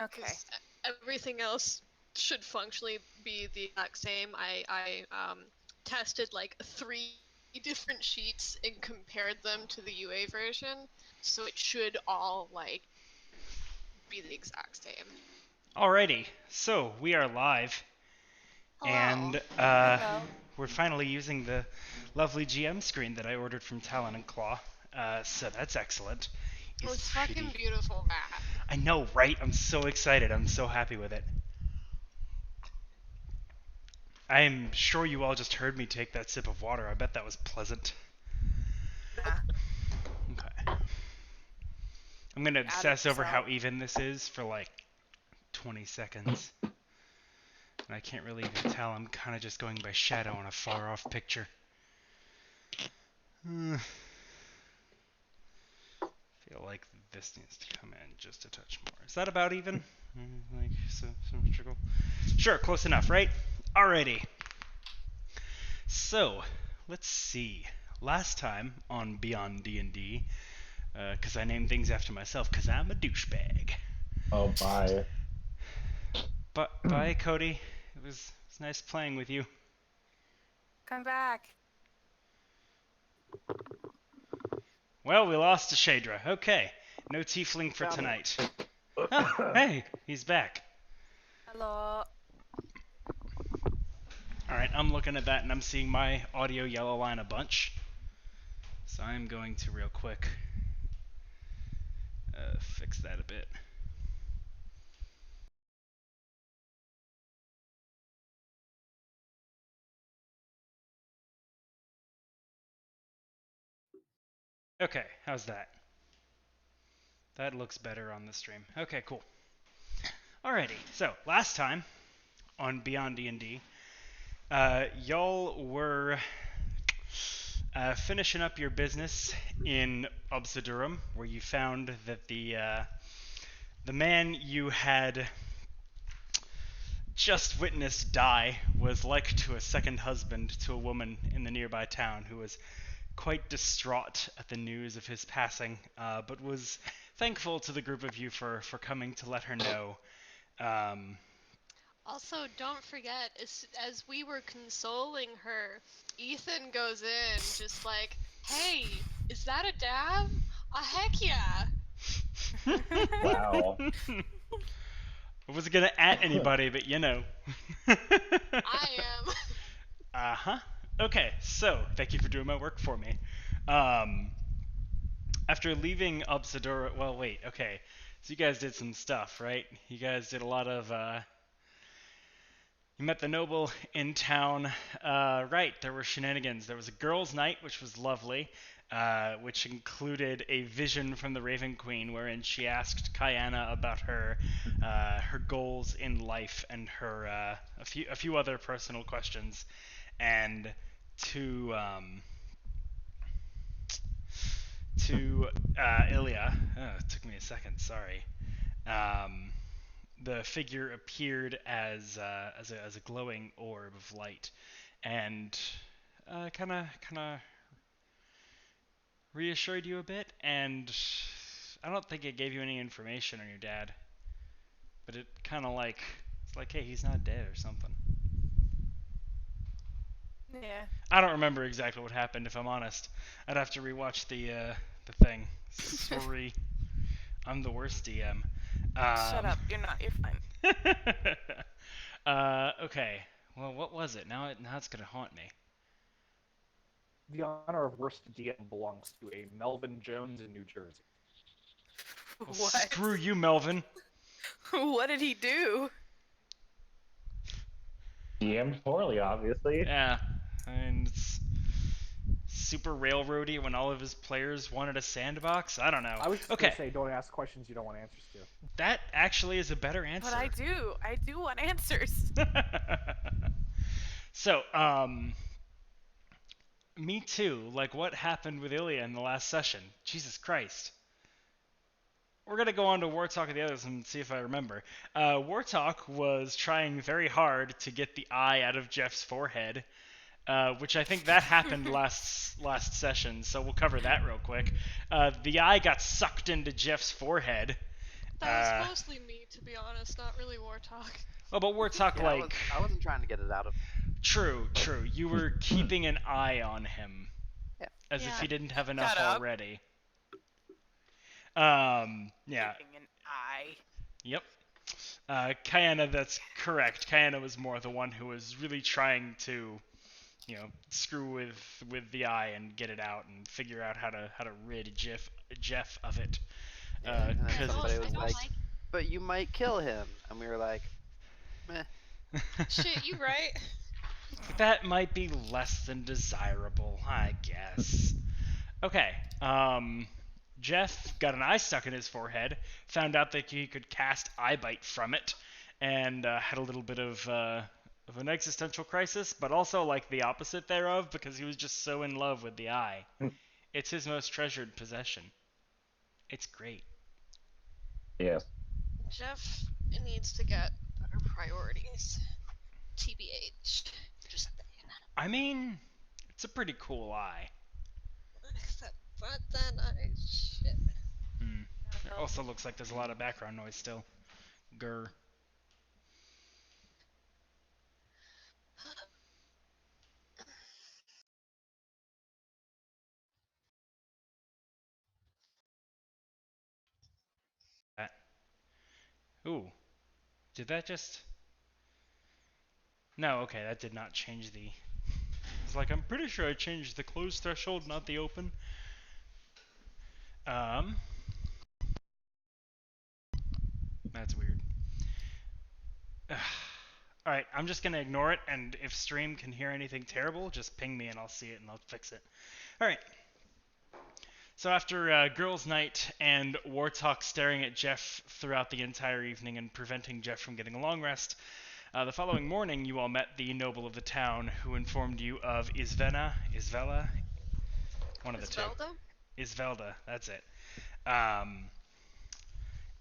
Okay. Everything else should functionally be the exact same. I tested like 3 different sheets and compared them to the UA version, so it should all like be the exact same. Alrighty, so we are live, Hello. and Hello. we're finally using the lovely GM screen that I ordered from Talon and Claw. So that's excellent. Oh, it's fucking beautiful, Matt. I know, right? I'm so excited. I'm so happy with it. I'm sure you all just heard me take that sip of water. I bet that was pleasant. Nah. Okay. I'm gonna obsess over how even this is for like 20 seconds. And I can't really even tell. I'm kind of just going by shadow on a far-off picture. Feel like this needs to come in just a touch more. Is that about even? Like symmetrical? Sure, close enough, right? Alrighty. So, let's see. Last time on BionDnD, because I named things after myself, because I'm a douchebag. Oh, bye. But bye, Cody. It was nice playing with you. Come back. Well, we lost to Shadra. Okay, no tiefling for tonight. Oh, hey, he's back. Hello. Alright, I'm looking at that and I'm seeing my audio yellow line a bunch. So I'm going to real quick fix that a bit. Okay, how's that? That looks better on the stream. Okay, cool. Alrighty, so last time on BionDnD, y'all were finishing up your business in Obsidurum, where you found that the man you had just witnessed die was like to a second husband to a woman in the nearby town who was quite distraught at the news of his passing, but was thankful to the group of you for coming to let her know. Also, don't forget, as we were consoling her, Ethan goes in just like, "Hey, is that a dab? Heck yeah!" Wow. I wasn't gonna at anybody, but you know. I am. Uh-huh. Okay, so thank you for doing my work for me. After leaving Obsidura, well, wait, okay. So you guys did some stuff, right? You guys did a lot of, you met the noble in town. Right, there were shenanigans. There was a girls' night, which was lovely, which included a vision from the Raven Queen, wherein she asked Kayana about her goals in life and her a few other personal questions, and to Ilya. Oh, it took me a second. Sorry. The figure appeared as a glowing orb of light, and kind of reassured you a bit. And I don't think it gave you any information on your dad, but it kind of like it's like, hey, he's not dead or something. Yeah. I don't remember exactly what happened, if I'm honest. I'd have to rewatch the thing. Sorry, I'm the worst DM. Shut up. You're not. You're fine. Okay. Well, what was it? Now it's gonna haunt me. The honor of worst DM belongs to a Melvin Jones in New Jersey. Well, What? screw you, Melvin. What did he do? DM poorly, obviously. Yeah, and it's super railroady when all of his players wanted a sandbox. I don't know. I was just okay. gonna say, don't ask questions you don't want answers to. That actually is a better answer. But I do. I do want answers. So, me too. Like, what happened with Ilya in the last session? Jesus Christ. We're going to go on to Wartalk and the others and see if I remember. Wartalk was trying very hard to get the eye out of Jeff's forehead, which I think that happened last session, so we'll cover that real quick. The eye got sucked into Jeff's forehead, That was mostly me, to be honest, not really Wartalk. Well, but Wartalk, Yeah, like... I wasn't trying to get it out of. True. You were keeping an eye on him. Yeah. As if Yeah. he didn't have enough Shut up. already. Yeah. Keeping an eye. Yep. Kayana, that's correct. Kayana was more the one who was really trying to, screw with the eye and get it out and figure out how to rid Jeff of it. And then 'Cause somebody it's was like, "But you might kill him," and we were like, "Meh." Shit, you right. That might be less than desirable, I guess. Okay. Jeff got an eye stuck in his forehead, found out that he could cast eye bite from it, and had a little bit of an existential crisis, but also like the opposite thereof because he was just so in love with the eye. It's his most treasured possession. It's great. Yes. Jeff needs to get better priorities. TBH. Just saying. I mean, it's a pretty cool eye. But then shit. It also looks like there's a lot of background noise still. Grr. Ooh. Did that just... No, okay, that did not change the... It's like, I'm pretty sure I changed the closed threshold, not the open. That's weird. Alright, I'm just gonna ignore it, and if stream can hear anything terrible, just ping me and I'll see it and I'll fix it. Alright. So after girls' night and Wartalk staring at Jeff throughout the entire evening and preventing Jeff from getting a long rest, the following morning you all met the noble of the town who informed you of Isvela, one of the two. Isvelda, that's it.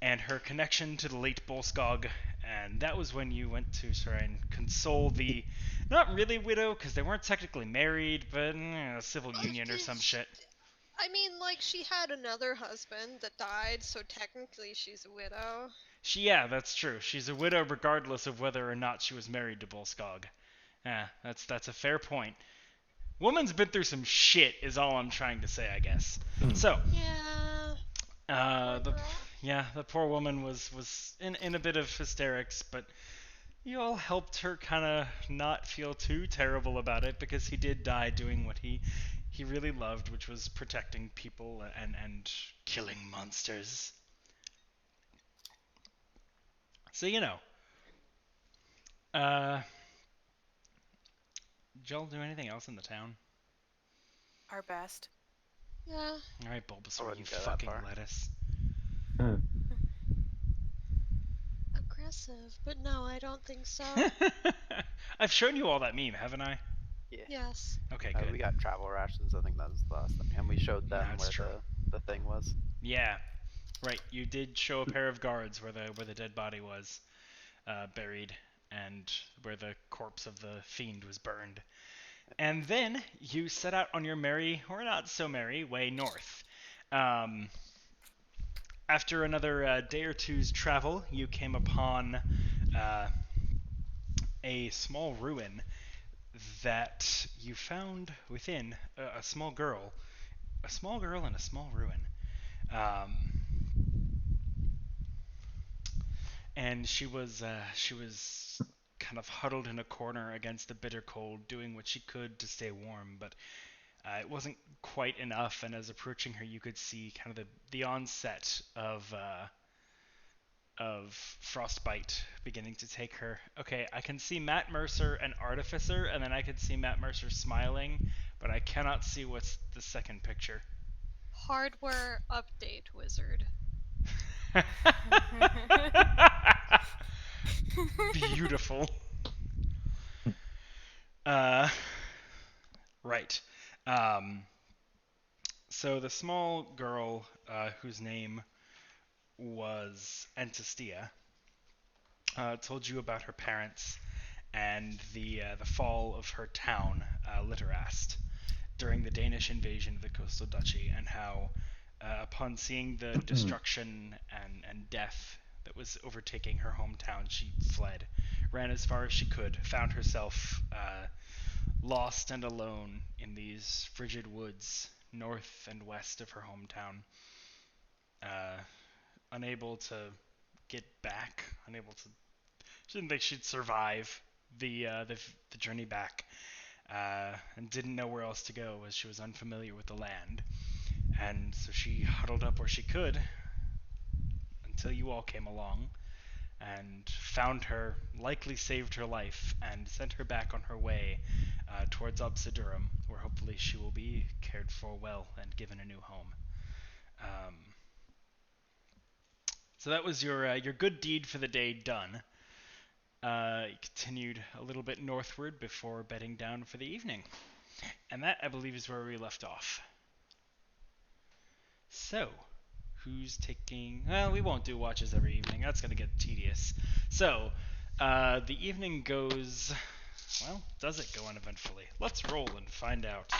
And her connection to the late Bolskog, and that was when you went to try and console the, not really widow, because they weren't technically married, but a civil union or some shit. I mean, like, she had another husband that died, so technically she's a widow. Yeah, that's true. She's a widow regardless of whether or not she was married to Bolskog. Yeah, that's a fair point. Woman's been through some shit, is all I'm trying to say, I guess. So, yeah. The poor woman was in a bit of hysterics, but you all helped her kind of not feel too terrible about it because he did die doing what he really loved, which was protecting people and killing monsters. So, did y'all do anything else in the town? Our best. Yeah. Alright, Bulbasaur, you wouldn't go that fucking far. lettuce. Aggressive, but no, I don't think so. I've shown you all that meme, haven't I? Yeah. Yes. Okay, good. We got travel rations. I think that was the last thing, and we showed them That's where true. the thing was. Yeah, right. You did show a pair of guards where the dead body was buried, and where the corpse of the fiend was burned. And then you set out on your merry, or not so merry, way north. After another day or two's travel, you came upon a small ruin that you found within a small girl in a small ruin. And she was kind of huddled in a corner against the bitter cold, doing what she could to stay warm, but it wasn't quite enough. And as approaching her, you could see kind of the onset of frostbite beginning to take her. Okay, I can see Matt Mercer and Artificer, and then I can see Matt Mercer smiling, but I cannot see what's the second picture. Hardware update wizard. Beautiful. Right. So the small girl, whose name was Antistia, told you about her parents and the fall of her town, Litterast, during the Danish invasion of the coastal duchy, and how Upon seeing the destruction and death that was overtaking her hometown, she fled, ran as far as she could, found herself lost and alone in these frigid woods north and west of her hometown, unable to get back, she didn't think she'd survive the journey back, and didn't know where else to go as she was unfamiliar with the land. And so she huddled up where she could until you all came along and found her, likely saved her life, and sent her back on her way towards Obsidurum, where hopefully she will be cared for well and given a new home. So that was your good deed for the day done. You continued a little bit northward before bedding down for the evening. And that, I believe, is where we left off. So, who's taking... Well, we won't do watches every evening. That's going to get tedious. So, the evening goes... Well, does it go uneventfully? Let's roll and find out.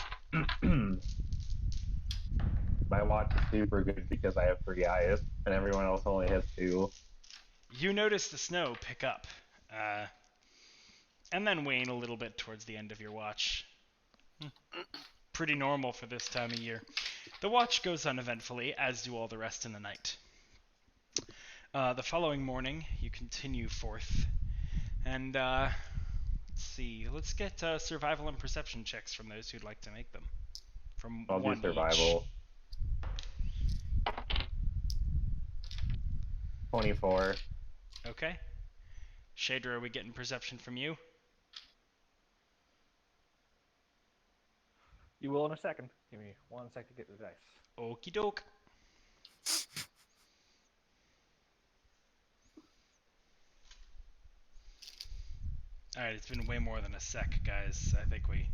My watch is super good because I have 3 eyes, and everyone else only has 2. You notice the snow pick up, and then wane a little bit towards the end of your watch. Pretty normal for this time of year. The watch goes uneventfully, as do all the rest in the night. The following morning, you continue forth, and let's see. Let's get survival and perception checks from those who'd like to make them. From I'll one do survival. each. 24. Okay. Shader, are we getting perception from you? You will in a second. Give me 1 sec to get the dice. Okie doke. Alright, it's been way more than a sec, guys. I think we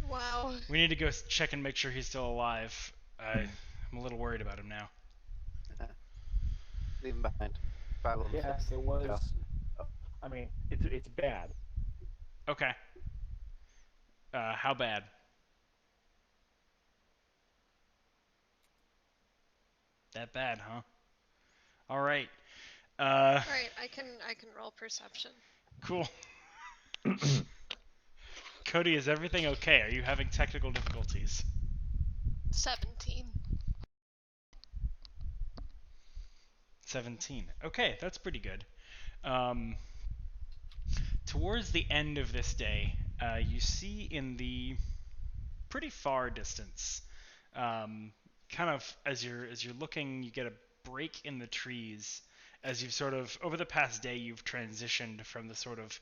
Wow. need to go check and make sure he's still alive. I'm a little worried about him now. Leave him behind. Problem Yeah, fixed. it was. Go. I mean, it's bad. Okay. How bad? That bad, huh? Alright. Alright, I can roll perception. Cool. Cody, is everything okay? Are you having technical difficulties? 17. 17. Okay, that's pretty good. Towards the end of this day, you see in the pretty far distance, kind of as you're looking, you get a break in the trees as you've sort of over the past day you've transitioned from the sort of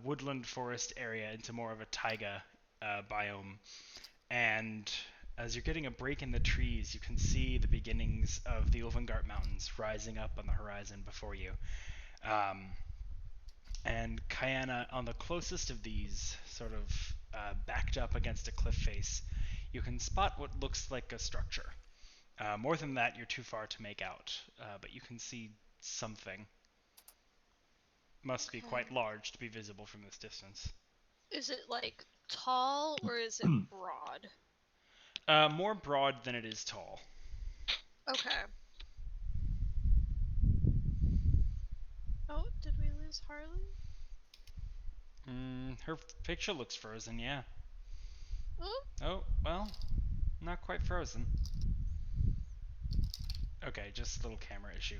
woodland forest area into more of a taiga biome, and as you're getting a break in the trees, you can see the beginnings of the Ulvengart Mountains rising up on the horizon before you. And Kayana, on the closest of these, sort of backed up against a cliff face, you can spot what looks like a structure. More than that, you're too far to make out, but you can see something. Must be quite large to be visible from this distance. Is it like tall or is it broad? More broad than it is tall. Okay. Oh, did we lose Harley? Her picture looks frozen, yeah. Oh, Oh, well, not quite frozen. Okay, just a little camera issue.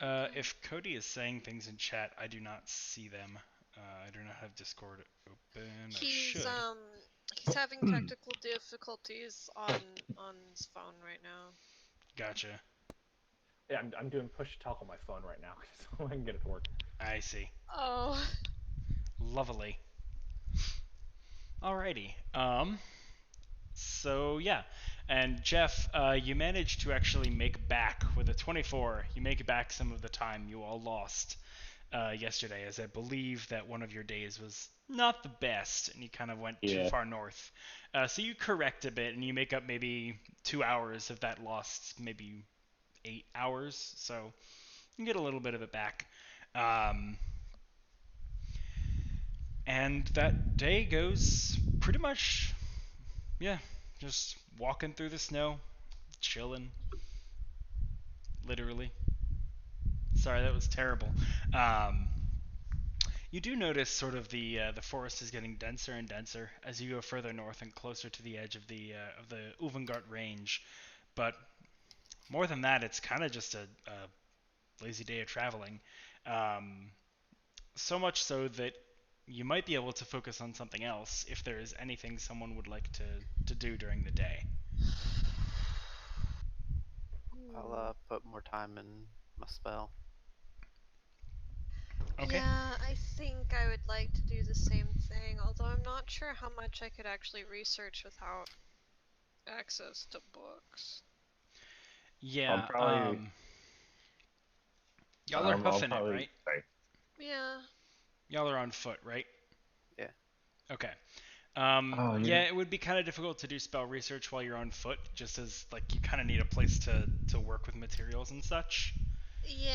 If Cody is saying things in chat, I do not see them. I do not have Discord open. I should. He's having technical difficulties on his phone right now. Gotcha. Yeah, I'm doing push talk on my phone right now so I can get it to work. I see. Oh. Lovely. Alrighty. So yeah, and Jeff, you managed to actually make back with a 24. You make back some of the time you all lost yesterday, as I believe that one of your days was not the best, and you kind of went too far north. So you correct a bit, and you make up maybe 2 hours of that lost, maybe 8 hours. So you get a little bit of it back. And that day goes pretty much, yeah, just walking through the snow, chilling. Literally. Sorry, that was terrible. You do notice sort of the forest is getting denser and denser as you go further north and closer to the edge of the Ulvengart Range. But more than that, it's kind of just a lazy day of traveling. Um, so much so that you might be able to focus on something else if there is anything someone would like to do during the day. I'll put more time in my spell. Okay. Yeah, I think I would like to do the same thing, although I'm not sure how much I could actually research without access to books. Yeah. Probably. Y'all are I'll hoofing it, probably. right? Sorry. Yeah. Y'all are on foot, right? Yeah. Okay. Oh, yeah, it would be kind of difficult to do spell research while you're on foot, just as like you kind of need a place to work with materials and such. Yeah.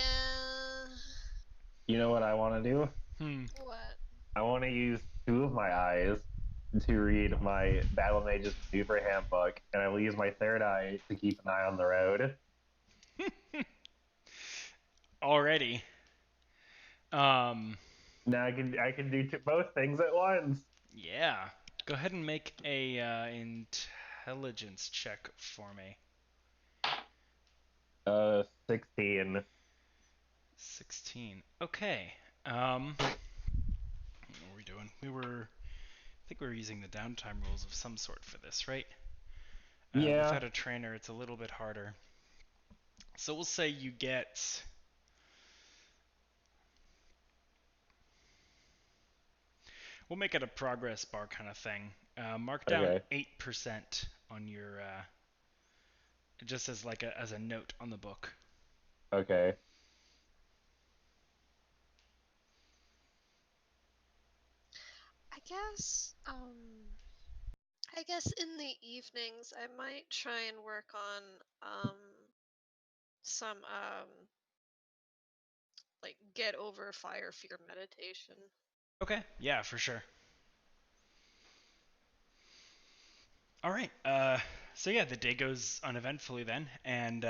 You know what I want to do? What? I want to use 2 of my eyes to read my Battle Mage's Maneuver Handbook, and I will use my third eye to keep an eye on the road. Already. Now I can do both things at once. Yeah. Go ahead and make a intelligence check for me. 16. 16. Okay. What were we doing? I think we were using the downtime rules of some sort for this, right? Yeah. Without a trainer, it's a little bit harder. So we'll say you get... We'll make it a progress bar kind of thing. Mark down Okay. 8% on your... just as like as a note on the book. Okay. I guess in the evenings I might try and work on some like get over fire fear meditation. Okay. Yeah, for sure. All right. So yeah, the day goes uneventfully then, and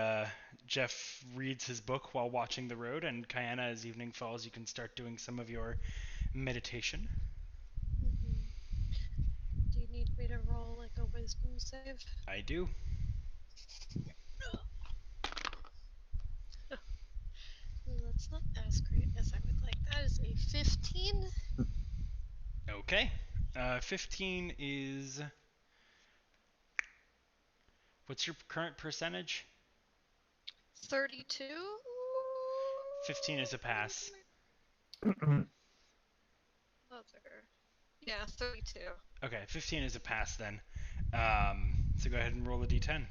Jeff reads his book while watching the road, and Kayana, as evening falls, you can start doing some of your meditation. Do you need me to roll like a wisdom save? I do. That's not as great as I would like. That is a 15. Okay. 15 is... What's your current percentage? 32? 15 is a pass. Other. Yeah, 32. Okay, 15 is a pass then. So go ahead and roll a d10.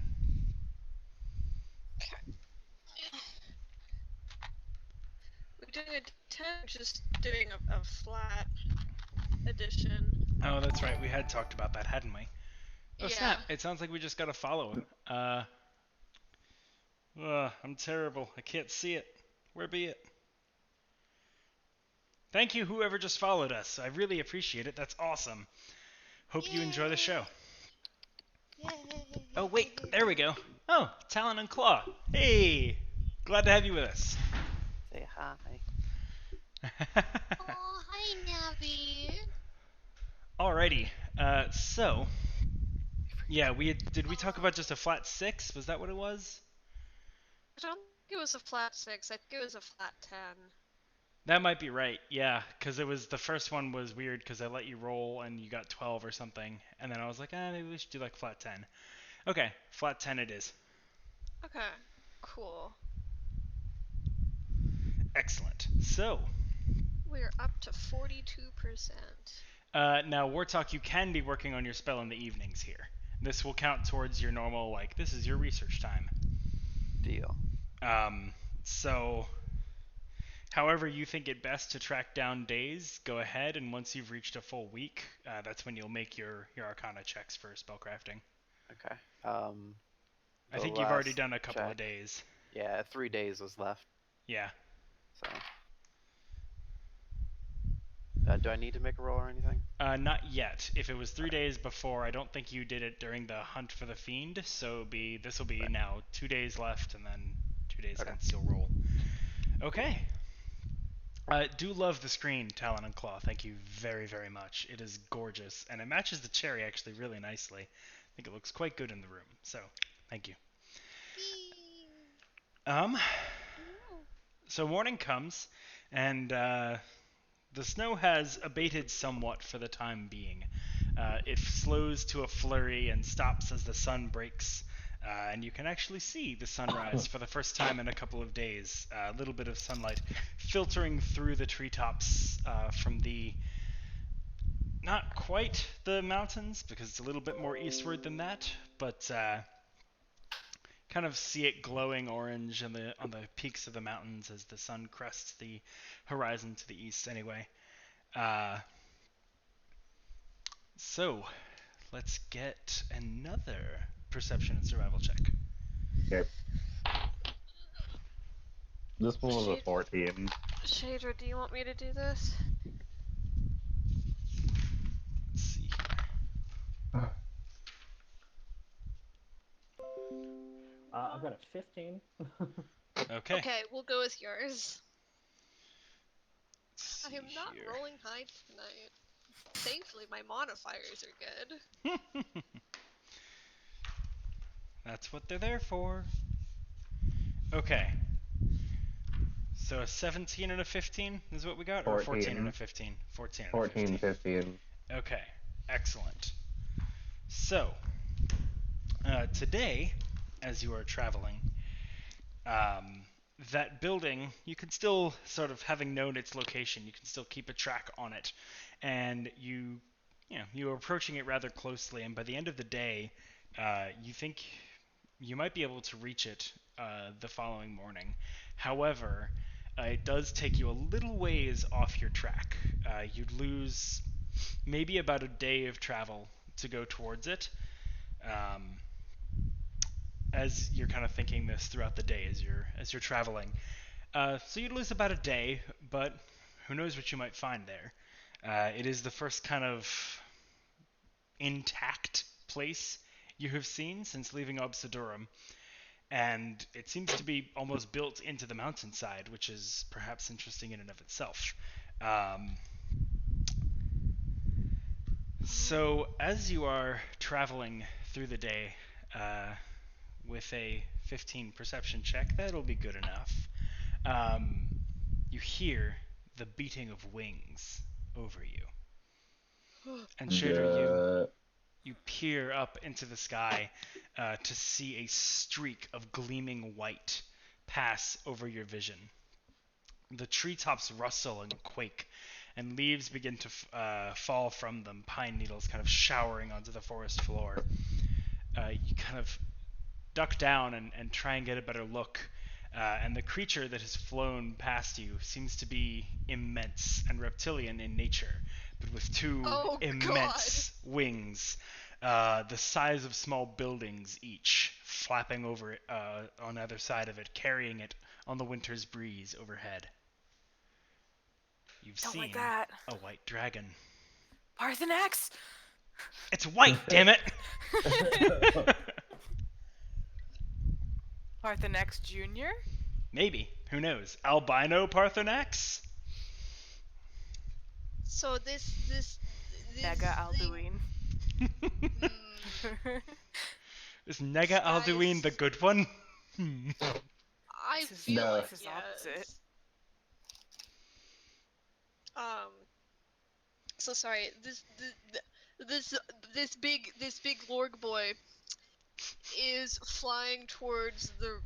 We're doing a 10, just doing a flat addition. Oh, that's right. We had talked about that, hadn't we? Oh, Yeah. snap. It sounds like we just got a follow. I'm terrible. I can't see it. Where be it? Thank you, whoever just followed us. I really appreciate it. That's awesome. Hope you enjoy the show. Yay. Oh, wait. There we go. Oh, Talon and Claw. Hey. Glad to have you with us. Say hi. Oh, hi, Navi. Alrighty. So... Yeah, did we talk about just a flat 6? Was that what it was? I don't think it was a flat 6. I think it was a flat 10. That might be right, yeah, because it was the first one was weird because I let you roll and you got 12 or something, and then I was like, maybe we should do like flat 10. Okay, flat 10 it is. Okay, cool. Excellent. So, We're up to 42%. now Wartalk, you can be working on your spell in the evenings here. This will count towards your normal, like, this is your research time. Deal. So, however you think it best to track down days, go ahead, and once you've reached a full week, that's when you'll make your Arcana checks for spellcrafting. Okay. I think you've already done a couple of days. Yeah, 3 days was left. Yeah. So. Do I need to make a roll or anything? Not yet. If it was 3 days before, I don't think you did it during the hunt for the fiend. So this will be Right. now 2 days left, and then 2 days Okay. hence you'll roll. Okay. Do love the screen, Talon and Claw. Thank you very, very much. It is gorgeous, and it matches the cherry actually really nicely. I think it looks quite good in the room. So, thank you. So morning comes, and the snow has abated somewhat for the time being. It slows to a flurry and stops as the sun breaks, and you can actually see the sunrise for the first time in a couple of days. A little bit of sunlight filtering through the treetops from the not quite the mountains, because it's a little bit more eastward than that, but kind of see it glowing orange on the peaks of the mountains as the sun crests the horizon to the east anyway. So let's get another perception and survival check. Okay. This one was a 14. Shader, do you want me to do this? Let's see here. I've got a 15. Okay. Okay, we'll go with yours. Let's I see am not here. rolling high tonight. Thankfully, my modifiers are good. That's what they're there for. Okay. So a 17 and a 15 is what we got? Or a 14 and a 15? 14 and a 15. 15. Okay. Excellent. So, today, as you are traveling, that building, you can still, sort of having known its location, you can still keep a track on it. And you're approaching it rather closely, and by the end of the day, you think you might be able to reach it the following morning. However, it does take you a little ways off your track. You'd lose maybe about a day of travel to go towards it. As you're kind of thinking this throughout the day as you're traveling. So you'd lose about a day, but who knows what you might find there. It is the first kind of intact place you have seen since leaving Obsidorum, and it seems to be almost built into the mountainside, which is perhaps interesting in and of itself. So as you are traveling through the day, with a 15 perception check, that'll be good enough. You hear the beating of wings over you. And Shader, you peer up into the sky to see a streak of gleaming white pass over your vision. The treetops rustle and quake, and leaves begin to fall from them, pine needles kind of showering onto the forest floor. You kind of duck down and try and get a better look, and the creature that has flown past you seems to be immense and reptilian in nature, but with two immense wings, the size of small buildings each, flapping over it, on either side of it, carrying it on the winter's breeze overhead. You've Don't seen like that. a white dragon. Parthenax! It's white, damn it! Parthenax Jr.? Maybe. Who knows? Albino Parthenax? So this Nega Alduin. Is Nega Alduin the good one? I This is- feel No. like This is yes. opposite. So sorry. This big Lorg boy is flying towards the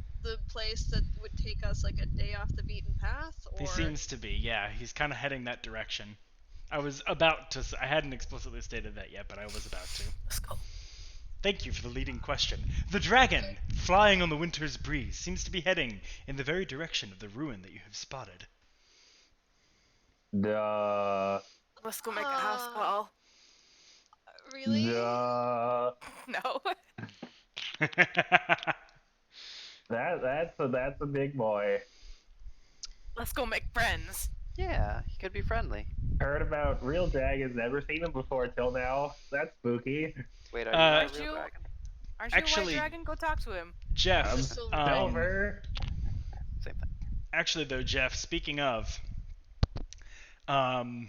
place that would take us like a day off the beaten path, or He seems to be, yeah. He's kind of heading that direction. I was about to. I hadn't explicitly stated that yet, but I was about to. Let's go. Thank you for the leading question. The dragon, flying on the winter's breeze, seems to be heading in the very direction of the ruin that you have spotted. Let's go make a house call. really? No. That's a big boy. Let's go make friends. Yeah, he could be friendly. Heard about real dragons, never seen them before till now. That's spooky. Wait, are you not a Aren't real you? dragon? Aren't you a white Actually, dragon? Go talk to him. Jeff. I'm Silver silver. Same thing. Actually, though, Jeff. Speaking of, um,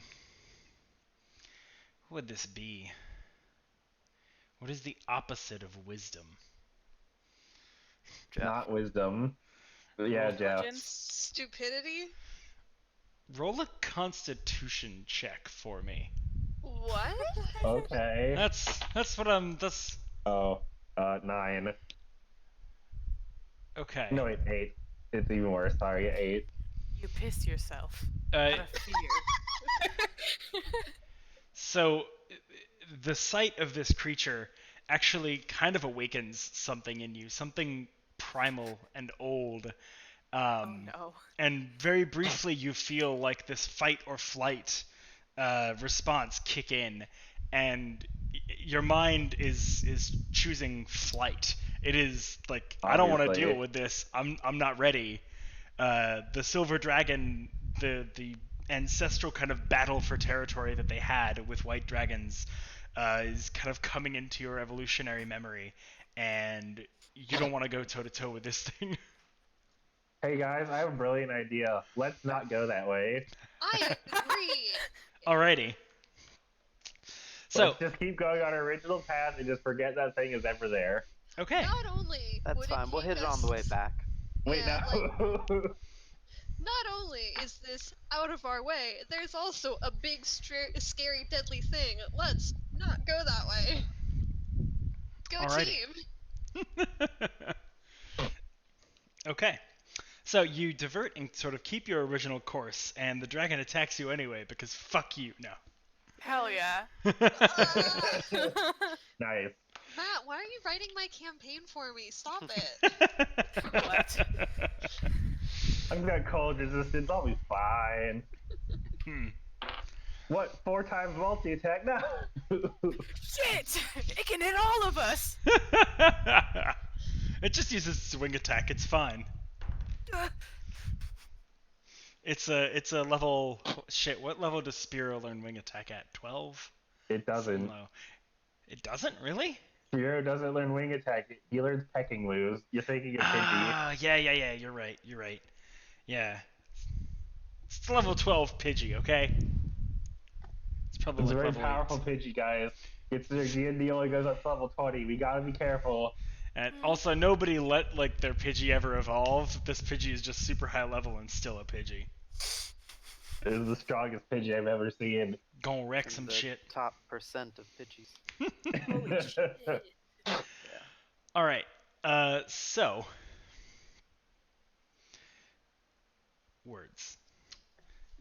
what would this be? What is the opposite of wisdom? Jeff. Not wisdom. Yeah, Jeff. Intelligence? Stupidity? Roll a Constitution check for me. What? Okay. That's what I'm. That's Oh, 9. okay. No, wait, 8. It's even worse. Sorry, 8. You pissed yourself. Uh, Out of fear. So, the sight of this creature actually kind of awakens something in you, something primal and old. Oh no. And very briefly, you feel like this fight or flight response kick in, and your mind is choosing flight. It is like, I don't want to Obviously. deal with this. I'm not ready. The silver dragon, the ancestral kind of battle for territory that they had with white dragons, is kind of coming into your evolutionary memory, and you don't want to go toe to toe with this thing. Hey guys, I have a brilliant idea. Let's not go that way. I agree. Alrighty. So, Let's just keep going on our original path and just forget that thing is ever there. okay. Not only That's would fine. We'll take hit it on us- the way back. Wait, Yeah, no. Not only is this out of our way, there's also a big, scary, deadly thing. Let's not go that way. Go Alrighty. team. Okay. So you divert and sort of keep your original course, and the dragon attacks you anyway because fuck you. No. Hell yeah. Nice. Matt, why are you writing my campaign for me? Stop it. What? I've got cold resistance. I'll be fine. Hmm. What? 4 times multi attack? No. Shit! It can hit all of us! It just uses swing attack. It's fine. It's a level. Shit. What level does Spear learn wing attack at? 12. It doesn't. Low. It doesn't really. Hero doesn't learn wing attack. He learns pecking moves. You're thinking of Pidgey. Ah, yeah. You're right. Yeah. It's level 12 Pidgey. Okay. It's probably It's a like very level powerful 8. Pidgey, guys. It's their D&D only goes up to level 20. We gotta be careful. And also, nobody let like their Pidgey ever evolve. This Pidgey is just super high level and still a Pidgey. This is the strongest Pidgey I've ever seen. Gonna wreck In some the shit. Top percent of Pidgeys. Holy shit. All right. So words.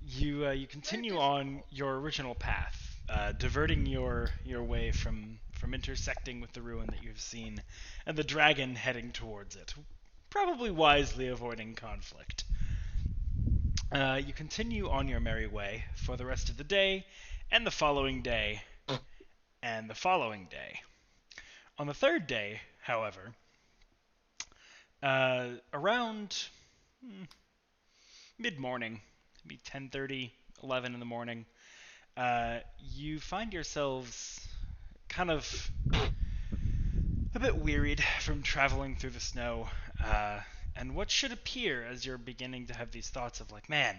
You continue on your original path, diverting your way from intersecting with the ruin that you've seen, and the dragon heading towards it, probably wisely avoiding conflict. You continue on your merry way for the rest of the day, and the following day, and the following day. On the third day, however, around mid-morning, maybe 10:30, 11 in the morning, you find yourselves kind of a bit wearied from traveling through the snow, and what should appear as you're beginning to have these thoughts of like, man,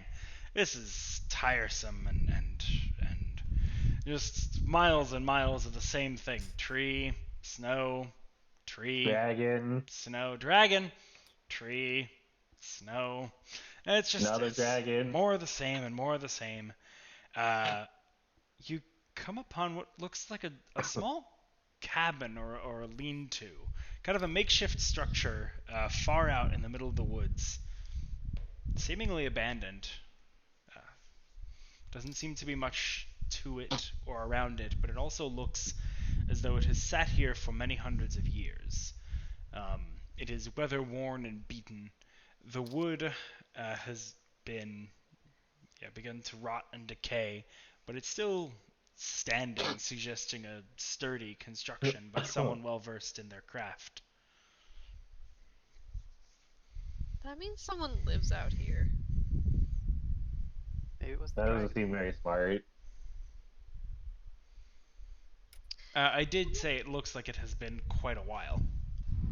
this is tiresome and just miles and miles of the same thing. Tree, snow, tree, Dragon. snow, dragon, tree, snow. And it's just Another it's dragon. more of the same and more of the same. You come upon what looks like a small cabin or a lean-to, kind of a makeshift structure far out in the middle of the woods, seemingly abandoned. Doesn't seem to be much to it or around it, but it also looks as though it has sat here for many hundreds of years. It is weather-worn and beaten. The wood has begun to rot and decay, but it's still standing, suggesting a sturdy construction by someone well versed in their craft. That means someone lives out here. Maybe it was the That doesn't dragon. seem very smart. I did say it looks like it has been quite a while.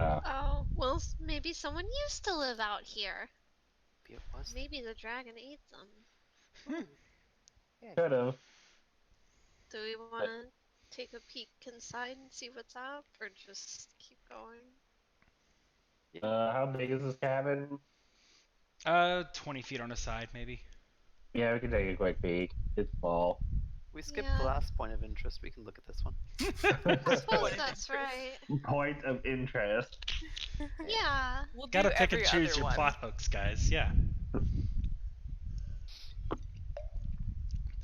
Oh, well, maybe someone used to live out here. Maybe it was. Maybe the dragon ate them. Yeah, Could have. Do we want to take a peek inside and see what's up, or just keep going? How big is this cabin? 20 feet on a side, maybe. Yeah, we can take a quick peek. It's small. we skipped Yeah. the last point of interest. We can look at this one. I suppose that's right. Point of interest. Yeah. We'll Gotta do pick every and choose other your one. plot hooks, guys. Yeah.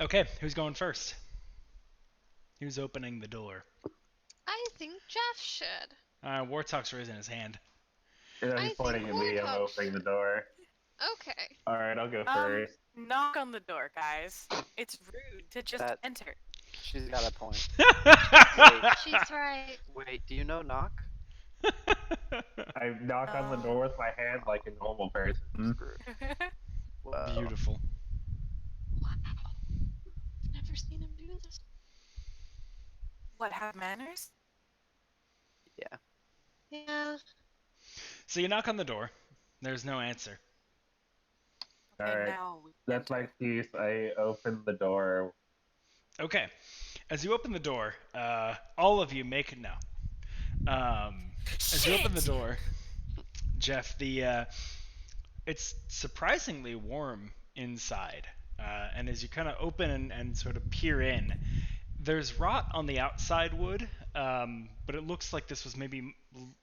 Okay, who's going first? Who's opening the door? I think Jeff should. Warthog's raising his hand. And I he's pointing think at me. I'm Warthog opening the should. door. Okay. All right, I'll go Um, first. Knock on the door, guys. It's rude to just That- enter. She's got a point. She's right. Wait, do you know knock? I knock on the door with my hand like a normal person. Screw. Whoa. Beautiful. Wow. Never seen him do this. What, have manners? Yeah. Yeah. So you knock on the door. There's no answer. Okay, Alright, now we That's my enter. excuse. I open the door. Okay. As you open the door, all of you make it now. As you open the Shit! door, Jeff, it's surprisingly warm inside. And as you kind of open and sort of peer in, there's rot on the outside wood, but it looks like this was maybe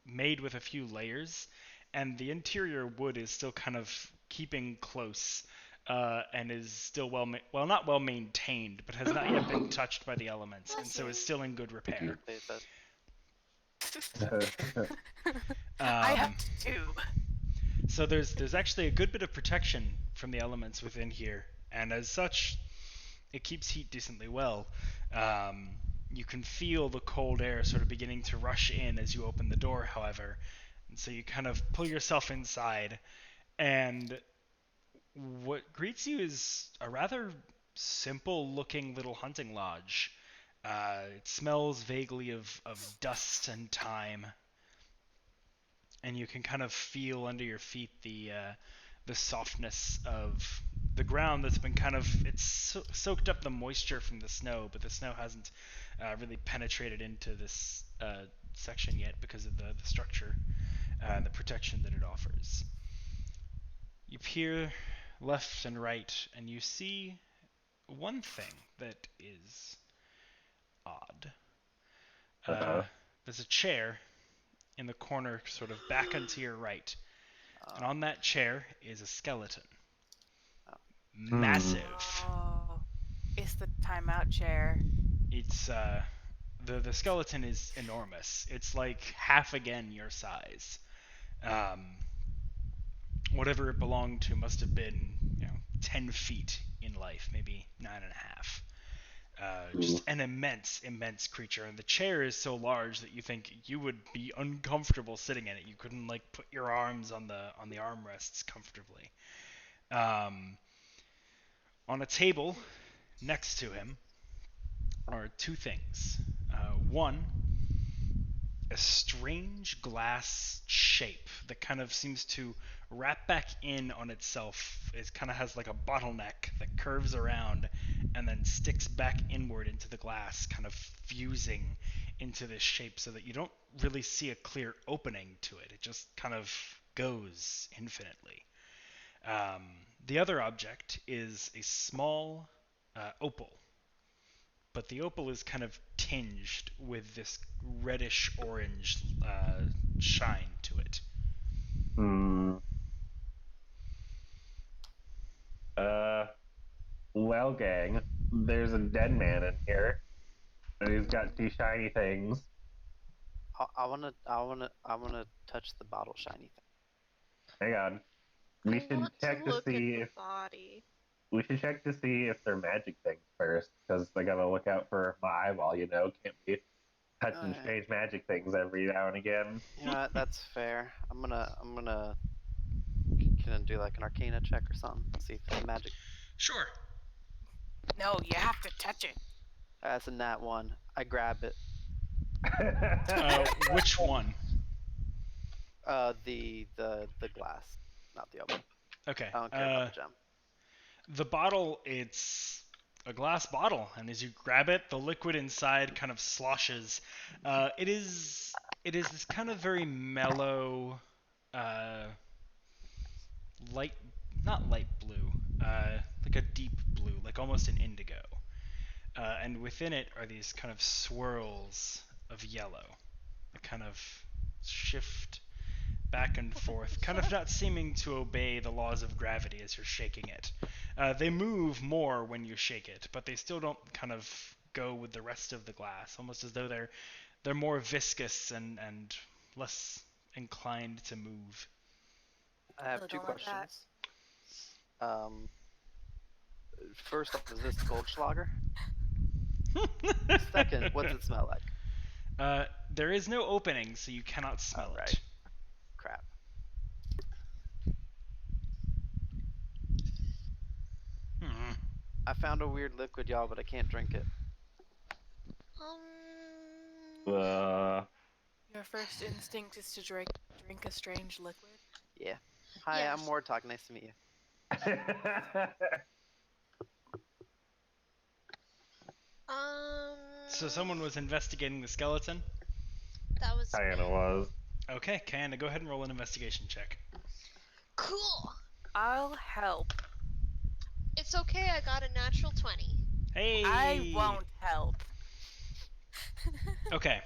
made with a few layers, and the interior wood is still kind of keeping close, and is still not well maintained, but has not yet been touched by the elements, and so is still in good repair. They said, I have Um, two. So there's actually a good bit of protection from the elements within here, and as such, it keeps heat decently well. You can feel the cold air sort of beginning to rush in as you open the door, however, and so you kind of pull yourself inside, and what greets you is a rather simple-looking little hunting lodge. It smells vaguely of dust and thyme, and you can kind of feel under your feet the softness of the ground that's been kind of soaked up the moisture from the snow, but the snow hasn't really penetrated into this section yet because of the structure and the protection that it offers. You peer left and right, and you see one thing that is odd. There's a chair in the corner, sort of back and to your right. And on that chair is a skeleton. Massive. Oh, it's the timeout chair. It's the skeleton is enormous. It's like half again your size. Whatever it belonged to must have been, 10 feet in life, maybe 9.5. Just an immense creature, and the chair is so large that you think you would be uncomfortable sitting in it. You couldn't put your arms on the armrests comfortably. On a table next to him are two things. One, a strange glass shape that kind of seems to wrap back in on itself. It kind of has like a bottleneck that curves around and then sticks back inward into the glass, kind of fusing into this shape so that you don't really see a clear opening to it. It just kind of goes infinitely. The other object is a small opal, but the opal is kind of tinged with this reddish orange shine to it. Well, gang, there's a dead man in here, and he's got two shiny things. I wanna touch the bottle shiny thing. Hang on. We I should want check to look see at the if body. we should check to see if they're magic things first, because I gotta look out for my eyeball. Can't be touching Alright. strange magic things every now and again. You know what? That's fair. I'm gonna. Can I do like an Arcana check or something? See if it's magic. Sure. No, you have to touch it. That's a nat one. I grab it. Which one? The glass, not the open. Okay. I don't care about the gem. The bottle, it's a glass bottle, and as you grab it, the liquid inside kind of sloshes. It is this kind of very mellow, light, not light blue, like a deep blue, like almost an indigo. And within it are these kind of swirls of yellow that kind of shift back and forth, kind of not seeming to obey the laws of gravity as you're shaking it. They move more when you shake it, but they still don't kind of go with the rest of the glass, almost as though they're more viscous and less inclined to move. I have I two don't like that. questions. First off, is this Goldschlager? Second, what's it smell like? There is no opening, so you cannot smell Alright. it. Crap. Hmm. I found a weird liquid, y'all, but I can't drink it. Your first instinct is to drink a strange liquid. Yeah. Hi, Yes. I'm Warthog. Nice to meet you. So someone was investigating the skeleton? That was Diana was. Okay, Kiana, go ahead and roll an investigation check. cool. I'll help. It's okay. I got a natural 20. Hey! I won't help. Okay,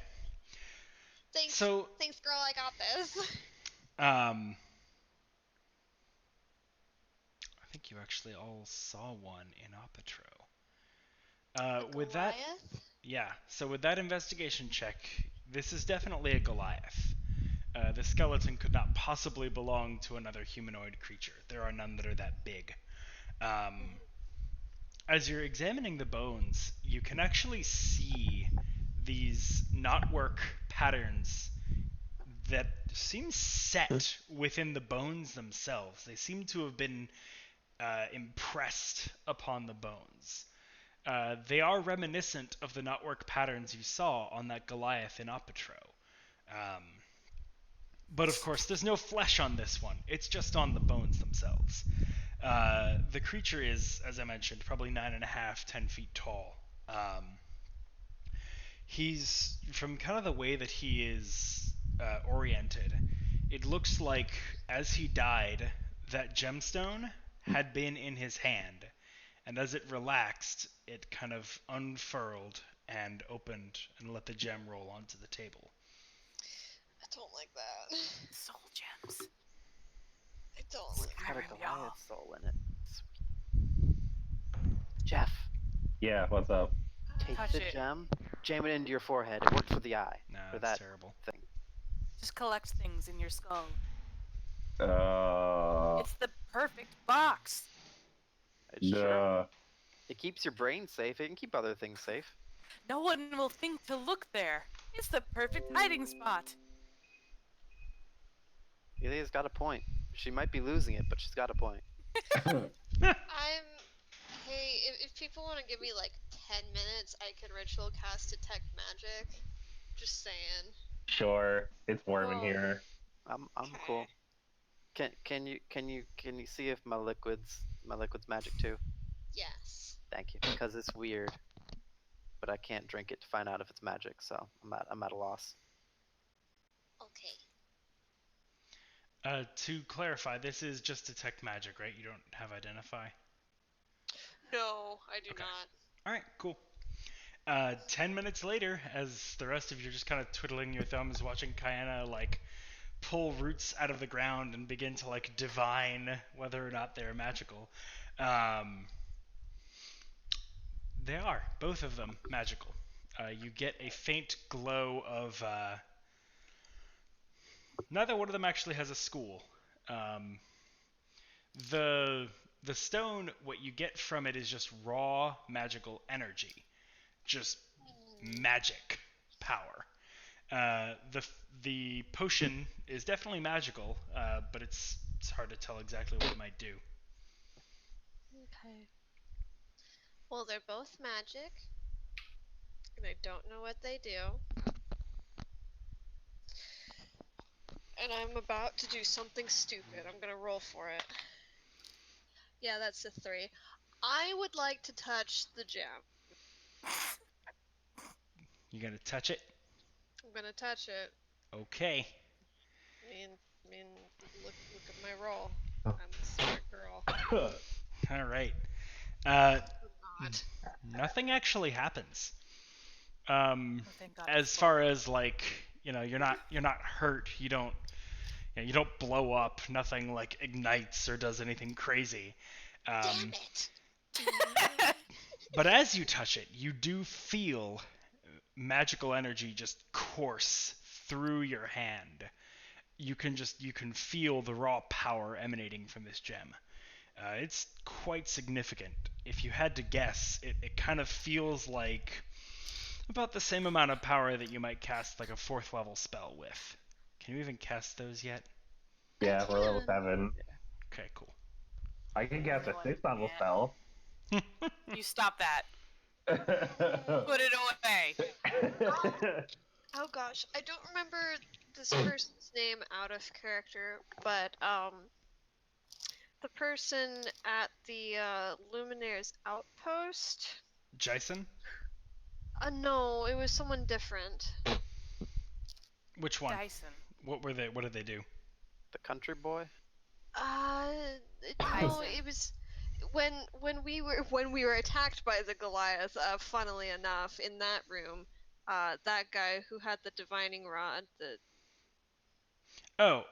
Thanks. so, Thanks, girl. I got this. I think you actually all saw one in Apatro. With that, Goliath? yeah, so with that investigation check, this is definitely a Goliath. The skeleton could not possibly belong to another humanoid creature. There are none that are that big. As you're examining the bones, you can actually see these knotwork patterns that seem set within the bones themselves. They seem to have been impressed upon the bones. They are reminiscent of the knotwork patterns you saw on that Goliath in Apatro. But of course, there's no flesh on this one. It's just on the bones themselves. The creature is, as I mentioned, probably 9.5, 10 feet tall. He's, from kind of the way that he is oriented, it looks like as he died, that gemstone had been in his hand, and as it relaxed, it kind of unfurled and opened and let the gem roll onto the table. I don't like that. Soul gems. I don't like It's got a Skyrim, y'all. Goliath soul in it. Jeff, Yeah, what's up? take Touch the it. gem, jam it into your forehead. It works for the eye. Nah, For that's that terrible. thing. Just collect things in your skull. Uh, It's the perfect box. It's sure. duh. It keeps your brain safe. It can keep other things safe. No one will think to look there. It's the perfect hiding spot. Elia's got a point. She might be losing it, but she's got a point. Hey, if people want to give me like 10 minutes, I could ritual cast detect magic. Just saying. Sure, it's warm in Oh. here. I'm Okay. cool. Can you see if my liquid's magic too? Yes. Thank you. Because it's weird, but I can't drink it to find out if it's magic, so I'm at a loss. Okay. To clarify, this is just detect magic, right? You don't have identify? No, I do Okay. not. Alright, cool. 10 minutes later, as the rest of you are just kind of twiddling your thumbs, watching Kiana, like, pull roots out of the ground and begin to, like, divine whether or not they're magical. They are, both of them, magical. You get a faint glow of, neither one of them actually has a school. The stone, what you get from it is just raw magical energy. Just magic power. The potion is definitely magical, but it's hard to tell exactly what it might do. Okay. Well, they're both magic, and I don't know what they do. and I'm about to do something stupid. I'm gonna roll for it. Yeah, that's a 3. I would like to touch the gem. You gonna touch it? I'm gonna touch it. Okay. I mean, look at my roll. I'm a smart girl. All right. I'm not. Nothing actually happens. Oh, thank God As it's far as like, you're not hurt. You don't blow up. Nothing like ignites or does anything crazy. Damn it! But as you touch it, you do feel magical energy just course through your hand. You can feel the raw power emanating from this gem. It's quite significant. If you had to guess, it kind of feels like about the same amount of power that you might cast like a 4th level spell with. Can you even cast those yet? Yeah, we're level 7. Okay, cool. I can cast a No, I 6th level can't. spell. You stop that. Put it away. Oh gosh, I don't remember this person's name out of character, but the person at the Luminaire's outpost. Jason? No, it was someone different. Which one? Dyson. What did they do? The country boy. No, Tyson. it was when we were attacked by the Goliath. Funnily enough, in that room, that guy who had the divining rod. Oh,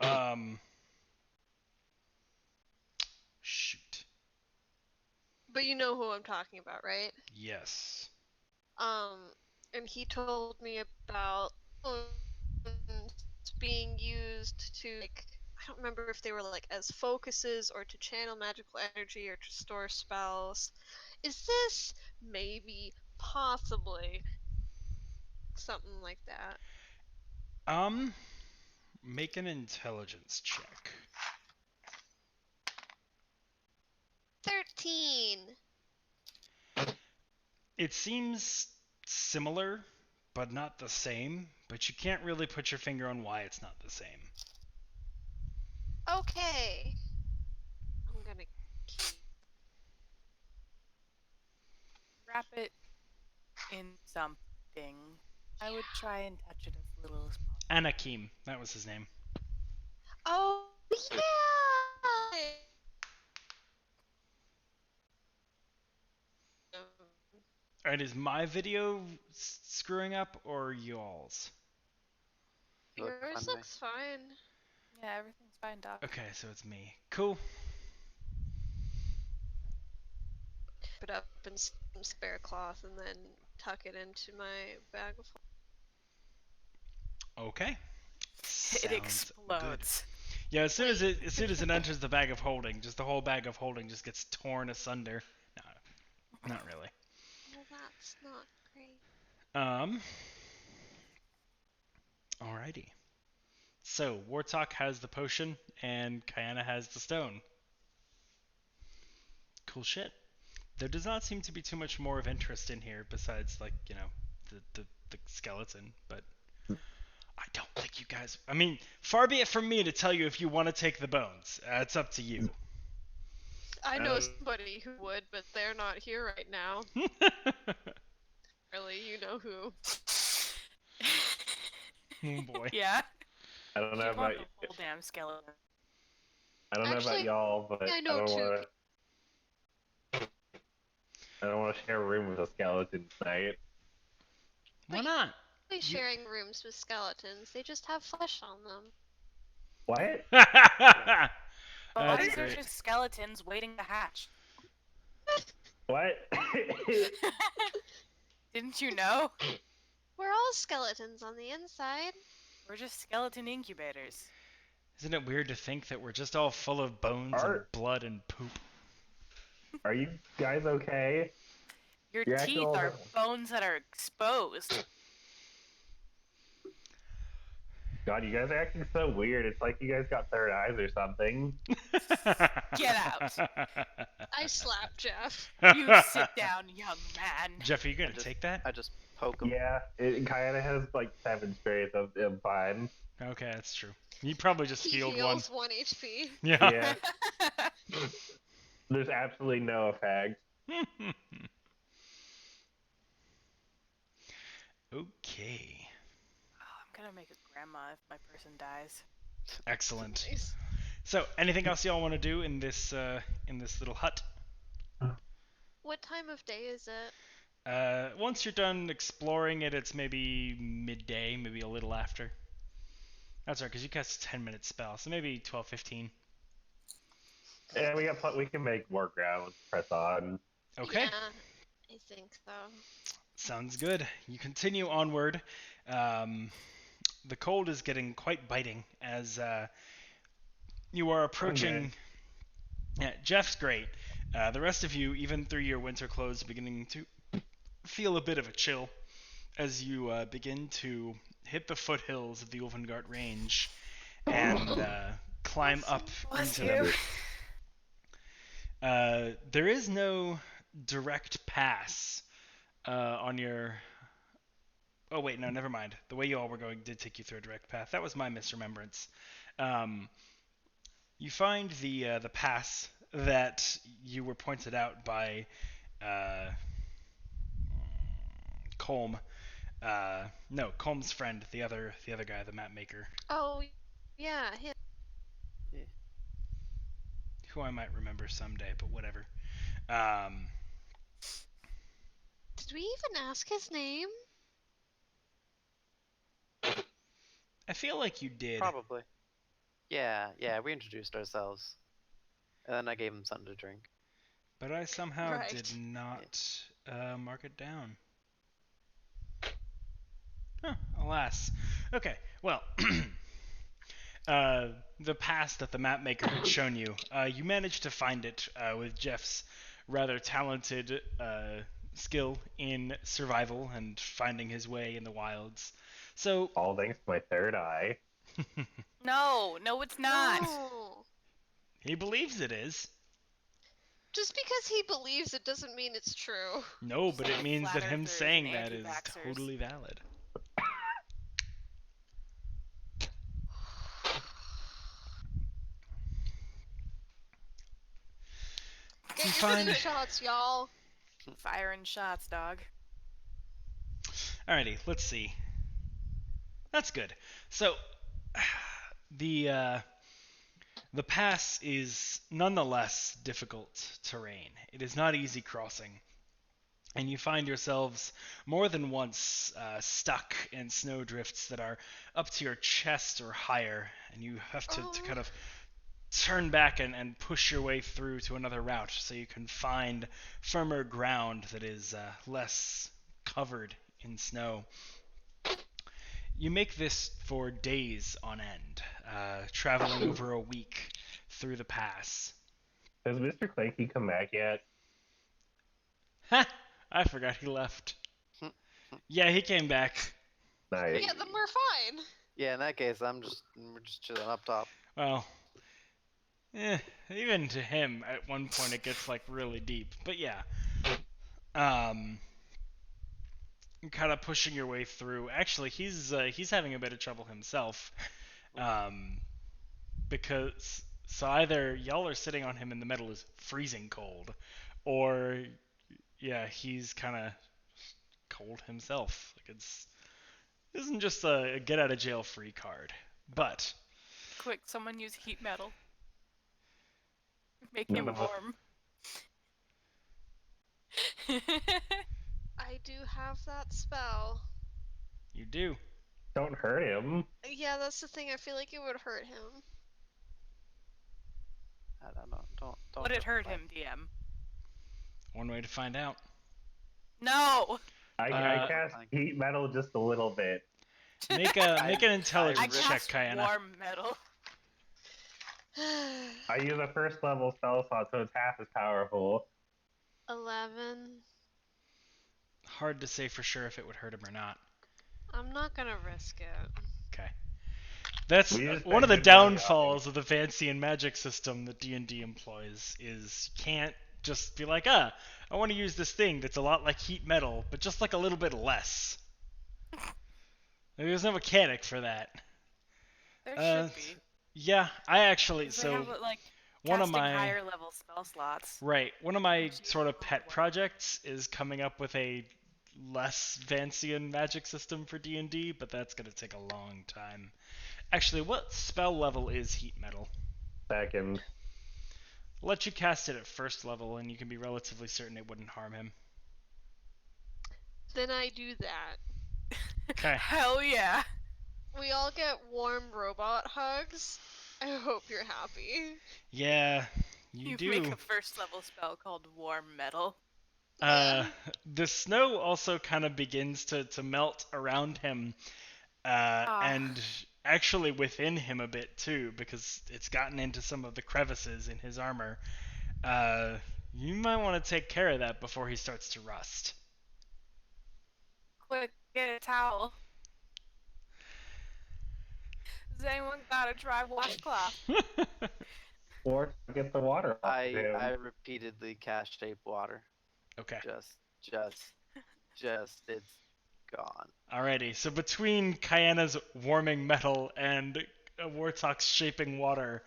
shoot. But you know who I'm talking about, right? Yes. And he told me about being used to, like, I don't remember if they were like as focuses or to channel magical energy or to store spells. Is this maybe possibly something like that? Make an intelligence check. 13. It seems similar, but not the same, but you can't really put your finger on why it's not the same. Okay. I'm gonna keep. Wrap it in something. I would try and touch it as little as possible. Anakim, that was his name. Oh yeah. Alright, is my video screwing up or y'all's? Look Yours fun, looks fine. Yeah, everything's fine, Doc. Okay, so it's me. Cool. Put up in some spare cloth and then tuck it into my bag of. Okay. It Sounds good. explodes. Yeah, as soon as it enters the bag of holding, just the whole bag of holding just gets torn asunder. No, not really. Well, that's not great. Alrighty. So, Wartalk has the potion, and Kayana has the stone. Cool shit. There does not seem to be too much more of interest in here besides, like, the skeleton, but I don't think you guys... I mean, far be it from me to tell you if you want to take the bones. It's up to you. I know somebody who would, but they're not here right now. Really, you know who. Oh boy. Yeah. I don't know Keep on about the whole damn skeleton. I don't know about Actually, y'all, but I I know don't two want to. I don't want to share a room with a skeleton tonight. Why not? They're sharing rooms with skeletons. They just have flesh on them. What? That's Bodies are great. just skeletons waiting to hatch. What? Didn't you know? We're all skeletons on the inside. We're just skeleton incubators. Isn't it weird to think that we're just all full of bones and Art. blood and poop? Are you guys okay? Your You're acting teeth all are the- bones that are exposed. God, you guys are acting so weird. It's like you guys got third eyes or something. Get out. I slapped Jeff. You sit down, young man. Jeff, are you gonna I just- take that? I just poke him. Yeah, Kayana has like 7 straight. I'm fine. Okay, that's true. He probably just He healed heals 1 HP. one. Yeah. Yeah. There's absolutely no effect. Okay. Oh, I'm gonna make a grandma if my person dies. Excellent. Nice. So, anything else y'all want to do in this little hut? What time of day is it? Once you're done exploring it, it's maybe midday, maybe a little after. That's right, because you cast a 10-minute spell, so maybe 12:15. Yeah, we can make more ground. Press on. Okay. Yeah, I think so. Sounds good. You continue onward. The cold is getting quite biting as you are approaching. Yeah, Jeff's great. The rest of you, even through your winter clothes, beginning to feel a bit of a chill as you begin to hit the foothills of the Ulvengart Range and climb up Bless into you. them. There is no direct pass on your. Oh wait, no, never mind. The way you all were going did take you through a direct path. That was my misremembrance. You find the pass that you were pointed out by Colm. No, Colm's friend, the other guy, the map maker, Oh, yeah, him. who I might remember someday, but whatever. Um, Did we even ask his name? I feel like you did, Probably. Yeah, we introduced ourselves. And then I gave him something to drink. but I somehow Right. did not mark it down. Huh, alas. Okay, well, the pass that the map maker had shown you, you managed to find it with Jeff's rather talented skill in survival and finding his way in the wilds. So, All thanks to my third eye. No, it's not. No. he believes it is. Just because he believes it doesn't mean it's true. No, but it Some means that flat him earthers saying and that is anti-vaxxers. totally valid. Get You your find- two shots, y'all. Firing shots, dog. Alrighty, let's see. That's good. So, the pass is nonetheless difficult terrain. It is not easy crossing, and you find yourselves more than once stuck in snowdrifts that are up to your chest or higher, and you have to kind of turn back and push your way through to another route so you can find firmer ground that is less covered in snow. You make this for days on end, traveling over a week through the pass. Has Mr. Clanky come back yet? Ha! I forgot he left. Yeah, he came back. Nice. Yeah, then we're fine. Yeah, in that case, we're just chilling up top. Well, even to him, at one point it gets like really deep. But yeah, kind of pushing your way through. Actually, he's having a bit of trouble himself, because so either y'all are sitting on him and the metal is freezing cold, or yeah, he's kind of cold himself. Like isn't just a get out of jail free card, but Quick, someone use heat metal. Make No, him no. warm. I do have that spell. you do. Don't hurt him. Yeah, that's the thing. I feel like it would hurt him. I don't know. Don't. Would it hurt justify. him, DM? One way to find out. No! I cast heat metal just a little bit. Make an I intelligence check, cast Kayana. warm metal. I use a first level spell slot, so it's half as powerful. 11. Hard to say for sure if it would hurt him or not. I'm not gonna risk it. Okay. That's We just one of the spent good money on downfalls of the fancy and magic system that D&D employs is you can't just be like, I want to use this thing that's a lot like heat metal, but just like a little bit less. There's no mechanic for that. There Uh, should be. Yeah, I actually 'Cause they have like one of casting my higher level spell slots. one of my Which sort is of pet what- projects is coming up with a less Vancian magic system for D&D, but that's gonna take a long time. Actually, what spell level is heat metal? Second. I'll let you cast it at first level, and you can be relatively certain it wouldn't harm him. Then I do that. Okay. Hell yeah. We all get warm robot hugs. I hope you're happy. Yeah, you You do. make a first level spell called Warm Metal. Uh, the snow also kind of begins to melt around him, and actually within him a bit too, because it's gotten into some of the crevices in his armor. You might want to take care of that before he starts to rust. Quick, get a towel. Has anyone got a dry washcloth? Or get the water off of him. I repeatedly cast shape water. Okay. Just it's gone. Alrighty, so between Kayana's warming metal and Warthog's shaping water,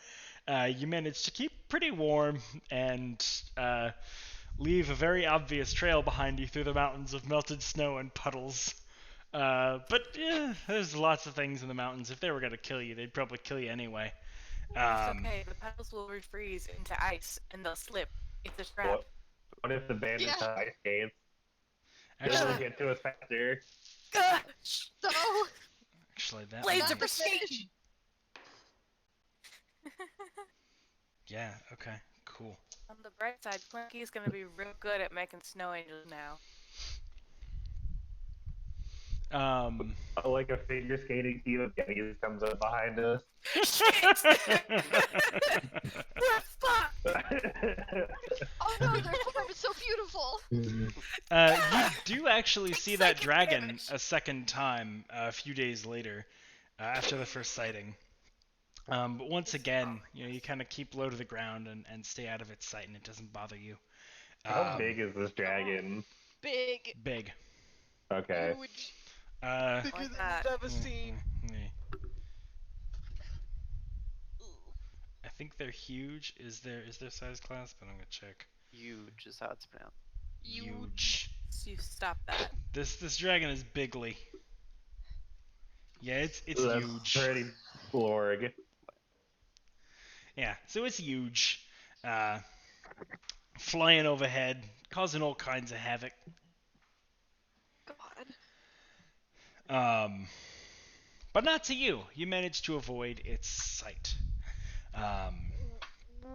you manage to keep pretty warm and leave a very obvious trail behind you through the mountains of melted snow and puddles. But yeah, there's lots of things in the mountains. If they were gonna kill you, they'd probably kill you anyway. It's okay, the petals will refreeze into ice and they'll slip. It's a trap. What if the bandits Yeah. have ice skates? Actually, They'll get to us faster. So, actually, that Blades one- are precision. Yeah. Okay. Cool. On the bright side, Clinky's gonna be real good at making snow angels now. Like a figure skating team of Gettys comes up behind us. We're fucked! oh no, their form is so beautiful. You do actually see that psychic dragon damage. a second time a few days later, after the first sighting. But once again, you kind of keep low to the ground and stay out of its sight, and it doesn't bother you. How big is this dragon? Big. Big. Okay. Huge. Like Bigger than that. you've ever seen. I think they're huge. Is their size class? But I'm gonna check. Huge is how it's pronounced. Huge. So you stop that. This dragon is bigly. Yeah, it's That's huge. pretty blorg. Yeah, so it's huge. Flying overhead, causing all kinds of havoc. God. But not to you. You managed to avoid its sight.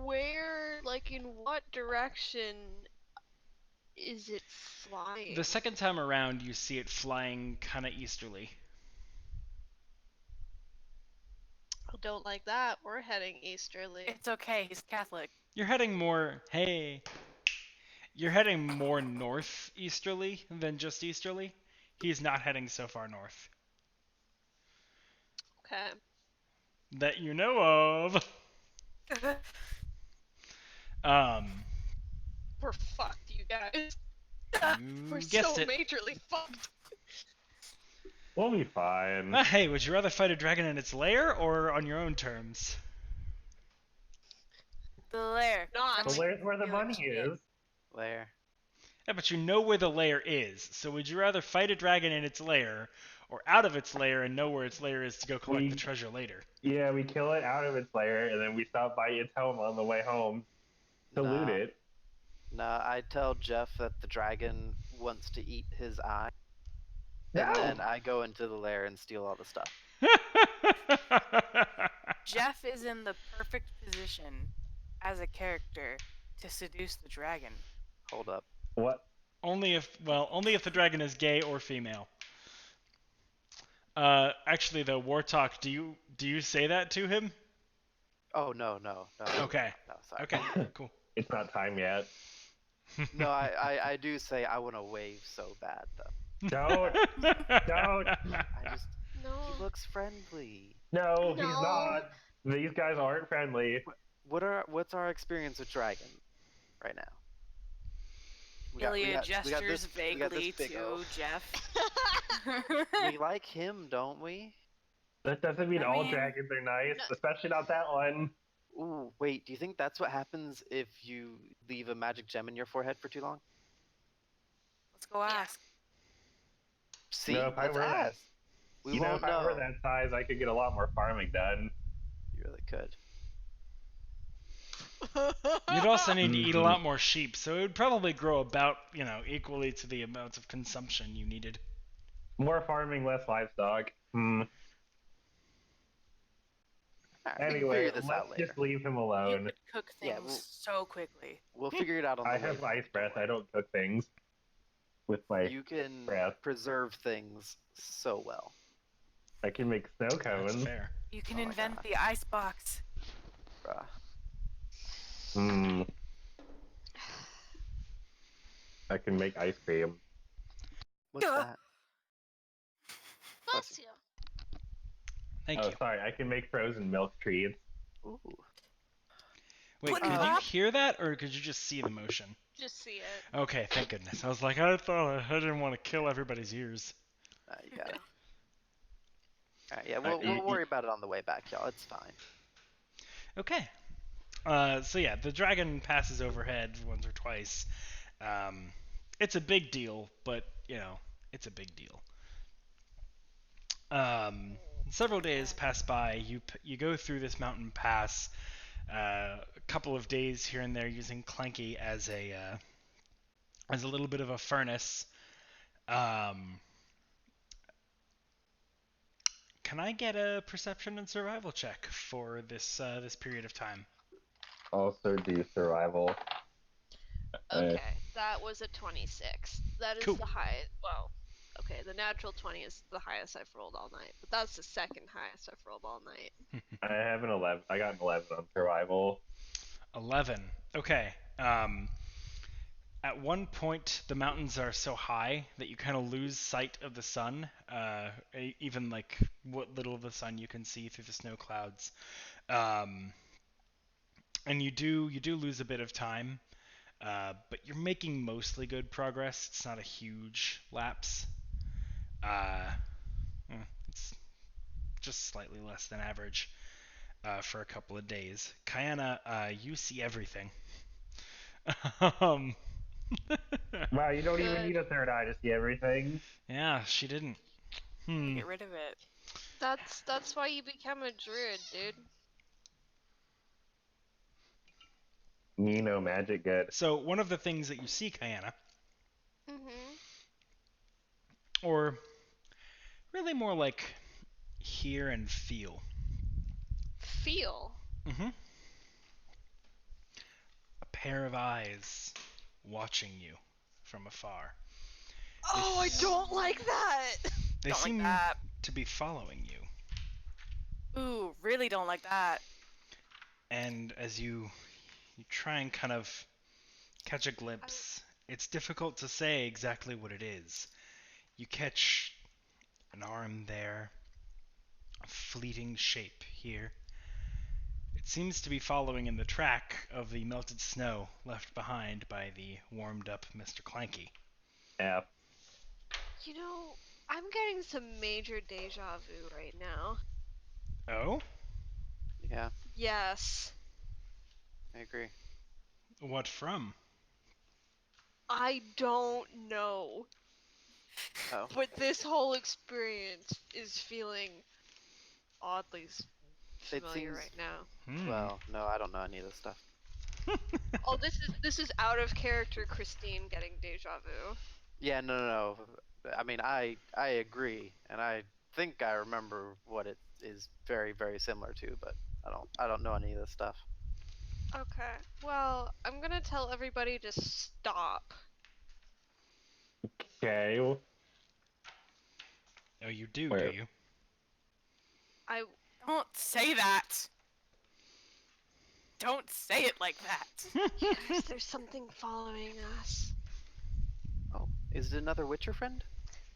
Where, like, in what direction is it flying? The second time around, you see it flying kind of easterly. I don't like that. We're heading easterly. It's okay, he's Catholic. You're heading more. Hey. You're heading more northeasterly than just easterly. He's not heading so far north. Okay. That you know of. We're fucked, you guys. You We're guessed so it. majorly fucked. We'll be fine. Hey, would you rather fight a dragon in its lair or on your own terms? The lair. Not. But where's where the Feel like money shit. is? Lair. Yeah, but you know where the lair is. So would you rather fight a dragon in its lair or out of its lair and know where its lair is to go collect the treasure later? Yeah, we kill it out of its lair, and then we stop by its home on the way home to loot it. No, I tell Jeff that the dragon wants to eat his eye, and No! then I go into the lair and steal all the stuff. Jeff is in the perfect position as a character to seduce the dragon. Hold up. What? only if the dragon is gay or female. Actually though, Wartalk, do you say that to him? Oh no. Okay. No, sorry. Okay, cool. It's not time yet. No, I do say I want to wave so bad though. Don't! Don't! I just No. he looks friendly. No, he's No. not! These guys aren't friendly. What's our experience with dragon right now? Ilya we got gestures this vaguely big to O. Jeff. We like him, don't we? That doesn't mean I all mean- dragons are nice, No. especially not that one. Ooh, wait. Do you think that's what happens if you leave a magic gem in your forehead for too long? Let's go Yeah. ask. See, No, if I let's were that- ask. We You know, won't if I were know. that size, I could get a lot more farming done. You really could. You'd also need to eat a Mhm. lot more sheep, so it would probably grow about, equally to the amount of consumption you needed. More farming, less livestock. Alright, we can Anyway, figure this out let's later. just leave him You alone. could cook Yeah, things we'll- so quickly. We'll figure it out on the I way. have back, ice don't breath. I worry. don't cook things with my You can breath. preserve things so well. I can make snow That's cones. fair. You can Oh my invent gosh. the ice box. Bruh. Hmm. I can make ice cream. What's Duh. that? Bless you. Thank Oh, you. sorry. I can make frozen milk treats. Ooh. Wait, Put could it you up. hear that, or could you just see the motion? Just see it. Okay, thank goodness. I was like, I thought I didn't want to kill everybody's ears. You got it. Alright, yeah, Alright, we'll worry about it on the way back, y'all. It's fine. Okay. So yeah, the dragon passes overhead once or twice. It's a big deal, but it's a big deal. Several days pass by. You go through this mountain pass. A couple of days here and there using Clanky as a little bit of a furnace. Can I get a perception and survival check for this period of time? Also do survival. Okay, that was a 26. That is Cool. the highest. Well, okay, the natural 20 is the highest I've rolled all night, but that's the second highest I've rolled all night. I have an 11. I got an 11 on survival. 11. Okay. At one point, the mountains are so high that you kind of lose sight of the sun, even like what little of the sun you can see through the snow clouds. And you do lose a bit of time, but you're making mostly good progress. It's not a huge lapse. It's just slightly less than average for a couple of days. Kayana, you see everything. Wow, you don't even Good. need a third eye to see everything. Yeah, she didn't. Get rid of it. That's why you become a druid, dude. You know magic good. So one of the things that you see, Kayana, Mm-hmm. or really more like hear and feel. Feel. Mm-hmm. A pair of eyes watching you from afar. Oh, I don't like that! They Don't like seem that. to be following you. Ooh, really don't like that. And as you try and kind of catch a glimpse, it's difficult to say exactly what it is. You catch an arm there, a fleeting shape here. It seems to be following in the track of the melted snow left behind by the warmed up Mr. Clanky. Yeah. You know, I'm getting some major deja vu right now. Oh? Yeah, Yes. I agree. What from? I don't know. Oh. But this whole experience is feeling oddly It familiar seems- right now. Well, no, I don't know any of this stuff. Oh, this is out of character Christine getting deja vu. Yeah, no. I mean, I agree, and I think I remember what it is very, very similar to, but I don't know any of this stuff. Okay. Well, I'm gonna tell everybody to stop. Okay. Oh, you do Where? you? I Don't say that. Don't say it like that. guys, there's something following us. Oh, is it another Witcher friend?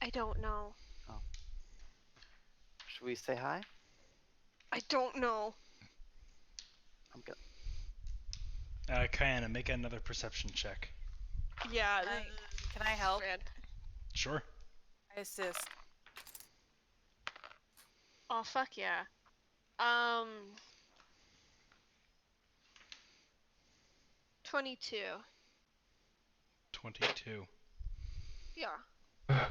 I don't know. Should we say hi? I don't know. I'm gonna. Kayana, make another perception check. Yeah. Can I help? Rand. Sure. I assist. Oh, fuck yeah. 22. 22. Yeah. Let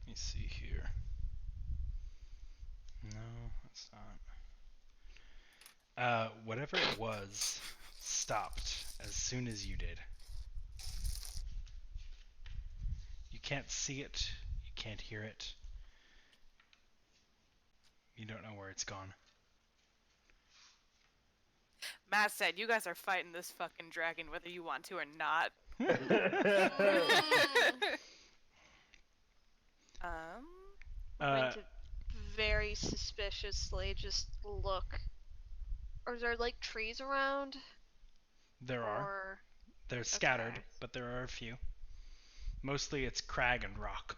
me see here. No, that's not. Whatever it was stopped as soon as you did. You can't see it. You can't hear it. You don't know where it's gone. Matt said, "You guys are fighting this fucking dragon whether you want to or not." I'm going to very suspiciously just look. Are there like trees around? There are. Or They're scattered, okay. but there are a few. Mostly it's crag and rock.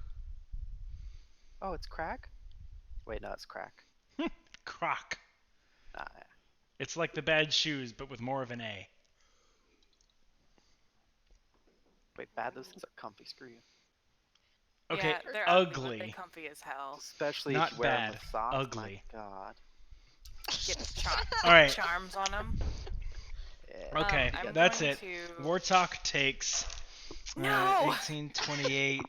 Oh, it's crack? Wait, no, it's crack. Croc. Ah, yeah. It's like the bad shoes, but with more of an A. Wait, bad? Those things are comfy. Screw you. Okay, Yeah, they're ugly, but ugly. they're comfy as hell. Especially Not if you wear them bad, with socks. ugly. My God. Get All right. charms on them. Yeah. Okay, I'm that's going it. to- Wartalk takes No! 18, 28,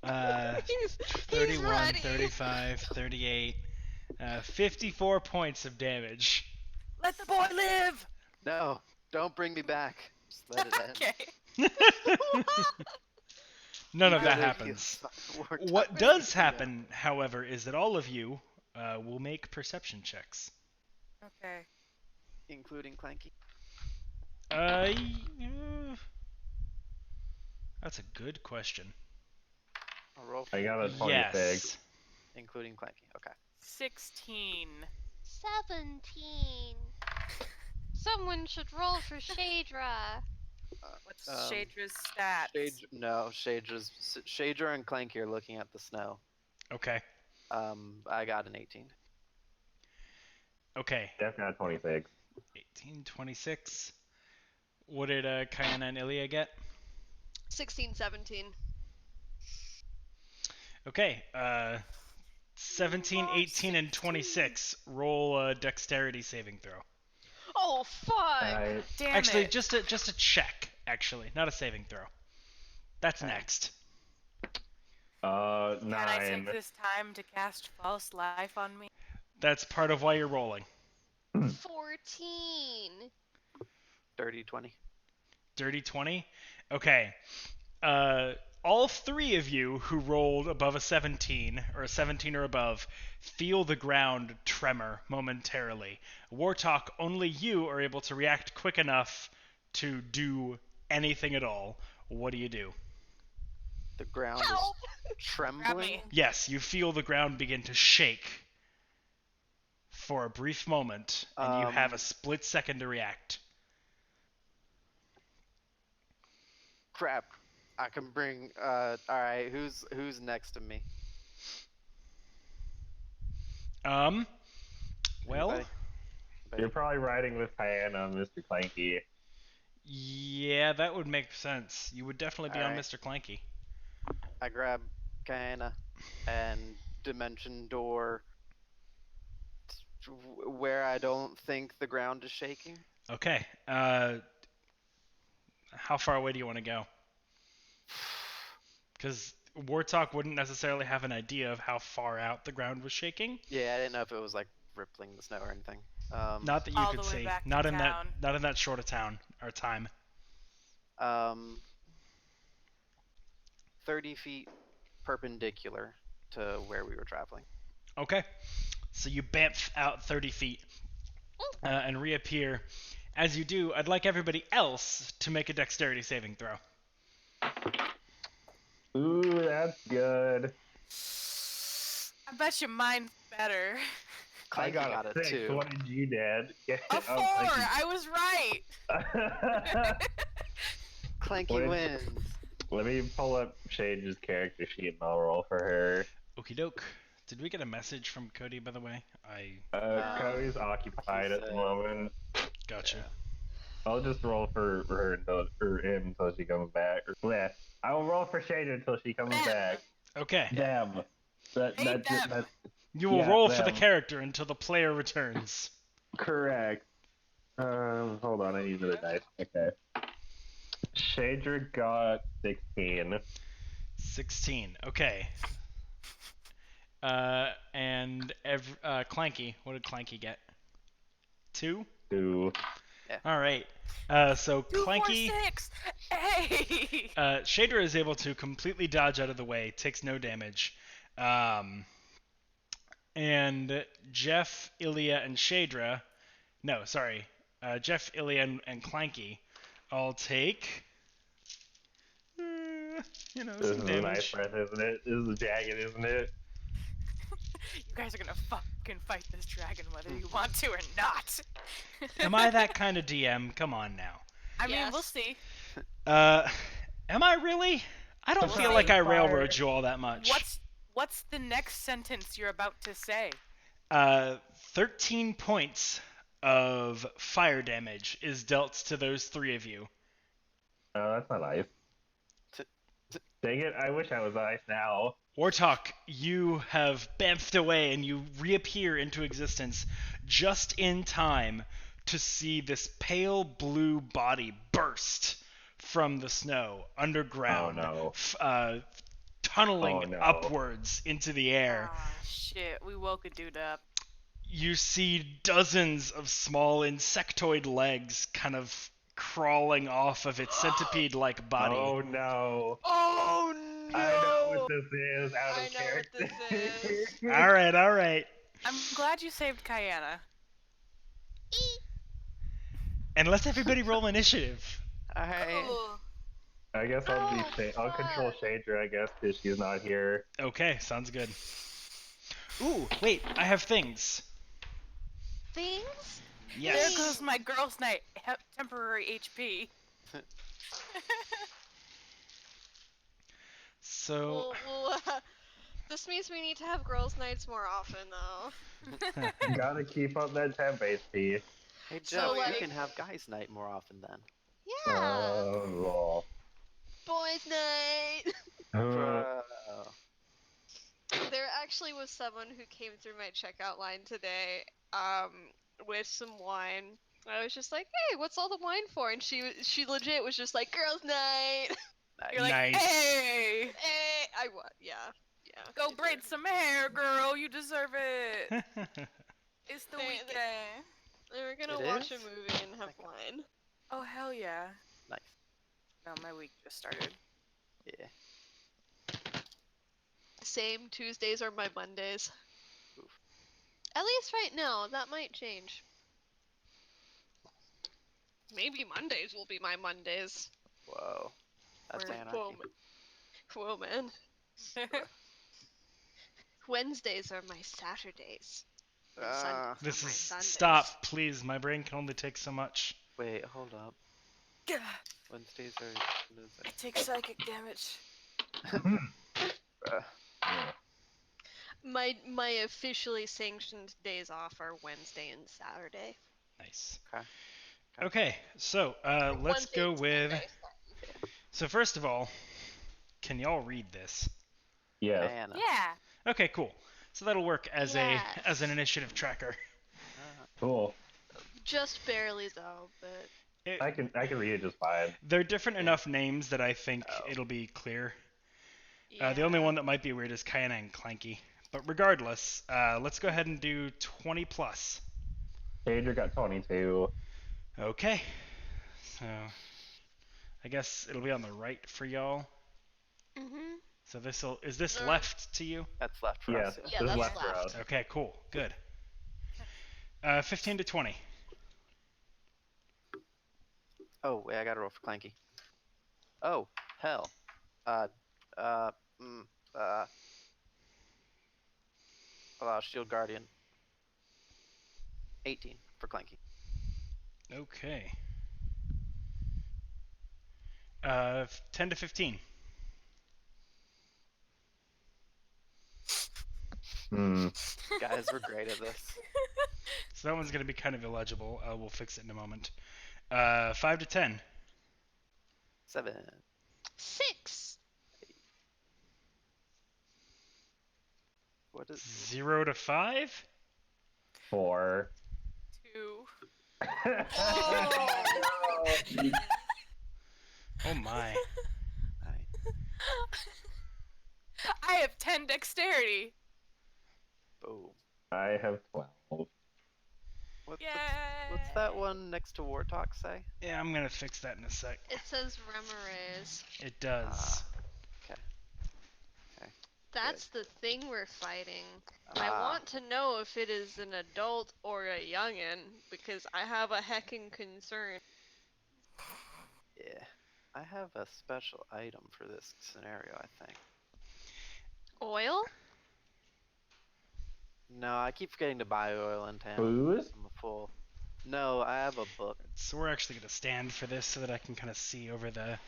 He's 31, ready. 35, 38, 54 points of damage. Let the boy live! No, don't bring me back. Just let it end. Okay. None of Either that you happens. or What Tucker. does happen, however, is that all of you will make perception checks. Okay. Including Clanky. That's a good question. I'll roll for I got a 26. Yes. including Clanky. Okay. 16. 17. Someone should roll for Shadra. What's Um, Shadra's stats? Shadra and Clanky are looking at the snow. Okay. I got an 18. Okay. Jeff got 26. 18, 26. What did Kayana and Ilya get? 16, 17. Okay. 17, 18, and 26. Roll a dexterity saving throw. Oh fuck! Damn Actually, it. just a check. Actually, not a saving throw. That's Okay. next. Can I 9. take this time to cast false life on me? That's part of why you're rolling. 14. Dirty 20. Dirty 20. Okay. All three of you who rolled above a 17 or a 17 or above feel the ground tremor momentarily. Wartalk, only you are able to react quick enough to do anything at all. What do you do? The ground Help! is trembling. Yes, you feel the ground begin to shake for a brief moment, and you have a split second to react. Crap. I can bring. Alright, who's next to me? Well, Anybody? You're probably riding with Kayana, Mr. Clanky. yeah, that would make sense. You would definitely be on Alright. Mr. Clanky. I grab Kayana and dimension door where I don't think the ground is shaking. Okay. How far away do you want to go? Because Wartalk wouldn't necessarily have an idea of how far out the ground was shaking. Yeah, I didn't know if it was like rippling the snow or anything. Not that you All could the way see. back to Not in town. that short a town or time. 30 feet perpendicular to where we were traveling. Okay. So you bamf out 30 feet and reappear. As you do, I'd like everybody else to make a dexterity saving throw. Ooh, that's good. I bet you mine's better. Clanky I got a 6. 2. What did you dad? A 4! I was right! Clanky What did- wins. Let me pull up Shade's character sheet and I'll roll for her. Okie doke. Did we get a message from Cody, by the way? Cody's occupied at the said- moment. Gotcha. Yeah. I'll just roll for her or him until she comes back. Yeah, I will roll for Shade until she comes back. Okay. Damn. Hate them. You will Yeah, roll for the them. character until the player returns. Correct. Hold on, I need another dice. Okay. Shadra got 16. 16. Okay. And Clanky. What did Clanky get? 2? 2. All right. So 2, 4, Clanky, 6. Hey. Shader is able to completely dodge out of the way, takes no damage. And Jeff, Ilya, and Shadra. No, sorry. Jeff, Ilya, and Clanky all take. This Some is a nice damage. breath, isn't it? This is jagged, isn't it? You guys are gonna fucking fight this dragon whether you want to or not. Am I that kind of DM? Come on now. I mean, we'll Yes. see. Am I really? I don't We'll feel see. like I Fire. railroad you all that much. What's the next sentence you're about to say? 13 points of fire damage is dealt to those 3 of you. Oh, that's not nice. Dang it, I wish I was ice now. Wartalk, you have bamfed away and you reappear into existence just in time to see this pale blue body burst from the snow underground, Oh, tunneling Oh, no. upwards into the air. Ah, shit. We woke a dude up. You see dozens of small insectoid legs kind of crawling off of its centipede-like body. Oh no. Oh no! I know what this is out I of know what character. this is. All right. I'm glad you saved Kayana. And let everybody roll initiative. Alright. I guess I'll be Oh, I'll control fuck. Shadra, I guess, because she's not here. Okay, sounds good. Ooh, wait, I have things. Things? Yes. There goes my girls' night temporary HP. So, This means we need to have girls' nights more often, though. Gotta keep up that temp HP. Hey So, Jeff, like- you can have guys' night more often then. Yeah. Oh, Boys' night. lol. Bro. There actually was someone who came through my checkout line today, with some wine. I was just like, "Hey, what's all the wine for?" And she legit was just like, "Girls' night." Nice. You're like, Nice. hey, Hey, yeah. go she braid did. some hair, girl. You deserve it. It's the They- weekend. They were gonna It watch is? a movie and have wine. Oh, hell yeah. Nice. No, my week just started. Yeah. Same Tuesdays are my Mondays. Oof. At least right now, that might change. Maybe Mondays will be my Mondays. Whoa. That's Word. anarchy. Whoa, man. Wednesdays are my Saturdays. And Sundays This are my is Sundays. stop, please. My brain can only take so much. Wait, hold up. Gah, Wednesdays are. What is I it? take psychic damage. My officially sanctioned days off are Wednesday and Saturday. Nice. Okay. Okay, so let's Wednesday go and with. Sunday. So first of all, can y'all read this? Yes. Anna. Yeah. Okay, cool. So that'll work as Yes. as an initiative tracker. Cool. Just barely though, but I can read it just fine. They're different enough names that I think it'll be clear. The only yeah. one that might be weird is Kayana and Clanky. But regardless, let's go ahead and do 20 plus. Shadra got 22. Okay. So I guess it'll be on the right for y'all. Mhm. So is this No. left to you? That's left for Yes, us. Yeah, this is that's left for left. us. Okay, cool. Good. 15 to 20. Oh, wait, I gotta roll for Clanky. Oh, hell. Uh, Shield Guardian. 18 for Clanky. Okay. 10 to 15. Guys, we're great at this. So that one's going to be kind of illegible. We'll fix it in a moment. 5 to 10. 7. 6. What is? 0 to 5. 4. 2. Oh. No. Oh my. I have 10 dexterity. Boom. I have 12. What's that one next to Wartalk say? Yeah, I'm gonna fix that in a sec. It says Remores. It does. Okay. That's the thing we're fighting. I Ah. want to know if it is an adult or a youngin, because I have a heckin' concern. Yeah. I have a special item for this scenario, I think. Oil? No, I keep forgetting to buy oil in town. Booze? I'm a fool. No, I have a book. So we're actually gonna stand for this so that I can kind of see over the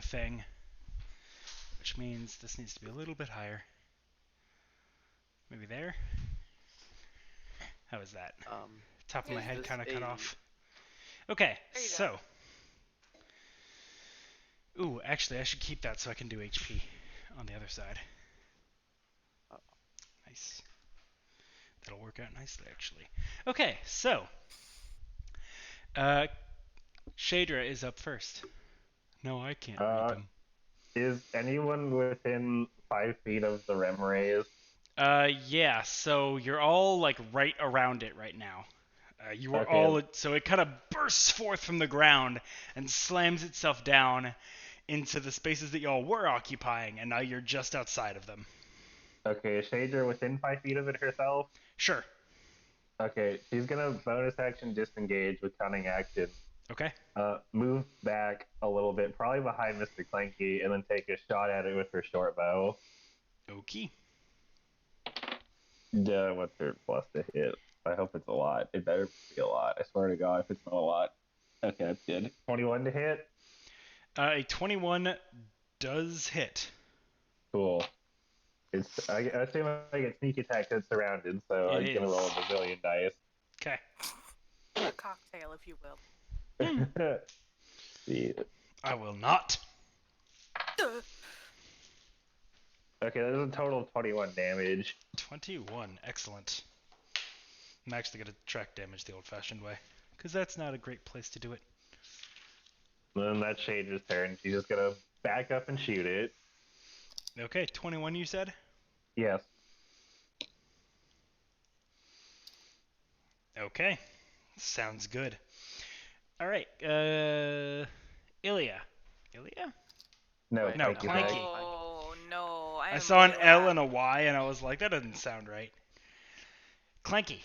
thing, which means this needs to be a little bit higher. Maybe there. How is that? Top of my Is head this kind of cut a- off. Okay, There you so. Ooh, actually, I should keep that so I can do HP on the other side. Oh. Nice. That'll work out nicely, actually. Okay, so. Shadra is up first. No, I can't read them. Is anyone within 5 feet of the rem rays? Yeah, so you're all, like, right around it right now. You are Okay. all, so it kind of bursts forth from the ground and slams itself down into the spaces that y'all were occupying, and now you're just outside of them. Okay, is Shader within 5 feet of it herself? Sure. Okay, she's gonna bonus action disengage with cunning action. Okay. Move back a little bit, probably behind Mr. Clanky, and then take a shot at it with her short bow. Okay. What's her plus to hit? I hope it's a lot. It better be a lot. I swear to God, if it's not a lot. Okay, that's good. 21 to hit? A 21 does hit. Cool. I assume I get sneak attack that's surrounded, so I'm gonna roll a bazillion dice. Okay. A cocktail, if you will. See. I will not. Okay, there's a total of 21 damage. 21. Excellent. I'm actually going to track damage the old-fashioned way, because that's not a great place to do it. Then that's Shader's turn. She's just gonna back up and shoot it. Okay, 21 you said? Yes. Okay. Sounds good. All right. Ilya. Ilya? No, Wait, No, Clanky. Clanky. Oh, no. I saw an L and a Y, and I was like, that doesn't sound right. Clanky.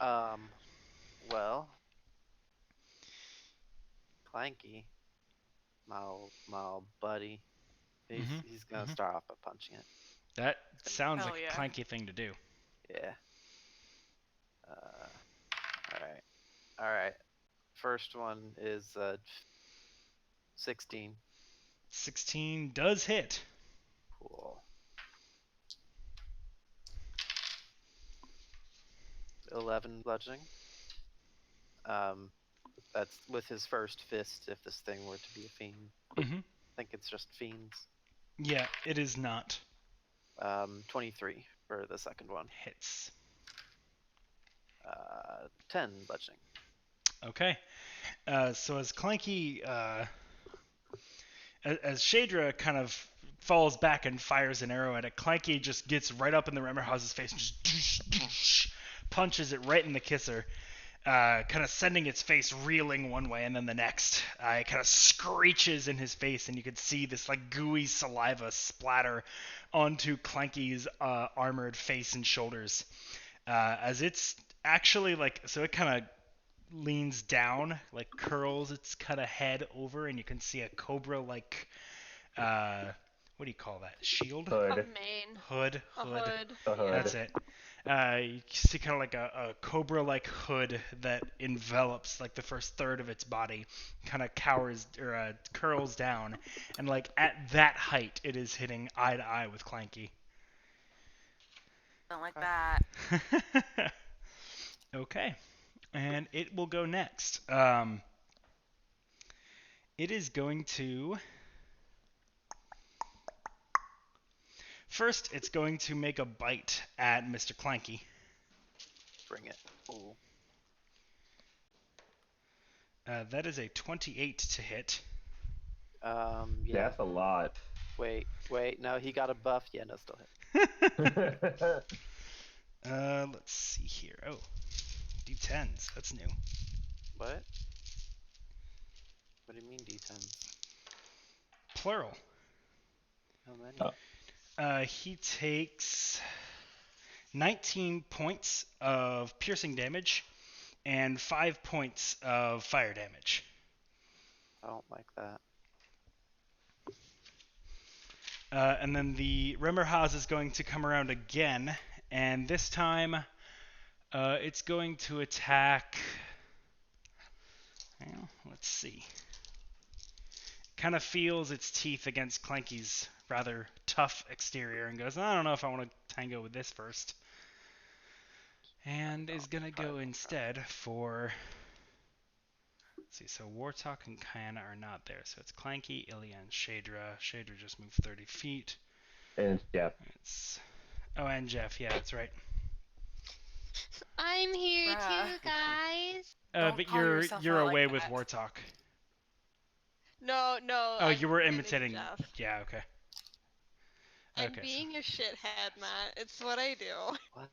Well, Clanky, my buddy, he's gonna start off by punching it. That sounds Hell like yeah. a Clanky thing to do. Yeah. All right. First one is 16. 16 does hit. Cool. 11 bludgeoning. That's with his first fist. If this thing were to be a fiend, Mm-hmm. I think it's just fiends. Yeah, it is not. 23 for the second one. Hits. 10 bludgeoning. Okay. So as Clanky, as Shadra kind of falls back and fires an arrow at it, Clanky just gets right up in the Remmerhause's face and just punches it right in the kisser, kind of sending its face reeling one way and then the next. It kind of screeches in his face, and you can see this like gooey saliva splatter onto Clanky's armored face and shoulders. As it's actually like, so it kind of leans down, like curls its kind of head over, and you can see a cobra-like, what do you call that? Shield? A Hood. mane. Hood. A hood. A hood. That's it. You see kind of like a cobra-like hood that envelops like the first third of its body, kind of cowers or curls down, and like at that height, it is hitting eye to eye with Clanky. Don't like that. Okay, and it will go next. It is going to First, it's going to make a bite at Mr. Clanky. Bring it. Ooh. That is a 28 to hit. Yeah. That's a lot. Wait. No, he got a buff. Yeah, no, still hit. Let's see here. Oh, D10s. That's new. What? What do you mean D10s? Plural. How many? He takes 19 points of piercing damage and 5 points of fire damage. I don't like that. And then the Remmerhaus is going to come around again, and this time it's going to attack. Well, let's see. Kind of feels its teeth against Clanky's rather tough exterior and goes, I don't know if I want to tango with this first. And is going to go instead for... Let's see, so Wartalk and Kayana are not there, so it's Clanky, Ilya, and Shadra. Shadra just moved 30 feet. And Jeff. Oh, and Jeff, yeah, that's right. I'm here Bruh. too, guys. Don't But call yourself you're out like away with that. Wartalk. No. Oh, I'm you were hitting imitating. Jeff. Yeah, okay. I'm Okay, being a shithead, Matt. It's what I do. What?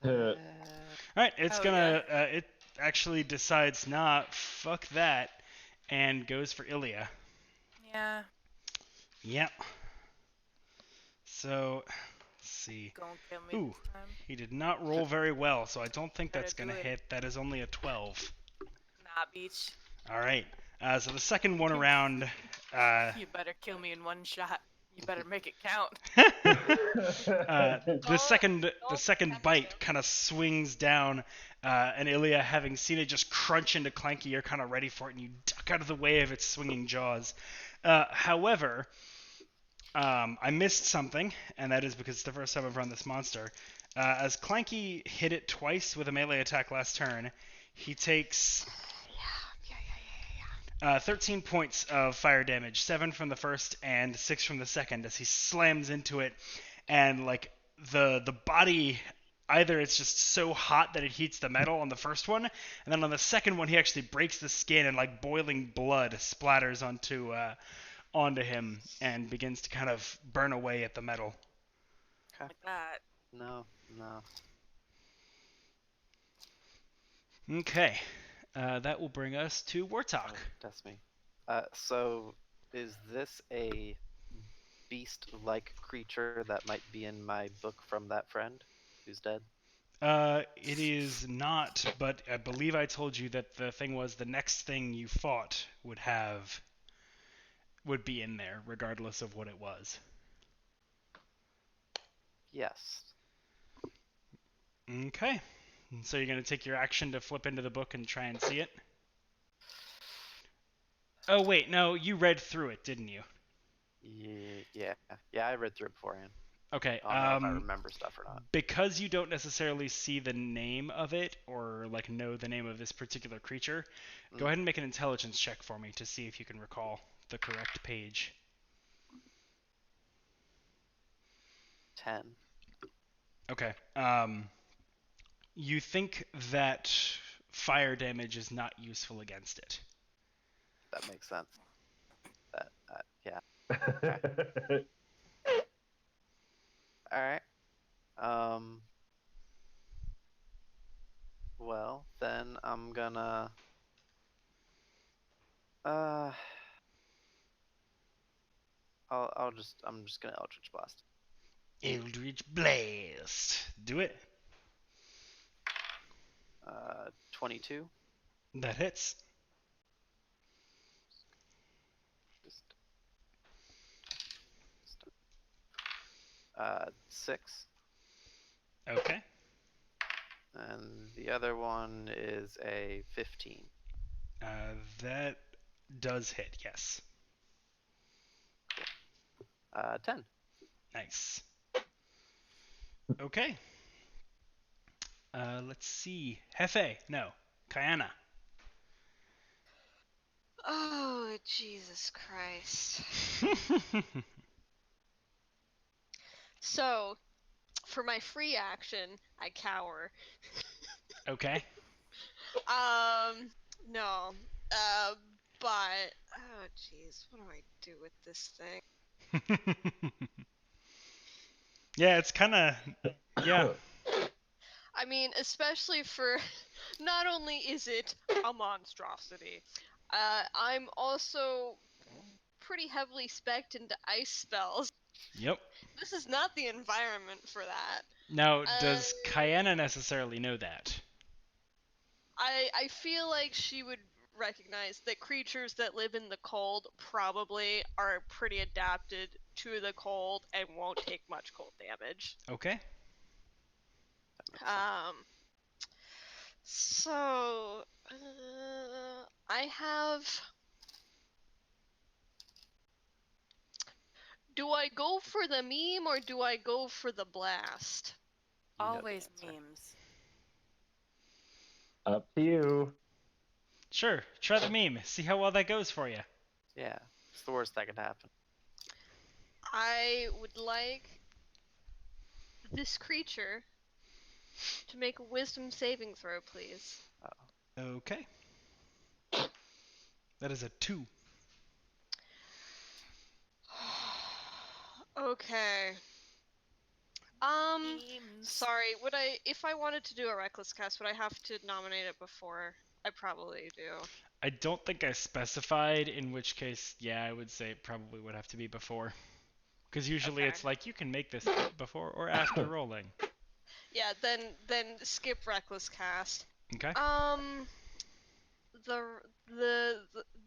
Alright, it's Oh, gonna, it actually decides, nah, fuck that, and goes for Ilya. Yeah, Yep. So, let's see. gonna kill me Ooh, this time. he did not roll very well, so I don't think Better that's gonna do it. hit. That is only a 12. Nah, beach. Alright, so the second one around, You better kill me in one shot. You better make it count. the second don't bite tempt kind of swings down, and Ilya, having seen it just crunch into Clanky, you're kind of ready for it, and you duck out of the way of its swinging jaws. However, I missed something, and that is because it's the first time I've run this monster. As Clanky hit it twice with a melee attack last turn, he takes 13 points of fire damage, 7 from the first and 6 from the second, as he slams into it, and like the body, either it's just so hot that it heats the metal on the first one, and then on the second one he actually breaks the skin and like boiling blood splatters onto him and begins to kind of burn away at the metal. Like that. No. Okay, that will bring us to Wartalk. Oh, that's me. So is this a beast-like creature that might be in my book from that friend who's dead? It is not, but I believe I told you that the thing was the next thing you fought would be in there, regardless of what it was. Yes. Okay. So you're going to take your action to flip into the book and try and see it? Oh, wait, no, you read through it, didn't you? Yeah. I read through it beforehand. Okay, I don't know if I remember stuff or not. because you don't necessarily see the name of it, or, like, know the name of this particular creature, go ahead and make an intelligence check for me to see if you can recall the correct page. 10. Okay. You think that fire damage is not useful against it. That makes sense. Yeah. Alright. Well, then I'm gonna... I'm just gonna Eldritch Blast. Eldritch Blast. Do it. 22. That hits. Just 6. Okay. And the other one is a 15. That does hit, yes. 10. Nice. Okay. Let's see. Hefe. No. Kayana. Oh, Jesus Christ. So, for my free action, I cower. Okay. No. But oh jeez, what do I do with this thing? Yeah, it's kind of yeah. I mean, especially for not only is it a monstrosity, I'm also pretty heavily spec'd into ice spells. Yep. This is not the environment for that. Now, does Kyanna necessarily know that? I feel like she would recognize that creatures that live in the cold probably are pretty adapted to the cold and won't take much cold damage. Okay. So I have. Do I go for the meme or do I go for the blast? You know the Always answer. memes. Up to you. Sure. Try the meme. See how well that goes for you. Yeah, it's the worst that could happen. I would like this creature to make a wisdom saving throw, please. Okay. That is a 2. Okay. Memes. Sorry, if I wanted to do a reckless cast, would I have to nominate it before? I probably do. I don't think I specified, in which case, yeah, I would say it probably would have to be before. Because usually Okay. it's like, you can make this before or after rolling. Yeah, then skip reckless cast. Okay.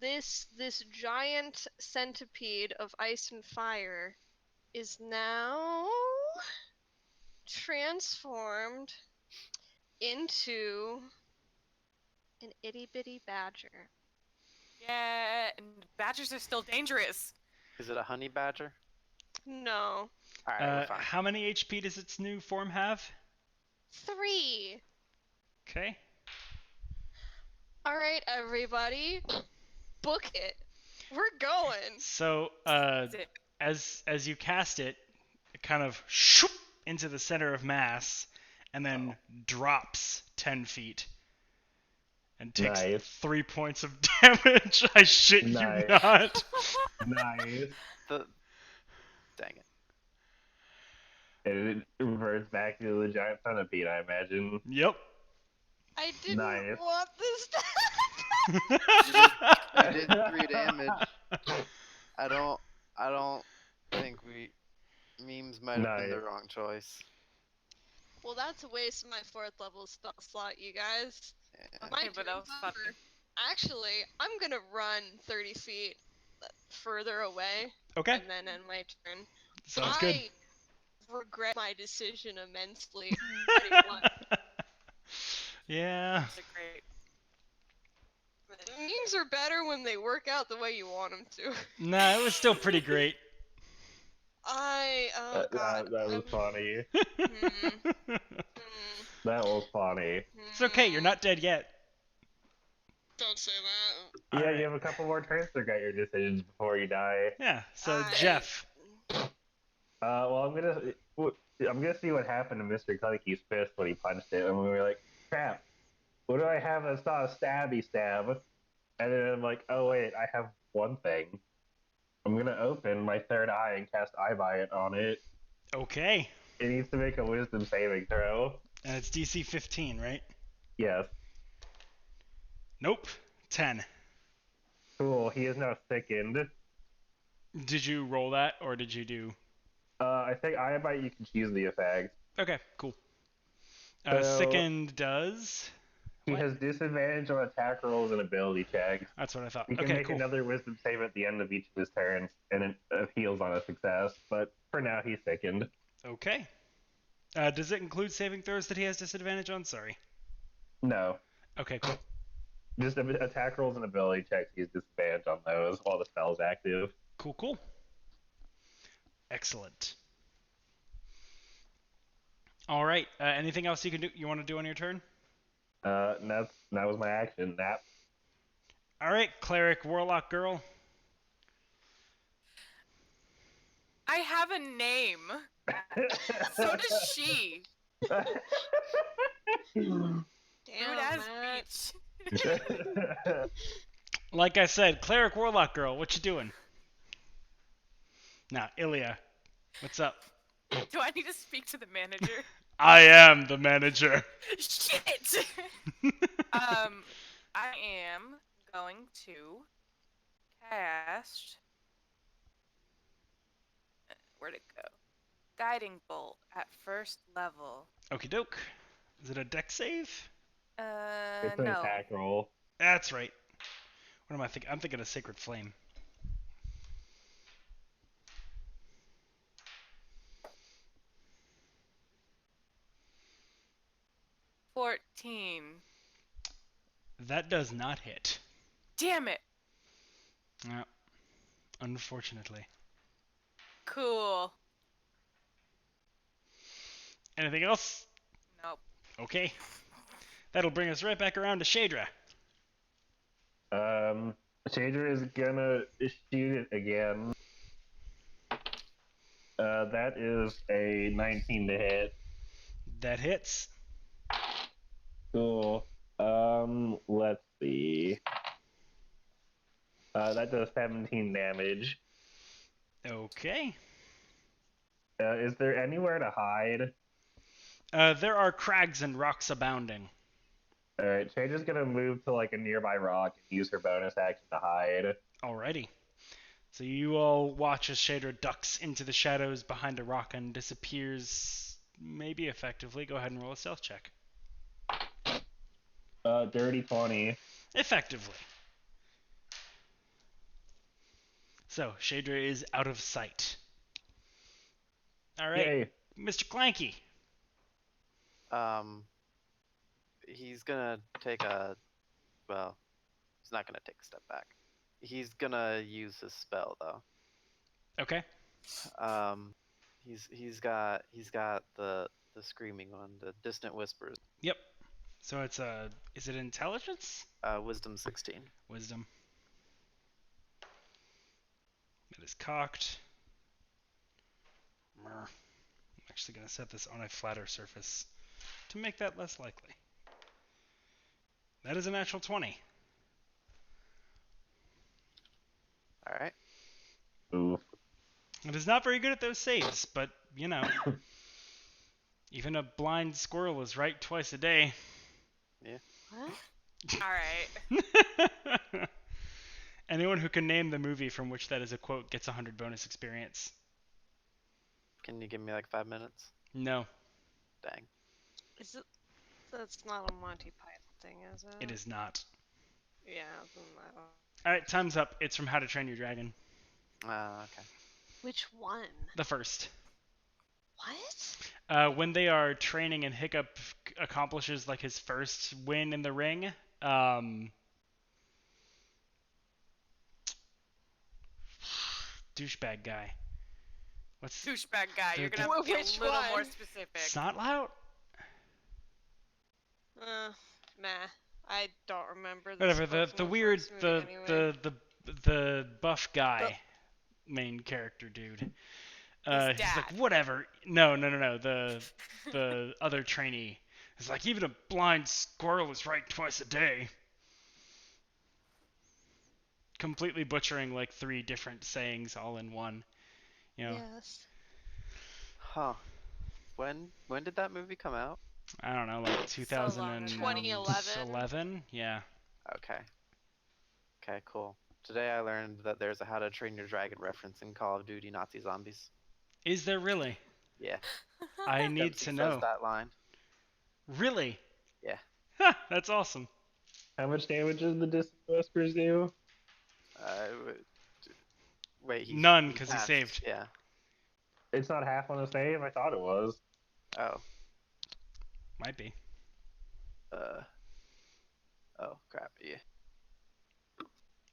This giant centipede of ice and fire is now transformed into an itty bitty badger. Yeah, and badgers are still dangerous. Is it a honey badger? No. Alright, we're fine. How many HP does its new form have? 3. Okay. Alright, everybody. Book it. We're going. So, Zip. as you cast it, it kind of shoop into the center of mass, and then drops 10 feet. And takes Nice. 3 points of damage. I shit you Nice. not. Nice. Dang it. And it reverts back to the giant centipede, I imagine. Yep. I didn't Nice. want this to You did 3 damage. I don't think memes might have been the Nice. wrong choice. Well, that's a waste of my 4th level spell slot, you guys. Yeah. My Okay, but that turn's was fun. over. Actually, I'm gonna run 30 feet further away Okay. and then end my turn. Sounds good. I regret my decision immensely. Yeah. Those are great. Memes are better when they work out the way you want them to. Nah, it was still pretty great. Oh god. That was funny. Hmm. That was funny. It's okay, you're not dead yet. Don't say that. Yeah, Alright. you have a couple more turns to get your decisions before you die. Yeah, so I- Jeff. Well, I'm gonna see what happened to Mr. Cuddy's fist when he punched it, and we were like, crap. What do I have that's not a stabby stab? And then I'm like, oh wait, I have one thing. I'm gonna open my third eye and cast Eye Violet on it. Okay. It needs to make a Wisdom saving throw. And it's DC 15, right? Yes. Nope. 10. Cool. He is now sickened. Did you roll that, or did you do... I think Eye Bite you can choose the effect. Okay, cool. So- Sickened does... He What? has disadvantage on attack rolls and ability checks. That's what I thought. He can Okay, make cool. another Wisdom save at the end of each of his turns, and it heals on a success. But for now, he's sickened. Okay. Does it include saving throws that he has disadvantage on? Sorry. No, Okay, cool. just attack rolls and ability checks. He has disadvantage on those while the spell's active. Cool, cool. Excellent. All right. Anything else you want to do on your turn? That was my action. Nap. All right, cleric, warlock, girl. I have a name. So does she. Damn, Rude as Matt. beach. Like I said, cleric warlock girl, what you doing? Now, Ilya, what's up? Do I need to speak to the manager? I am the manager. Shit! I am going to cast. Where'd it go? Guiding bolt at first level. Okie doke. Is it a deck save? It's an No. attack roll. That's right. What am I thinking? I'm thinking of Sacred Flame. 14. That does not hit. Damn it! No, unfortunately. Cool. Anything else? Nope. Okay. That'll bring us right back around to Shadra. Shader is gonna shoot it again. That is a 19 to hit. That hits. Cool. Let's see. That does 17 damage. Okay. Is there anywhere to hide? There are crags and rocks abounding. Alright, Shader's gonna move to like a nearby rock and use her bonus action to hide. Alrighty. So you all watch as Shader ducks into the shadows behind a rock and disappears, maybe effectively. Go ahead and roll a stealth check. Dirty 20. Effectively. So, Shader is out of sight. Alright, Yay. Mr. Clanky. He's gonna take a. Well, he's not gonna take a step back. He's gonna use his spell though. Okay. He's got the screaming one, the distant whispers. Yep. So it's is it intelligence? Wisdom 16. Wisdom. It is cocked. I'm actually going to set this on a flatter surface to make that less likely. That is a natural 20. All right. Ooh. It is not very good at those saves, but, you know, even a blind squirrel is right twice a day. What? Alright. Anyone who can name the movie from which that is a quote gets 100 bonus experience. Can you give me like 5 minutes? No, Dang. Is it? That's not a Monty Python thing, is it? it is not. Yeah, then I don't. Alright, time's up. It's from How to Train Your Dragon. Okay. Which one? The first. What? When they are training and Hiccup accomplishes like his first win in the ring, douchebag guy. What's Douchebag guy. You're gonna Well, have to be which a little more one? specific. Snotlout? Nah. I don't remember this. Whatever. quote The from weird first movie anyway. the buff guy, main character dude. His He's like, dad. whatever. No. The other trainee is like, even a blind squirrel is right twice a day. Completely butchering like 3 different sayings all in one. You know, Yes. Huh. When did that movie come out? I don't know, like So long ago. 2011. Yeah. Okay. Okay, cool. Today I learned that there's a How to Train Your Dragon reference in Call of Duty Nazi Zombies. Is there really? Yeah. I need Dempsey to says know. that line. Really? Yeah. Ha, that's awesome. How much damage does the distant whispers do? Wait, None, 'cause he passed. saved. Yeah. It's not half on a save? I thought it was. Oh. Might be. Oh crap. Yeah.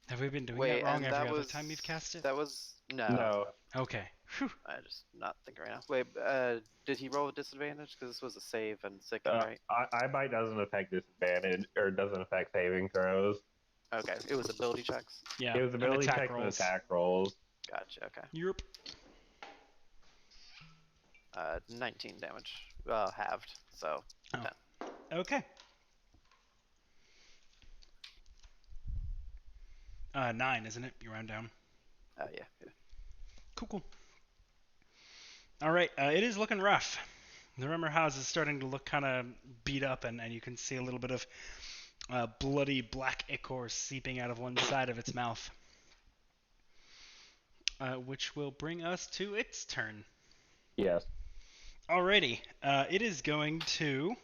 Have we been doing Wait, that wrong and every that other was time you've cast it? That was no. No. Okay. Whew. I just not thinking right now. Wait, did he roll with disadvantage? Because this was a save and sicken, right? Eyebite doesn't affect disadvantage, or doesn't affect saving throws. Okay, it was ability checks. Yeah. It was and ability attack checks and rolls. attack rolls. Gotcha. Okay. Yep. 19 damage. Halved. So, Oh. 10. Okay. 9, isn't it? You round down. Yeah. Cool. All right. It is looking rough. The rumor house is starting to look kind of beat up, and you can see a little bit of bloody black ichor seeping out of one side of its mouth. Which will bring us to its turn. Yes. Alrighty. It is going to...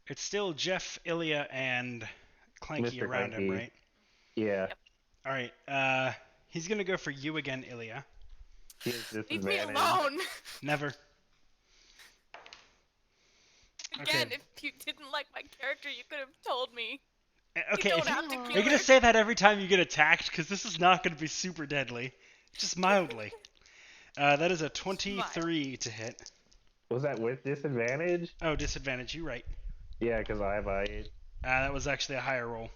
It's still Jeff, Ilya, and Clanky Mr. around him, Clanky. right? Yeah. Yep. Alright. He's going to go for you again, Ilya. He has Leave me disadvantage. alone. Never. Again, Okay. if you didn't like my character, you could have told me. Okay, You if don't have to you're kill going to her. say that every time you get attacked, because this is not going to be super deadly. Just mildly. That is a 23 to hit. Was that with disadvantage? Oh, disadvantage. You right. Yeah, because I bite. That was actually a higher roll.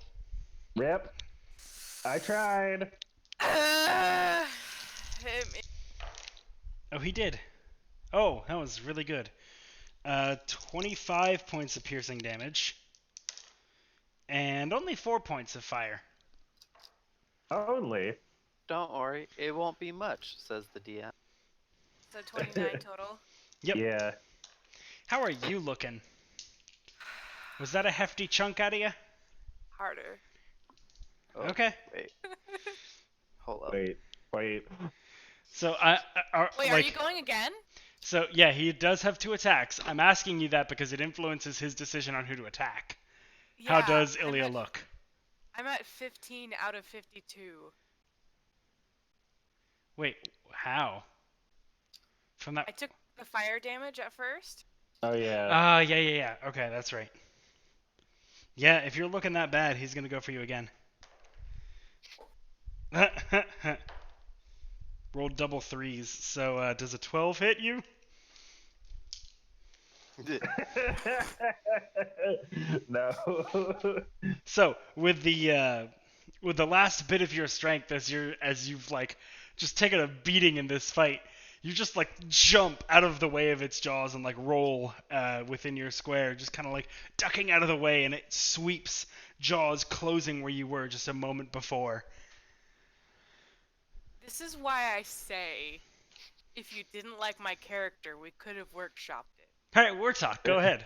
Rip. I tried. Oh, he did. Oh, that was really good. 25 points of piercing damage. And only 4 points of fire. Only. Don't worry, it won't be much, says the DM. So 29 total. Yep. Yeah. How are you looking? Was that a hefty chunk out of you? Harder. Oh, Okay. Wait. Hold up. Wait. So, Wait, are you going again? So, yeah, he does have 2 attacks. I'm asking you that because it influences his decision on who to attack. How Yeah, does Ilya look? I'm at 15 out of 52. Wait, how? From that... I took the fire damage at first. Oh, yeah. Yeah. Okay, that's right. Yeah, if you're looking that bad, he's gonna go for you again. Rolled double 3s, so does a 12 hit you? No. So with the last bit of your strength, as you've like just taken a beating in this fight, you just like jump out of the way of its jaws and like roll within your square, just kind of like ducking out of the way, and it sweeps, jaws closing where you were just a moment before. This is why I say, if you didn't like my character, we could have workshopped it. All right, Wartalk, go ahead.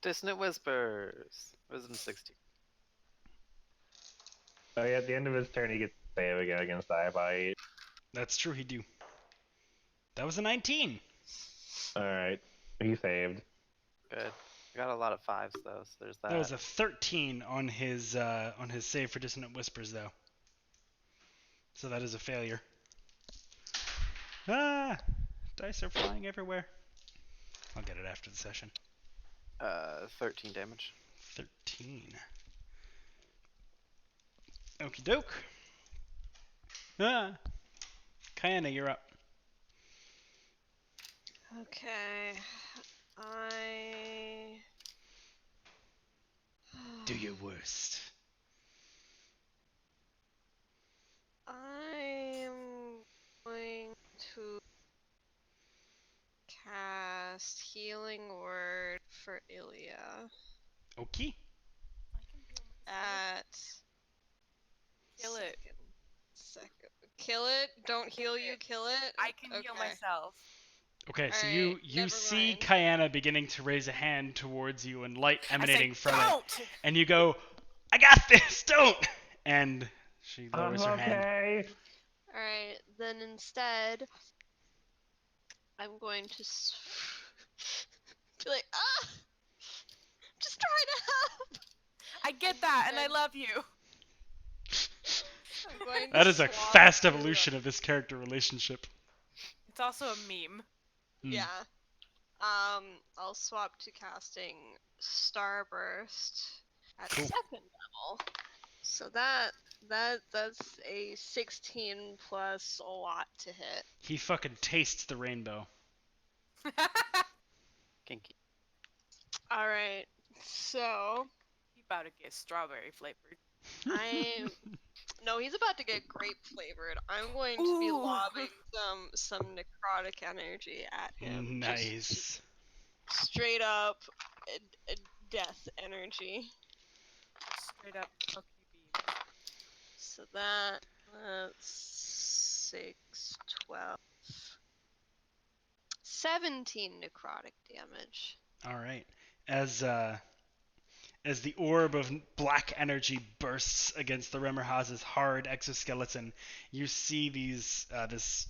Dissonant Whispers. Wisdom 16. Oh, yeah, at the end of his turn, he gets to save again against I bite. That's true, he do. That was a 19. Alright. He saved. Good. Got a lot of 5s though, so there's that. That was a 13 on his save for Dissonant Whispers, though. So that is a failure. Ah! Dice are flying everywhere. I'll get it after the session. 13 damage. 13. Okie doke. Ah! Kayana, you're up. Okay. Do your worst. I'm going to cast Healing Word for Ilya Okay. I can heal myself. at Kill it. Second. Kill it. Don't heal you. Kill it. I can heal myself. Okay, so Alright, you never see mind. Kayana beginning to raise a hand towards you and light emanating I say, from it. don't! And you go, I got this, don't! And she lowers her hand. Okay. Alright, then instead, I'm going to be like, ah! Just trying to help! I get that, and I love you. I'm going That to is a swap fast to, evolution of this character relationship. It's also a meme. Yeah. I'll swap to casting Starburst at Cool. 2nd level. So that's a 16 plus a lot to hit. He fucking tastes the rainbow. Kinky. Alright, so He about to get strawberry flavored. No, he's about to get grape flavored. I'm going to be Ooh. lobbing some necrotic energy at him. Nice. Just straight up death energy. Straight up fuck you beams. So that's 6, 12, 17 necrotic damage. All right. As the orb of black energy bursts against the Remmerhaz's hard exoskeleton, you see this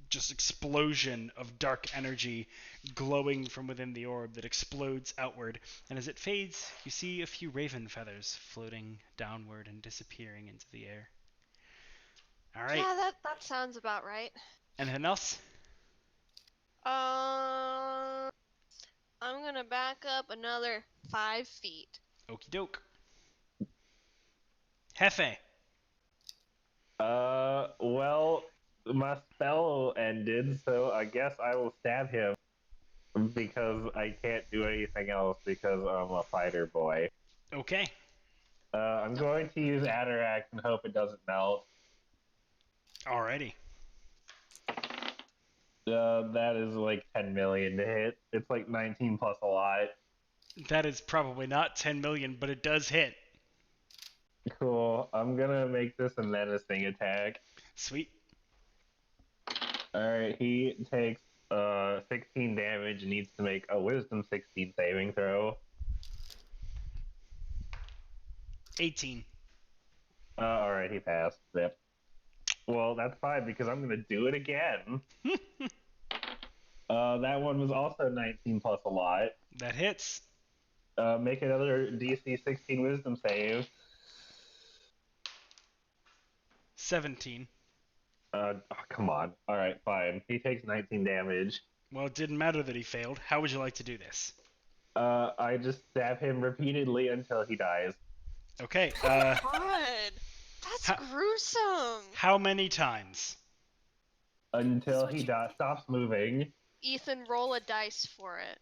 just explosion of dark energy glowing from within the orb that explodes outward. And as it fades, you see a few raven feathers floating downward and disappearing into the air. All right. Yeah, that sounds about right. Anything else? I'm gonna back up another 5 feet. Okie doke. Hefe. Well, my spell ended, so I guess I will stab him because I can't do anything else because I'm a fighter boy. Okay. I'm going to use Atarax and hope it doesn't melt. Alrighty. That is like 10 million to hit. It's like 19 plus a lot. That is probably not 10 million, but it does hit. Cool. I'm gonna make this a menacing attack. Sweet. Alright, he takes 16 damage and needs to make a wisdom 16 saving throw. 18. Alright, he passed. Yep. Well, that's fine because I'm gonna do it again. That one was also 19 plus a lot. That hits. Make another DC 16 wisdom save. 17. Oh, come on. Alright, fine. He takes 19 damage. Well, it didn't matter that he failed. How would you like to do this? I just stab him repeatedly until he dies. Okay. God, that's gruesome. How many times? Until he stops moving. Ethan, roll a dice for it.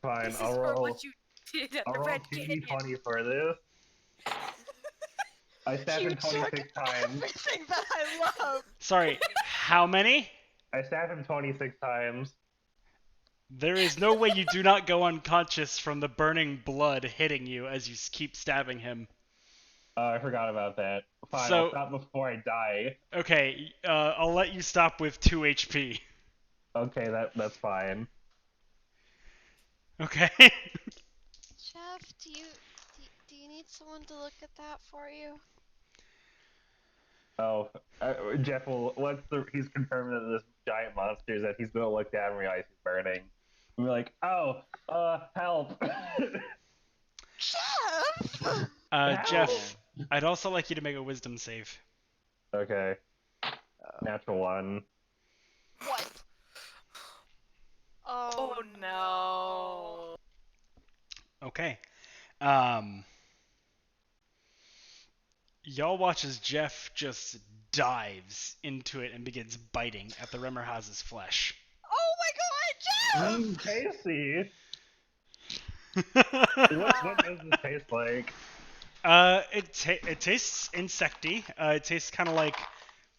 Fine, This I'll is for roll. what you did at I'll the roll Red Canyon. 2d20 for this. I stabbed You him 26 times. everything that I love. Sorry, how many? I stabbed him 26 times. There is no way you do not go unconscious from the burning blood hitting you as you keep stabbing him. I forgot about that. Fine, So- I'll stop before I die. Okay, I'll let you stop with 2 HP. Okay, that's fine. Okay. Jeff, do you need someone to look at that for you? Oh, Jeff will. He's confirmed that this giant monster is that he's gonna look down and realize he's burning. And be like, oh, help! Jeff! Jeff, I'd also like you to make a wisdom save. Okay. Natural 1. What? Oh no. Okay. Y'all watch as Jeff just dives into it and begins biting at the Remmerhaz's flesh. Oh my god, Jeff! Tasty! What does this taste like? It tastes insecty. It tastes kind of like,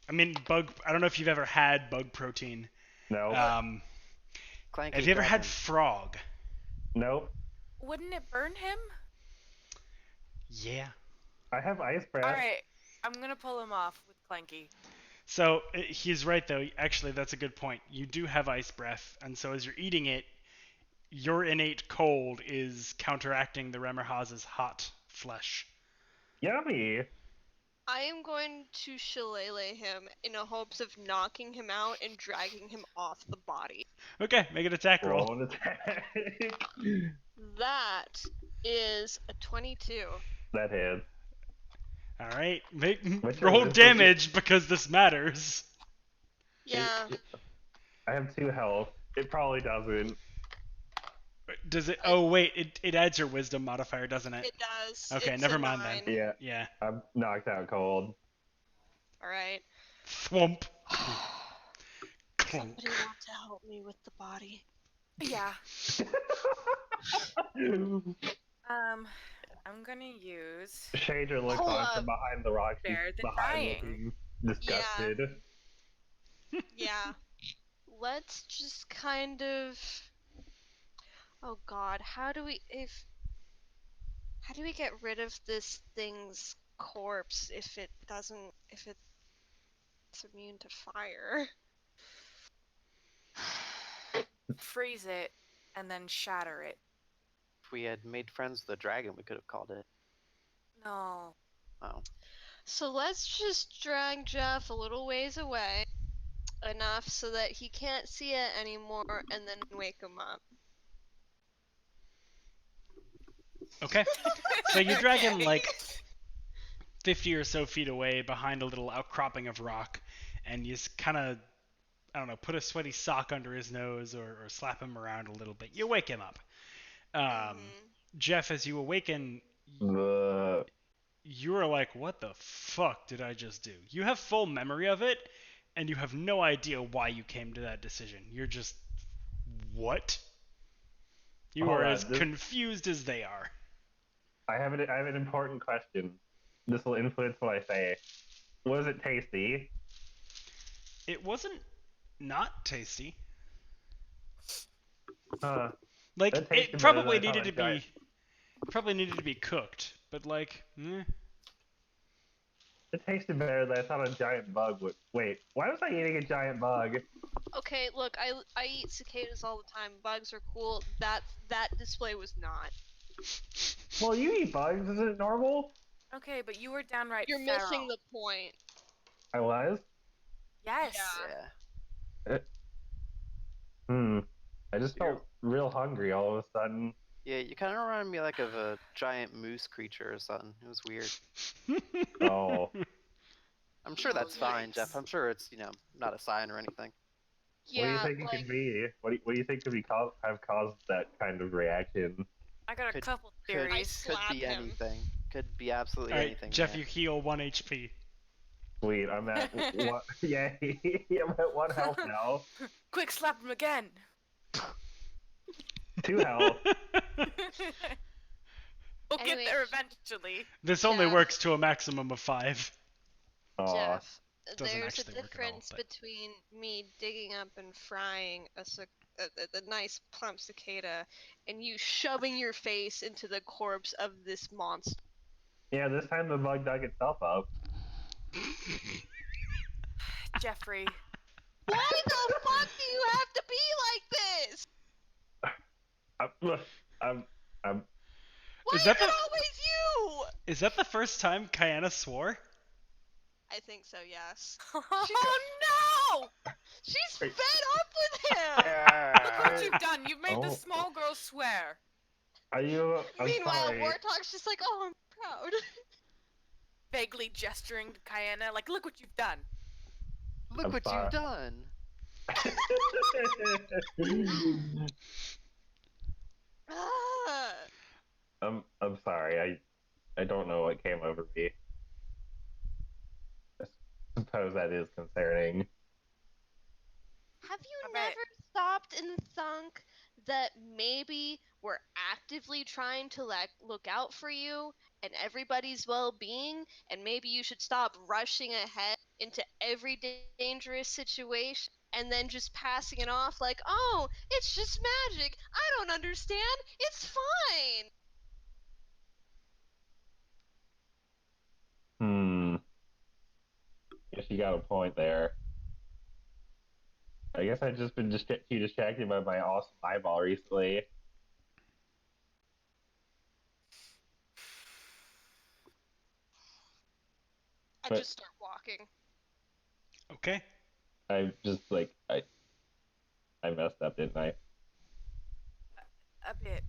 I mean, bug. I don't know if you've ever had bug protein. No. Clanky Have you ever had Dragon. frog? Nope. Wouldn't it burn him? Yeah. I have ice breath. Alright, I'm gonna pull him off with Clanky. So he's right though. Actually, that's a good point. You do have ice breath, and so as you're eating it, your innate cold is counteracting the Remmerhaz's hot flesh. Yummy! I am going to shillelagh him in the hopes of knocking him out and dragging him off the body. Okay, make an attack roll. Roll an attack. That is a 22. That hits. All right, What's your roll wisdom? damage because this matters. Yeah. I have 2 health. It probably doesn't. Does it? Oh wait, it adds your wisdom modifier, doesn't it? It does. Okay, It's never a mind 9. then. Yeah, Yeah. I'm knocked out cold. Alright. Thwomp. Clunk. Somebody want to help me with the body. Yeah. I'm gonna use Shader looks Hold on up. from behind the rock. He's Better than behind dying. looking disgusted. Yeah. Let's just kind of. Oh God, how do we get rid of this thing's corpse if it's immune to fire? freeze it and then shatter it. If we had made friends with the dragon, we could have called it. No. Oh. So let's just drag Jeff a little ways away, enough so that he can't see it anymore, and then wake him up. Okay. So you drag him Okay. like 50 or so feet away behind a little outcropping of rock, and you kind of, I don't know, put a sweaty sock under his nose or slap him around a little bit. You wake him up. Jeff, as you awaken, The you are like, what the fuck did I just do? You have full memory of it, and you have no idea why you came to that decision. You're just, what? You Hold are on, as confused as they are. I have an important question. This will influence what I say. Was it tasty? It wasn't not tasty. Huh. Like, That it tasted better than probably I thought needed to a giant. be cooked, but like, It tasted better than I thought a giant bug would. Wait, why was I eating a giant bug? Okay, look, I eat cicadas all the time. Bugs are cool. That display was not. Well, you eat bugs. Is it normal? Okay, but you were downright You're feral. missing the point. I was. Yes. Yeah. I just felt real hungry all of a sudden. Yeah, you kind of reminded me like of a giant moose creature or something. It was weird. Oh. I'm sure that's fine, Yikes. Jeff. I'm sure it's, not a sign or anything. Yeah, What do you think it like, could be? What do you think could be have caused that kind of reaction? I got a Could- couple Could, theories. could slap be him. anything. Could be absolutely Alright, anything. Jeff, yeah. you heal 1 HP. Sweet, I'm at one. Yay! I'm at 1 health now. Quick, slap him again. 2 health. We'll Anyway, get there eventually. This only Jeff. works to a maximum of 5. Aw. Jeff, Doesn't there's a actually work at all, difference but- between me digging up and frying a nice plump cicada and you shoving your face into the corpse of this monster. Yeah, this time the bug dug itself up. Jeffrey. Why the fuck do you have to be like this? I'm Why Is is that it the- always you? Is that the first time Kayana swore? I think so, yes. Oh no! She's fed up with him! Look what you've done. You've made Oh. the small girl swear. Are you? I'm Meanwhile, sorry. Warthog's just like, oh, I'm proud. Vaguely gesturing to Kayana, like, look what you've done. Look I'm what sorry. you've done. Ah. I'm sorry. I don't know what came over me. I suppose that is concerning. Have you I bet- never stopped and thunk that maybe we're actively trying to look out for you and everybody's well-being, and maybe you should stop rushing ahead into every dangerous situation and then just passing it off like, oh, it's just magic. I don't understand. It's fine. Guess you got a point there. I guess I've just been too distracted by my awesome eyeball recently. I But- just start walking. Okay. I just I messed up, didn't I? A bit.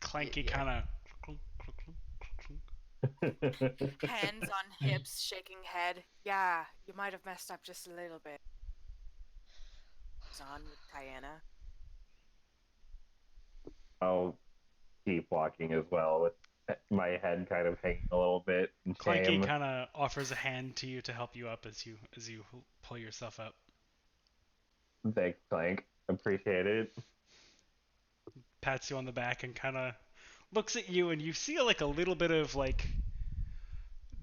Clanky Yeah. kind of. Hands on hips, shaking head. Yeah, you might have messed up just a little bit. Goes on with Kayana. I'll keep walking as well with my head kind of hanging a little bit in Clanky shame. kind of offers a hand to you to help you up as you pull yourself up. Thanks, Clank. Appreciate it. Pats you on the back and kind of looks at you, and you see like a little bit of like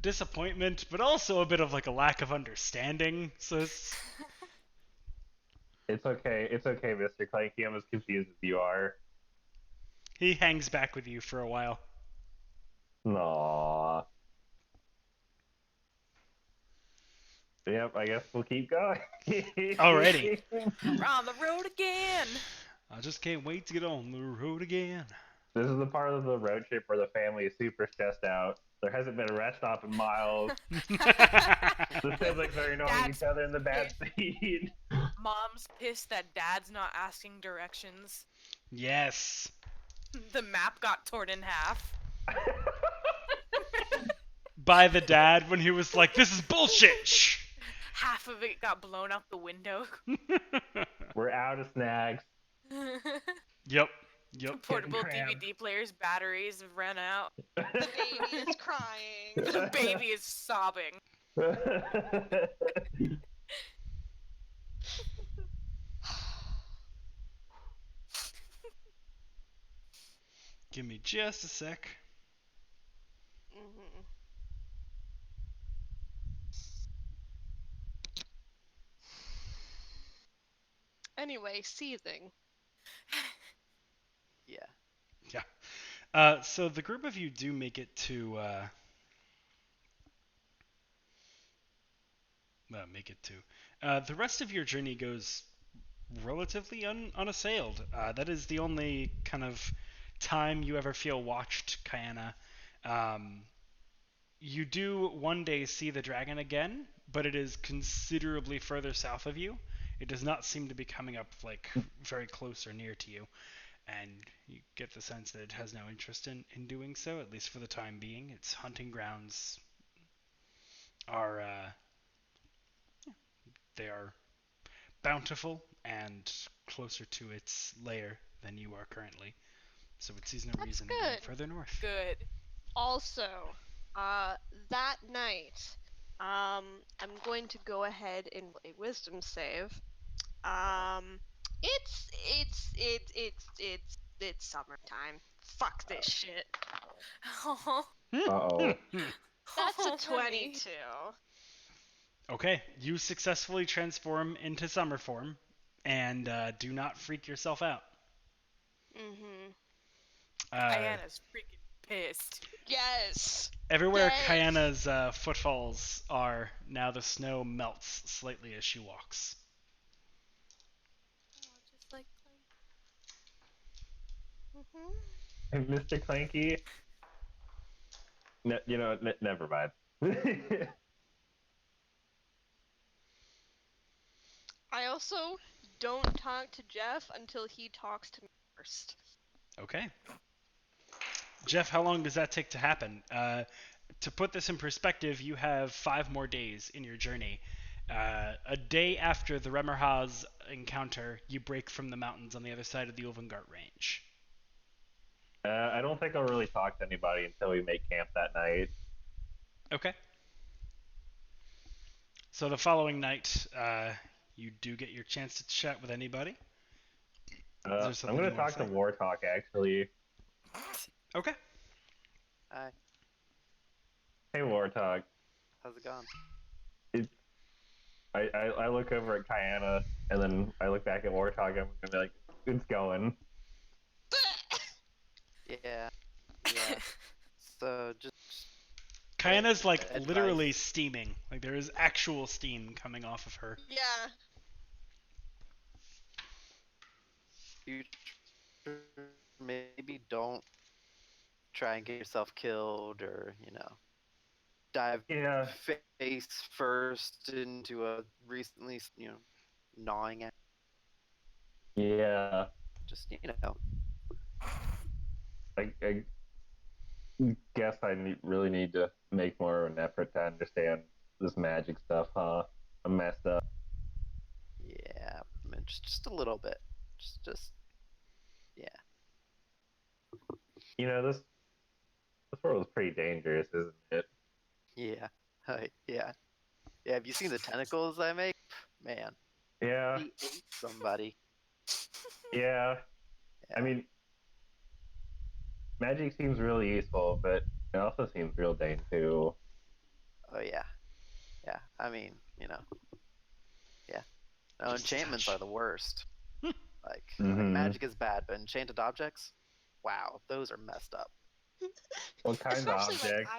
disappointment, but also a bit of like a lack of understanding. So It's okay. It's okay, Mr. Clanky. I'm as confused as you are. he hangs back with you for a while. Aww. Yep, I guess we'll keep going. Alrighty. We're on the road again. I just can't wait to get on the road again. This is the part of the road trip where the family is super stressed out. There hasn't been a rest stop in miles. The siblings are annoying Dad's each other in the back seat. Mom's pissed that Dad's not asking directions. Yes. The map got torn in half. By the dad when he was like, "This is bullshit." Shh. Half of it got blown out the window. We're out of snacks. Yep. Yep. Portable cramped. DVD players' batteries have run out. The baby is crying. The baby is sobbing. Give me just a sec. Mhm. Anyway, seething. Yeah. So the group of you do make it to. The rest of your journey goes relatively unassailed. That is the only kind of time you ever feel watched, Kayana. You do one day see the dragon again, but it is considerably further south of you. It does not seem to be coming up like very close or near to you, and you get the sense that it has no interest in doing so, at least for the time being. Its hunting grounds are they are bountiful and closer to its lair than you are currently, so it sees no That's reason in going good. further north. Good. Also, that night, I'm going to go ahead and a wisdom save. It's summertime. Fuck this shit. Oh, Uh-oh. That's a honey. 22. Okay, you successfully transform into summer form, and do not freak yourself out. Mm-hmm. Diana's freaking pissed. Yes. Everywhere Yes. Kayana's footfalls are, now the snow melts slightly as she walks. Oh, just like Mm-hmm. And Mr. Clanky? Never mind. I also don't talk to Jeff until he talks to me first. Okay. Jeff, how long does that take to happen? To put this in perspective, you have 5 more days in your journey. A day after the Remerhaz encounter, you break from the mountains on the other side of the Ulvengart Range. I don't think I'll really talk to anybody until we make camp that night. Okay. So the following night, you do get your chance to chat with anybody. I'm something going you to wanna talk to say? Wartalk, actually. Okay. Hi. Hey, Wartalk. How's it going? I look over at Kayana, and then I look back at Wartalk, and I'm going to be like, it's going. Yeah. Yeah. So just Kayana's like advice. literally steaming. Like there is actual steam coming off of her. Yeah. Future, maybe don't try and get yourself killed, or dive Yeah. face first into a recently gnawing at. Yeah. Just I guess I really need to make more of an effort to understand this magic stuff, huh? I'm messed up. yeah, I mean, just a little bit. Just yeah. This world is pretty dangerous, isn't it? Yeah. Yeah. Yeah, have you seen the tentacles I make? Man, Yeah. he ate somebody. Yeah. Yeah. I mean, magic seems really useful, but it also seems real dang too. Oh yeah, yeah. I mean, yeah. No, Just a enchantments touch. are the worst. Like Mhm. magic is bad, but enchanted objects, wow, those are messed up. What kinds of Especially like objects?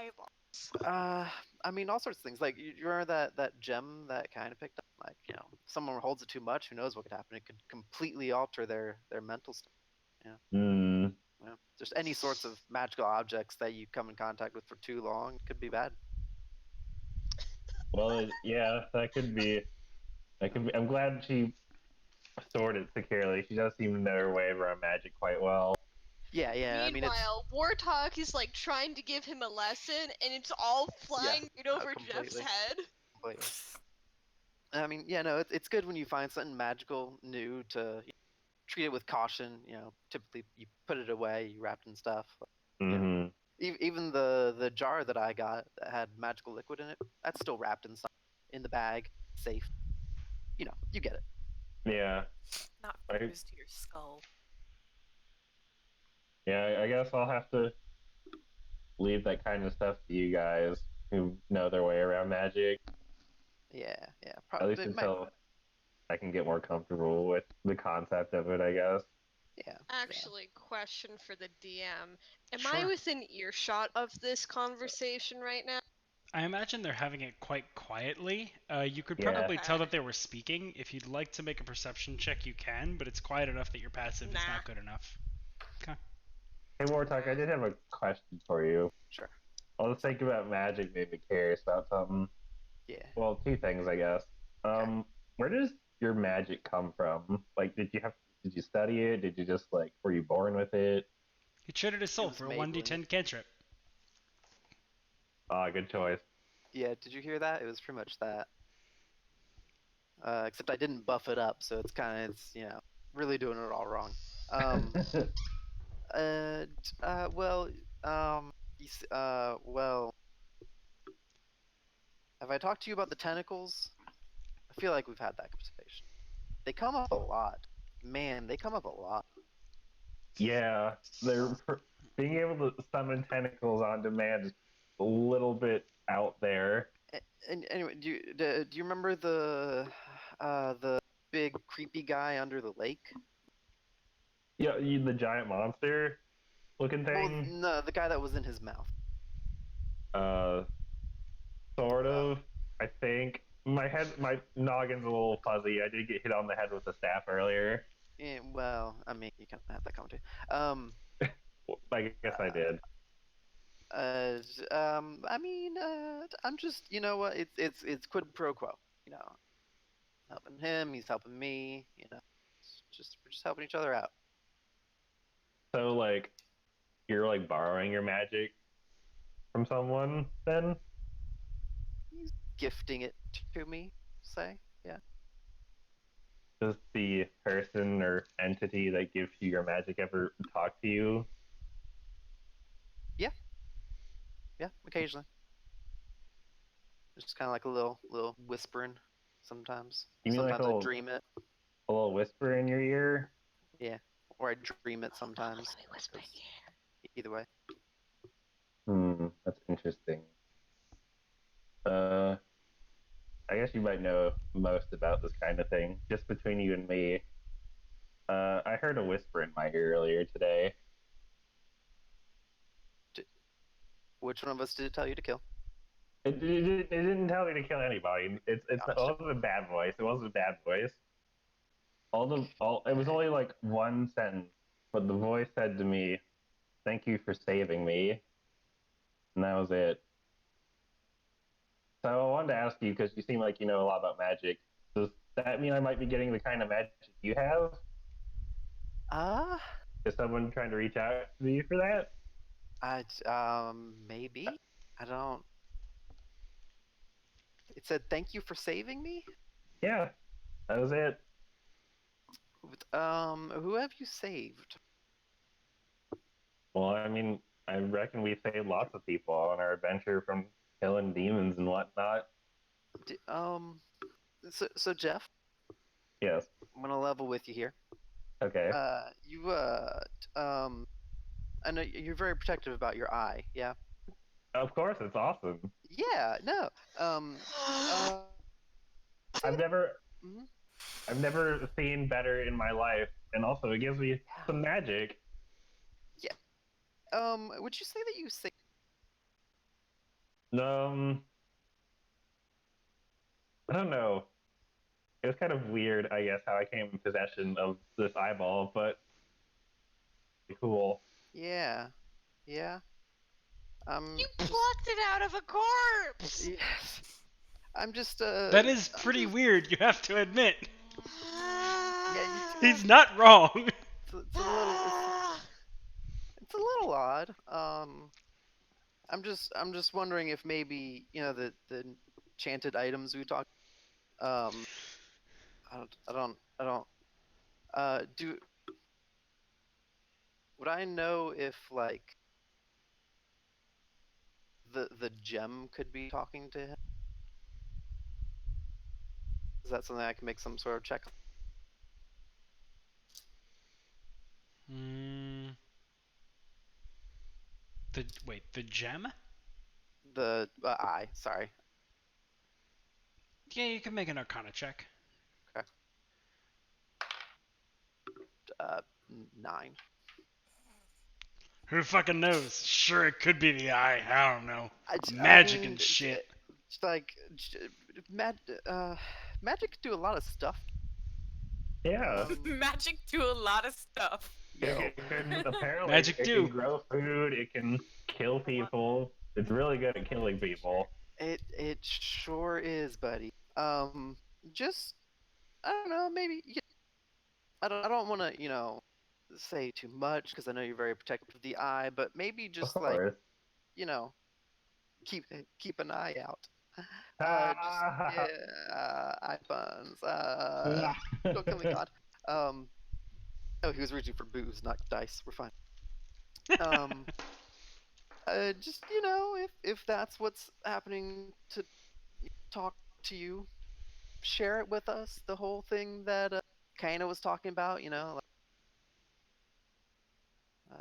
eyeballs. I mean, all sorts of things. Like you remember that gem that kind of picked up? Like, if someone holds it too much, who knows what could happen? It could completely alter their mental state. Hmm. Just any sorts of magical objects that you come in contact with for too long could be bad. Well, yeah, that could be. That could be. I'm glad she stored it securely. She does seem to know her way around magic quite well. Yeah, yeah. I mean, it's Meanwhile, Warthog is like trying to give him a lesson, and it's all flying right over Jeff's completely. head. completely. I mean, yeah, no, it's good when you find something magical new to treat it with caution. Typically you put it away, you wrap it in stuff. Hmm. Even the jar that I got that had magical liquid in it, that's still wrapped in something in the bag, safe. You get it. Yeah. Not I, fused to your skull. yeah. I guess I'll have to leave that kind of stuff to you guys who know their way around magic. Yeah, yeah. At least It might be until I can get more comfortable with the concept of it, I guess. yeah. Actually, question for the DM. Am Sure. I within earshot of this conversation right now? I imagine they're having it quite quietly. You could Yeah. probably tell Okay. that they were speaking. If you'd like to make a perception check, you can, but it's quiet enough that your passive is Nah. not good enough. Hey, Wartalk, I did have a question for you. Sure. All this think about magic made me curious about something. Yeah. Well, two things, I guess. Where does your magic come from? Like, did you study it? Did you just were you born with it? He traded his soul was for a Maybelline. 1d10 cantrip. Ah, good choice. Yeah. Did you hear that? It was pretty much that. Except I didn't buff it up, so it's really doing it all wrong. Well, well, have I talked to you about the tentacles? I feel like we've had that conversation. They come up a lot. Man, they come up a lot. Yeah, being able to summon tentacles on demand is a little bit out there. And anyway, do you remember the big creepy guy under the lake? Yeah, the giant monster looking Well, thing. no, the guy that was in his mouth. Uh, sort of. I think my noggin's a little fuzzy. I did get hit on the head with a staff earlier. Yeah, well, I mean, you kind of have that comment too. I guess I did. I mean, I'm just, you know what? It's quid pro quo. Helping him, he's helping me. We're just helping each other out. So you're borrowing your magic from someone then? He's gifting it to me. Say, yeah. Does the person or entity that gives you your magic ever talk to you? Yeah, occasionally. Just kind of like a little whispering sometimes. You mean like Sometimes I dream it. a little whisper in your ear? Yeah, or I dream it sometimes. Let me whisper in Either way. That's interesting. I guess you might know most about this kind of thing. Just between you and me, I heard a whisper in my ear earlier today. Which one of us did it tell you to kill? It didn't tell me to kill anybody. It Gotcha. wasn't a bad voice. It wasn't a bad voice. It was only one sentence, but the voice said to me, "Thank you for saving me," and that was it. So I wanted to ask you because you seem like you know a lot about magic. Does that mean I might be getting the kind of magic you have? Is someone trying to reach out to you for that? Maybe. I don't. It said thank you for saving me. Yeah, that was it. Who have you saved? Well, I mean, I reckon we saved lots of people on our adventure from killing demons and whatnot. So Jeff, Yes. I'm gonna level with you here. Okay. You I know you're very protective about your eye. Yeah. Of course, it's awesome. Yeah. No. I've never Mhm. I've never seen better in my life, and also it gives me some magic. Would you say that you say? I don't know. It was kind of weird, I guess, how I came in possession of this eyeball, but cool. Yeah. Yeah. You Just, plucked it out of a corpse! yes. I'm just That is pretty just, weird, you have to admit. yeah. He's not wrong. It's a little. It's a little odd. I'm just wondering if maybe the enchanted items we talked. I don't. Do would I know if like the gem could be talking to him? Is that something I can make some sort of check? Mm, the gem? The eye. Sorry. Yeah, you can make an Arcana check. Okay. Uh, 9. Who fucking knows? Sure, it could be the eye. I don't know. I Magic mean, and shit. It's like magic could do a lot of stuff. Yeah. Magic do a lot of stuff. It can apparently Magic it do. can grow food. It can kill people. It's really good at killing people. It sure is, buddy. Just I don't know. Maybe I don't want to say too much because I know you're very protective of the eye, but maybe Of just like course. keep an eye out. Just Ah. eye buns. Don't kill me, God. Oh, he was reaching for booze, not dice. We're fine. Just if that's what's happening to talk to you, share it with us. The whole thing that Kaina was talking about,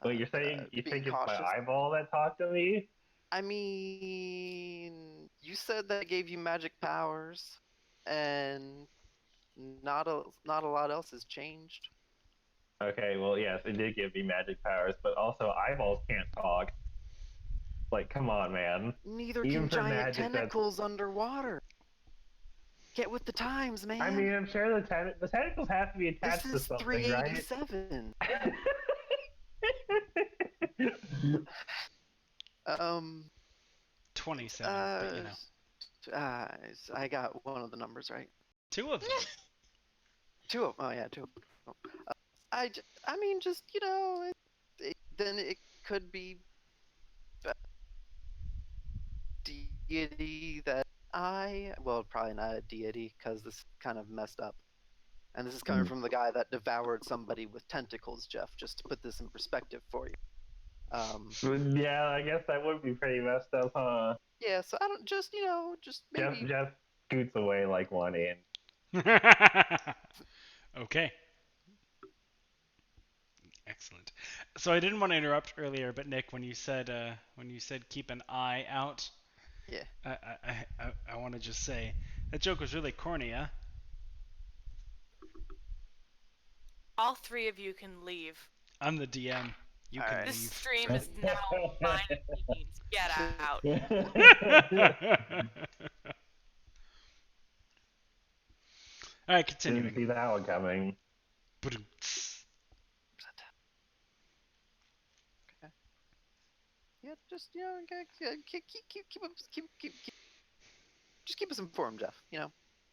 Wait, you're saying you being think it's my cautious. eyeball that talked to me? I mean, you said that gave you magic powers, and not a lot else has changed. Okay, well, yes, it did give me magic powers, but also eyeballs can't talk. Like, come on, man. Neither Even can for giant magic, that's. tentacles underwater. Get with the times, man. I mean, I'm sure the tentacles have to be attached this to is something, right? 387. 27, but you know. I got one of the numbers right. 2 of them. Two of them. Oh yeah, two. Of them. I mean, just then it could be deity that well, probably not a deity because this is kind of messed up. And this is coming from the guy that devoured somebody with tentacles, Jeff, just to put this in perspective for you. Yeah, I guess that would be pretty messed up, huh? Yeah, so I don't just maybe Jeff scoots away like one in. Okay. Excellent. So I didn't want to interrupt earlier, but Nick, when you said keep an eye out, yeah. I want to just say that joke was really corny, huh? All 3 of you can leave. I'm the DM. You All can right. This leave. stream is now mine and Beans. Get out. All right, Didn't continuing. see that one coming. Yeah, just keep us informed, Jeff.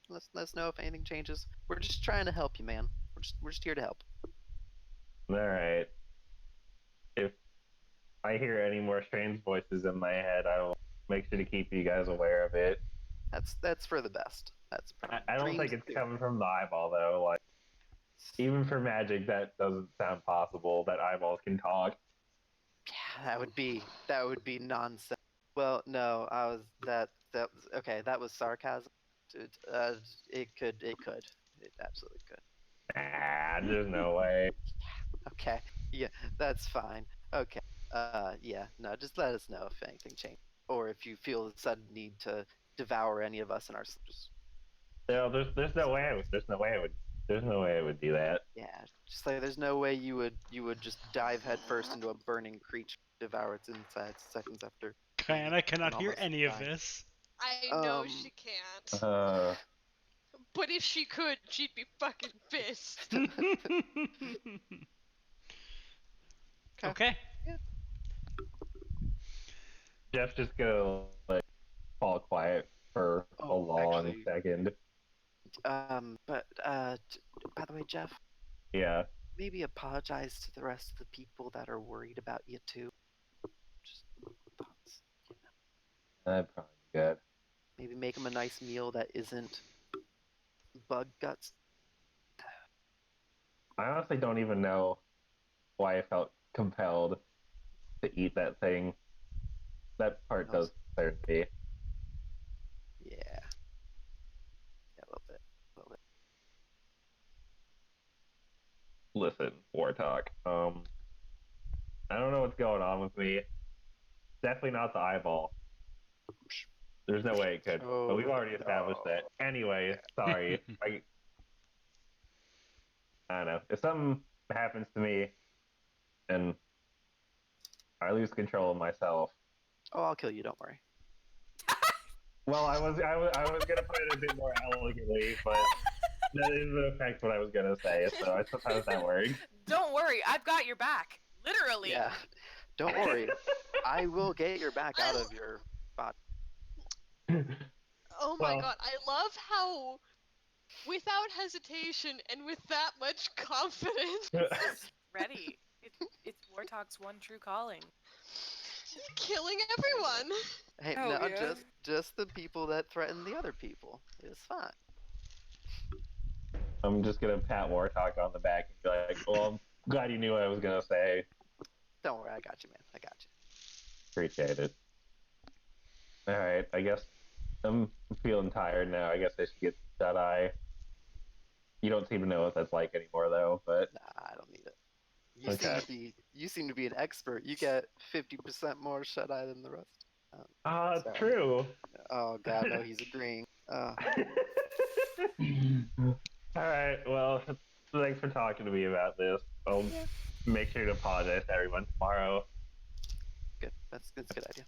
Let us know if anything changes. We're just trying to help you, man. We're just here to help. All right. If I hear any more strange voices in my head, I will make sure to keep you guys aware of it. That's for the best. That's I don't think it's coming from the eyeball though. Like, even for magic, that doesn't sound possible. That eyeballs can talk. Yeah, that would be nonsense. Well, no, I was that was okay. That was sarcasm. It absolutely could. There's no way. Okay, yeah, that's fine. Okay, Yeah, no, just let us know if anything changes, or if you feel the sudden need to devour any of us in our sleep. No, there's no way there's no way I would do that. Yeah, just like there's no way you would just dive headfirst into a burning creature, devour its insides seconds after. Kayana cannot and hear almost any of dying. this. I know she can't. Uh, But if she could, she'd be fucking pissed. Okay. Yeah. Jeff's just gonna like fall quiet for a Oh, long actually, second. but by the way, Jeff, Yeah. maybe apologize to the rest of the people that are worried about you too. Just thoughts. That'd probably be good. Maybe make them a nice meal that isn't bug guts. I honestly don't even know why I felt compelled to eat that thing. That part That was- does concern me. Yeah. Yeah, a little bit. A little bit. Listen, War Talk. I don't know what's going on with me. Definitely not the eyeball. There's no way it could. But we've already established that. Anyway, sorry. I don't know. If something happens to me and I lose control of myself. Oh, I'll kill you. Don't worry. Well, I was gonna put it a bit more elegantly, but that is in effect what I was gonna say. So I suppose that works. Don't worry, I've got your back. Literally. Yeah. Don't worry. I will get your back out of your body. Oh my Well- god, I love how, without hesitation and with that much confidence, Ready. It's Wartalk's one true calling. killing everyone. Hey, Oh, no, yeah. just the people that threaten the other people. It's fine. I'm just gonna pat War Talk on the back and be like, "Well, I'm glad you knew what I was gonna say. Don't worry, I got you, man. I got you. Appreciate it." All right, I guess I'm feeling tired now. I guess I should get shut eye. You don't seem to know what that's like anymore, though. But Nah, I don't need it. Okay. You seem to be an expert. You get 50% more shut eye than the rest. Sorry. true. Oh god, no, he's agreeing. All right. Well, thanks for talking to me about this. I'll make sure to apologize to everyone tomorrow. Good. That's a good idea.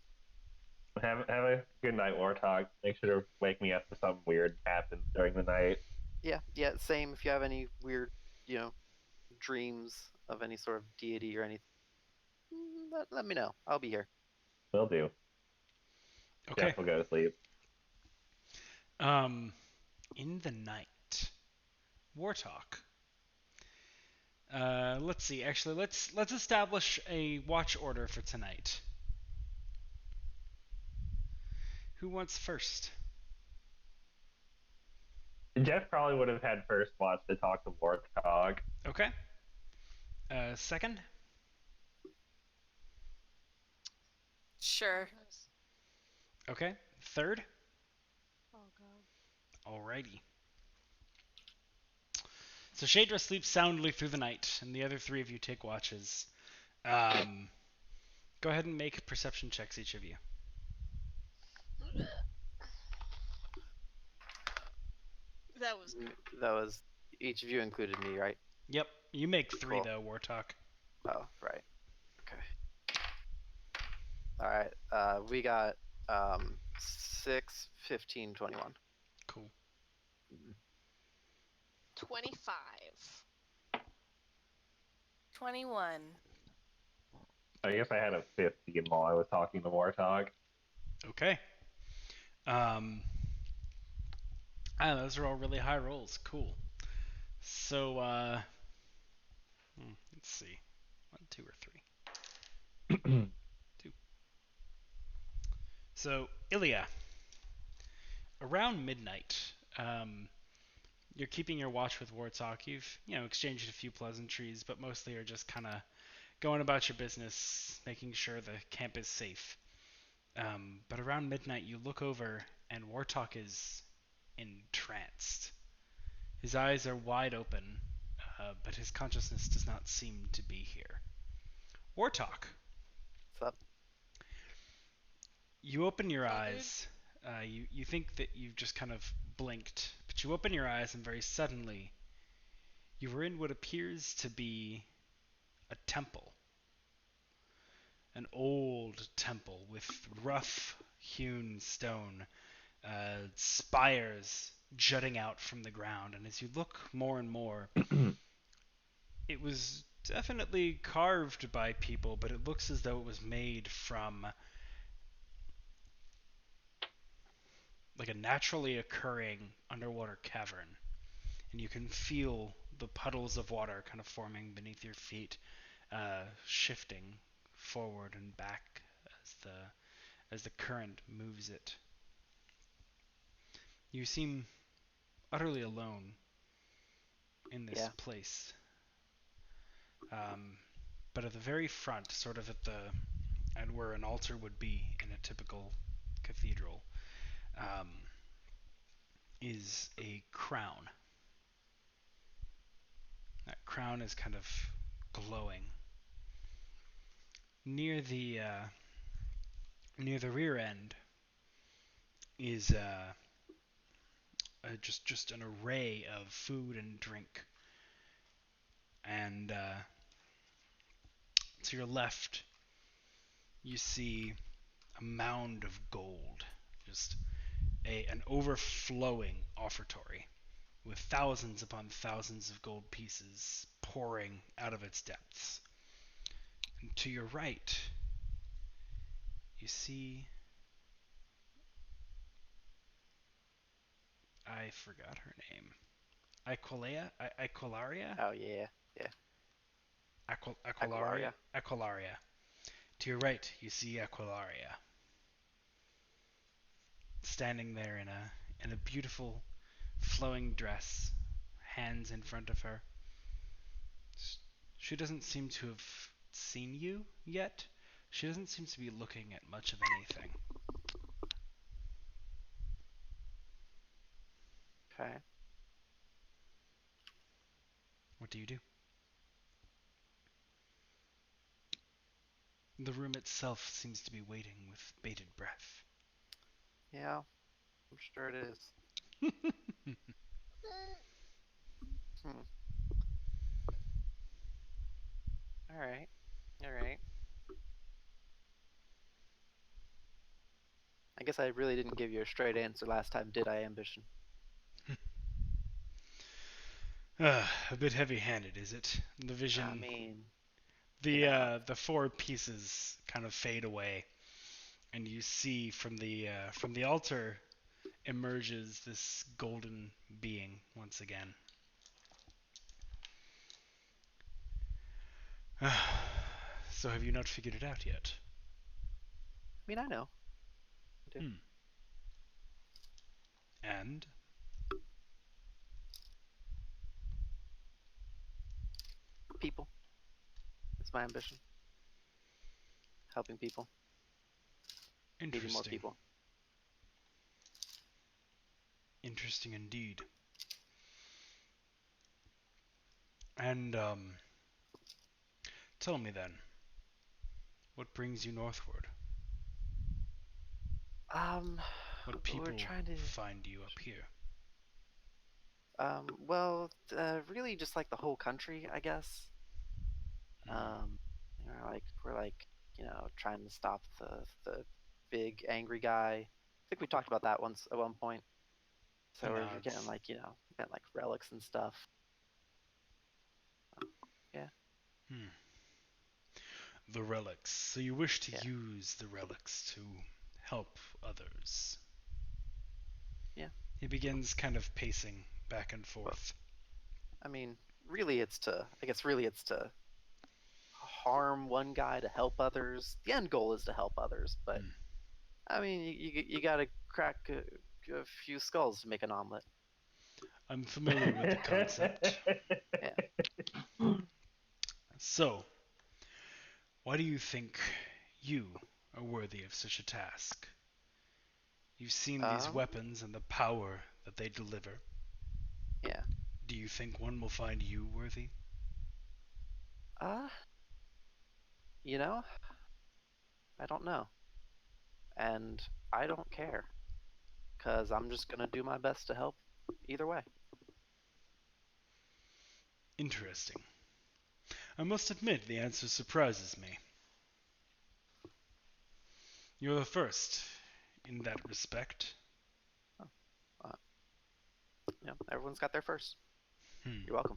Have a good night, War Talk. Make sure to wake me up if something weird happens during the night. Yeah, same. If you have any weird, dreams of any sort of deity or anything, let me know. I'll be here. Will do. Okay. Jeff will go to sleep. In the night, War Talk. Let's see. Actually, let's establish a watch order for tonight. Who wants first? Jeff probably would have had first watch to talk to War Talk. Okay. Second. Sure. Okay. Third. Oh god. Alrighty. So Shadra sleeps soundly through the night, and the other three of you take watches. Go ahead and make perception checks, each of you. That was each of you included me, right? Yep. You make three, Cool. though, War Talk. Oh, right. Okay. All right. We got 6, 15, 21. Cool. 25. 21. I guess I had a 15 while I was talking to War Talk. Okay. Those are all really high rolls. Cool. So, let's see. 1, 2, or 3. 2. So, Ilya, around midnight, you're keeping your watch with Wartalk. You've, exchanged a few pleasantries, but mostly are just kind of going about your business, making sure the camp is safe. But around midnight, you look over, and Wartalk is entranced. His eyes are wide open, but his consciousness does not seem to be here. Wartalk, What's up? You open your Cool, dude. eyes. You think that you've just kind of blinked, but you open your eyes and very suddenly you were in what appears to be a temple. An old temple with rough hewn stone, spires jutting out from the ground. And as you look more and more, it was definitely carved by people, but it looks as though it was made from like a naturally occurring underwater cavern. And you can feel the puddles of water kind of forming beneath your feet, shifting forward and back as the current moves it. You seem utterly alone in this Yeah. place. But at the very front, sort of at where an altar would be in a typical cathedral, um, is a crown. That crown is kind of glowing. Near the rear end is just an array of food and drink, and to your left you see a mound of gold, just an overflowing offertory with thousands upon thousands of gold pieces pouring out of its depths. And to your right, you see, I forgot her name. Aqualaria? Oh yeah. Yeah. Aqualaria? Aqualaria. Aqualaria. To your right, you see Aqualaria standing there in a beautiful flowing dress, hands in front of her. She doesn't seem to have seen you yet. She doesn't seem to be looking at much of anything. Okay. What do you do? The room itself seems to be waiting with bated breath. Yeah. I'm sure it is. Hmm. All right. All right. I guess I really didn't give you a straight answer last time, did I, Ambition? A bit heavy-handed, is it? The vision, I mean, you know, the four pieces kind of fade away, and you see from the altar emerges this golden being once again. So have you not figured it out yet? I know. I do. And People. It's my ambition. Helping people. Feeding more interesting. people. Interesting indeed. And tell me then, what brings you northward? What people We're trying to. find you up here? Well, really, just like the whole country, I guess. We're like, trying to stop the big angry guy. I think we talked about that once at one point. So we're getting like, getting like relics and stuff. Yeah. The relics. So you wish to Yeah. use the relics to help others. Yeah. He begins kind of pacing back and forth. I mean, really, I guess really it's to harm one guy to help others. The end goal is to help others, but I mean, you gotta crack a few skulls to make an omelet. I'm familiar with the concept. Yeah. So, why do you think you are worthy of such a task? You've seen these weapons and the power that they deliver. Yeah. Do you think one will find you worthy? You know, I don't know. And I don't care. Because I'm just going to do my best to help either way. Interesting. I must admit the answer surprises me. You're the first in that respect. Everyone's got their first. Hmm. You're welcome.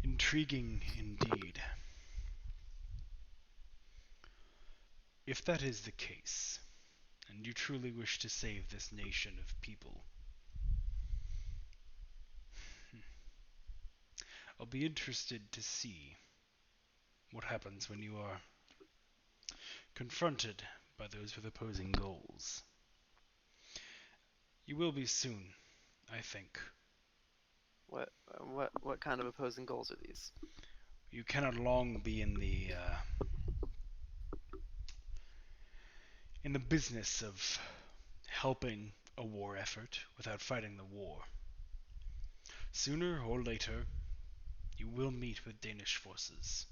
Intriguing indeed. If that is the case, and you truly wish to save this nation of people, I'll be interested to see what happens when you are confronted by those with opposing goals. You will be soon, I think. What kind of opposing goals are these? You cannot long be in the business of helping a war effort without fighting the war. Sooner or later, you will meet with Danish forces.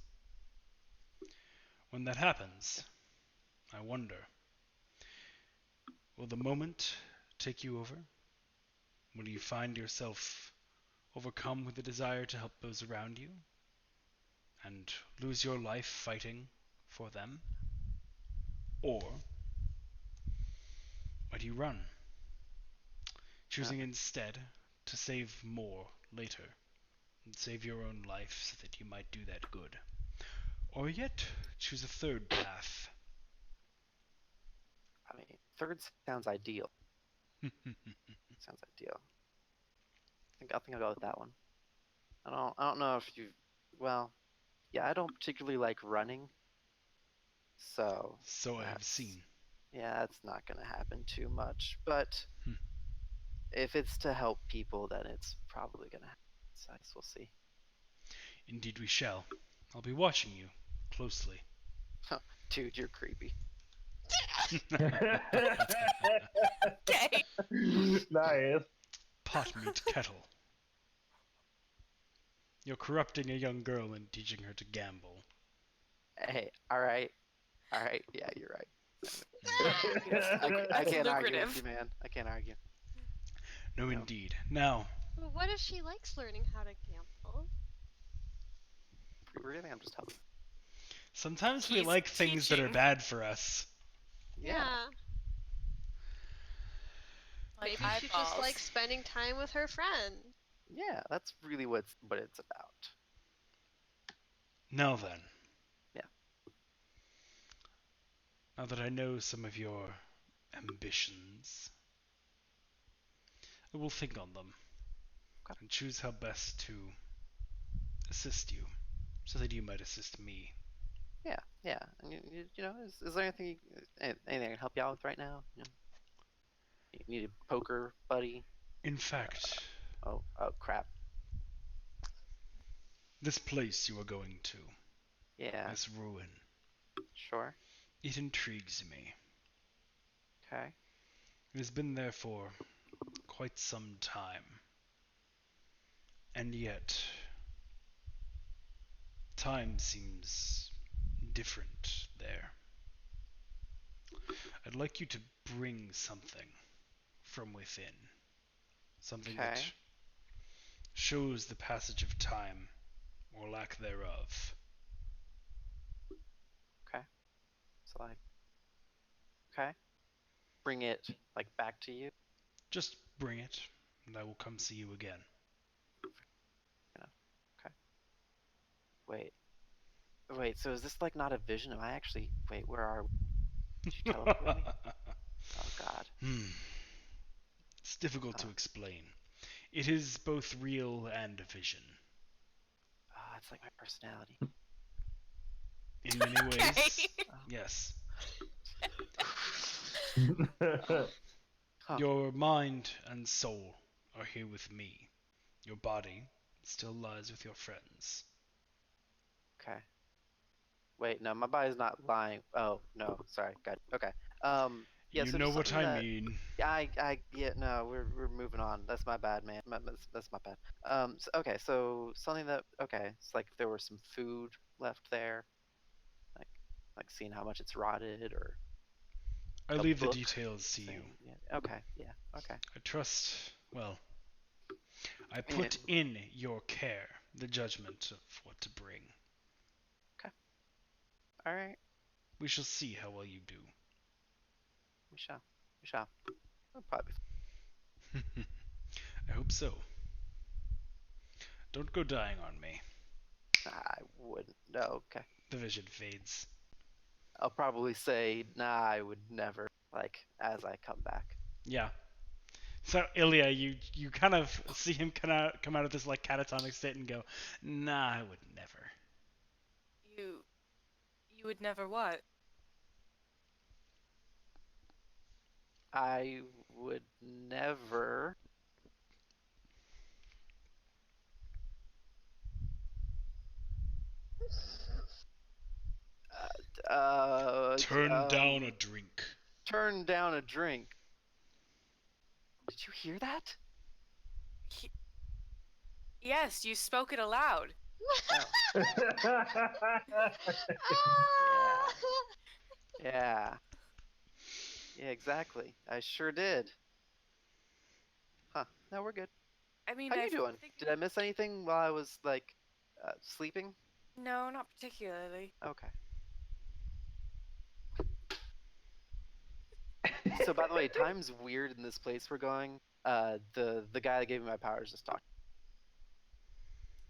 When that happens, I wonder, will the moment take you over? Will you find yourself overcome with the desire to help those around you? And lose your life fighting for them? Or might you run, choosing instead to save more later, and save your own life so that you might do that good? Or yet choose a third path? I mean, third sounds ideal. Sounds ideal. I think I'll go with that one. I don't know if you. Well, yeah, I don't particularly like running. So. So I have seen. Yeah, that's not gonna happen too much. But Hmm. if it's to help people, then it's probably gonna happen. So I guess we'll see. Indeed we shall. I'll be watching you closely. Dude, you're creepy. Okay. Nice. Pot meet kettle. You're corrupting a young girl and teaching her to gamble. Hey, all right. Yeah, you're right. I That's can't argue with lucrative. you, man. I can't argue. No, No. indeed. Now, Well, what if she likes learning how to gamble? Really, I'm just helping. sometimes we He's like things that are teaching. bad for us. Yeah. Like Maybe she just eyeballs. likes spending time with her friend. Yeah, that's really what it's about. Now then. Yeah. Now that I know some of your ambitions, I will think on them Okay. and choose how best to assist you so that you might assist me. Yeah. And you know, is there anything anything I can help you out with right now? You need a poker buddy? In fact, Oh crap. this place you are going to, Yeah. this ruin, Sure. it intrigues me. Okay. It has been there for quite some time. And yet, time seems different there. I'd like you to bring something from within. Something that Okay. shows the passage of time, or lack thereof. Okay. So like, okay. Bring it like back to you. Just bring it, and I will come see you again. Okay. Wait. So is this like not a vision? Am I actually? Wait, where are we? Did you teleport me? Oh God. It's difficult to explain. It is both real and a vision. Oh, it's like my personality. In many ways, Okay. yes. Huh. Your mind and soul are here with me. Your body still lies with your friends. Okay. Wait, no, my body's not lying. Oh no, sorry. God. Okay. Yeah. You So know just what something I that. mean. Yeah. No, we're moving on. That's my bad, man. That's my bad. Okay. So something that. Okay. It's like if there was some food left there. Like. like seeing how much it's rotted or I a leave the book details to you. saying, yeah, okay, yeah, okay. I trust, well, I Yeah. put in your care the judgment of what to bring. All right, We shall see how well you do. we shall. We shall. We'll probably. I hope so. Don't go dying on me. I wouldn't. No, okay. The vision fades. I'll probably say, nah, I would never. Like as I come back. Yeah. So Ilya, you kind of see him come out of this like catatonic state and go, nah, I would never. You would never what? I would never. Turn down a drink. Turn down a drink. Did you hear that? Yes, you spoke it aloud. Yeah. Yeah, exactly. I sure did. Huh. No, we're good. I mean, How I you doing? think Did I miss anything while I was like sleeping? no, not particularly. Okay. So by the way, time's weird in this place we're going. The guy that gave me my powers just talked.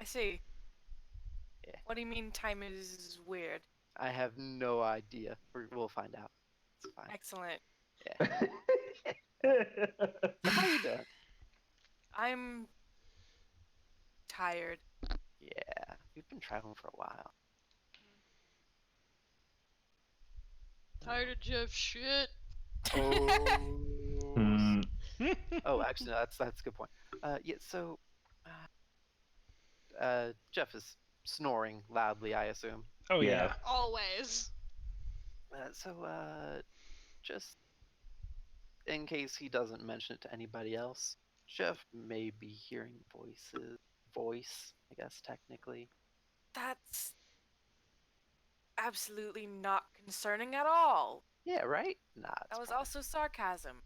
I see. Yeah. What do you mean time is weird? I have no idea. We'll find out. It's fine. Excellent. Yeah. So how you doing? I'm tired. Yeah, we've been traveling for a while. Tired of Jeff shit. Oh. Oh, actually, no, that's a good point. Yeah. So, Jeff is snoring loudly, I assume. Oh yeah. Yeah. Always. Just in case he doesn't mention it to anybody else, Jeff may be hearing voice, I guess, technically. That's absolutely not concerning at all. Yeah, right? Nah, it's That was fine. also sarcasm.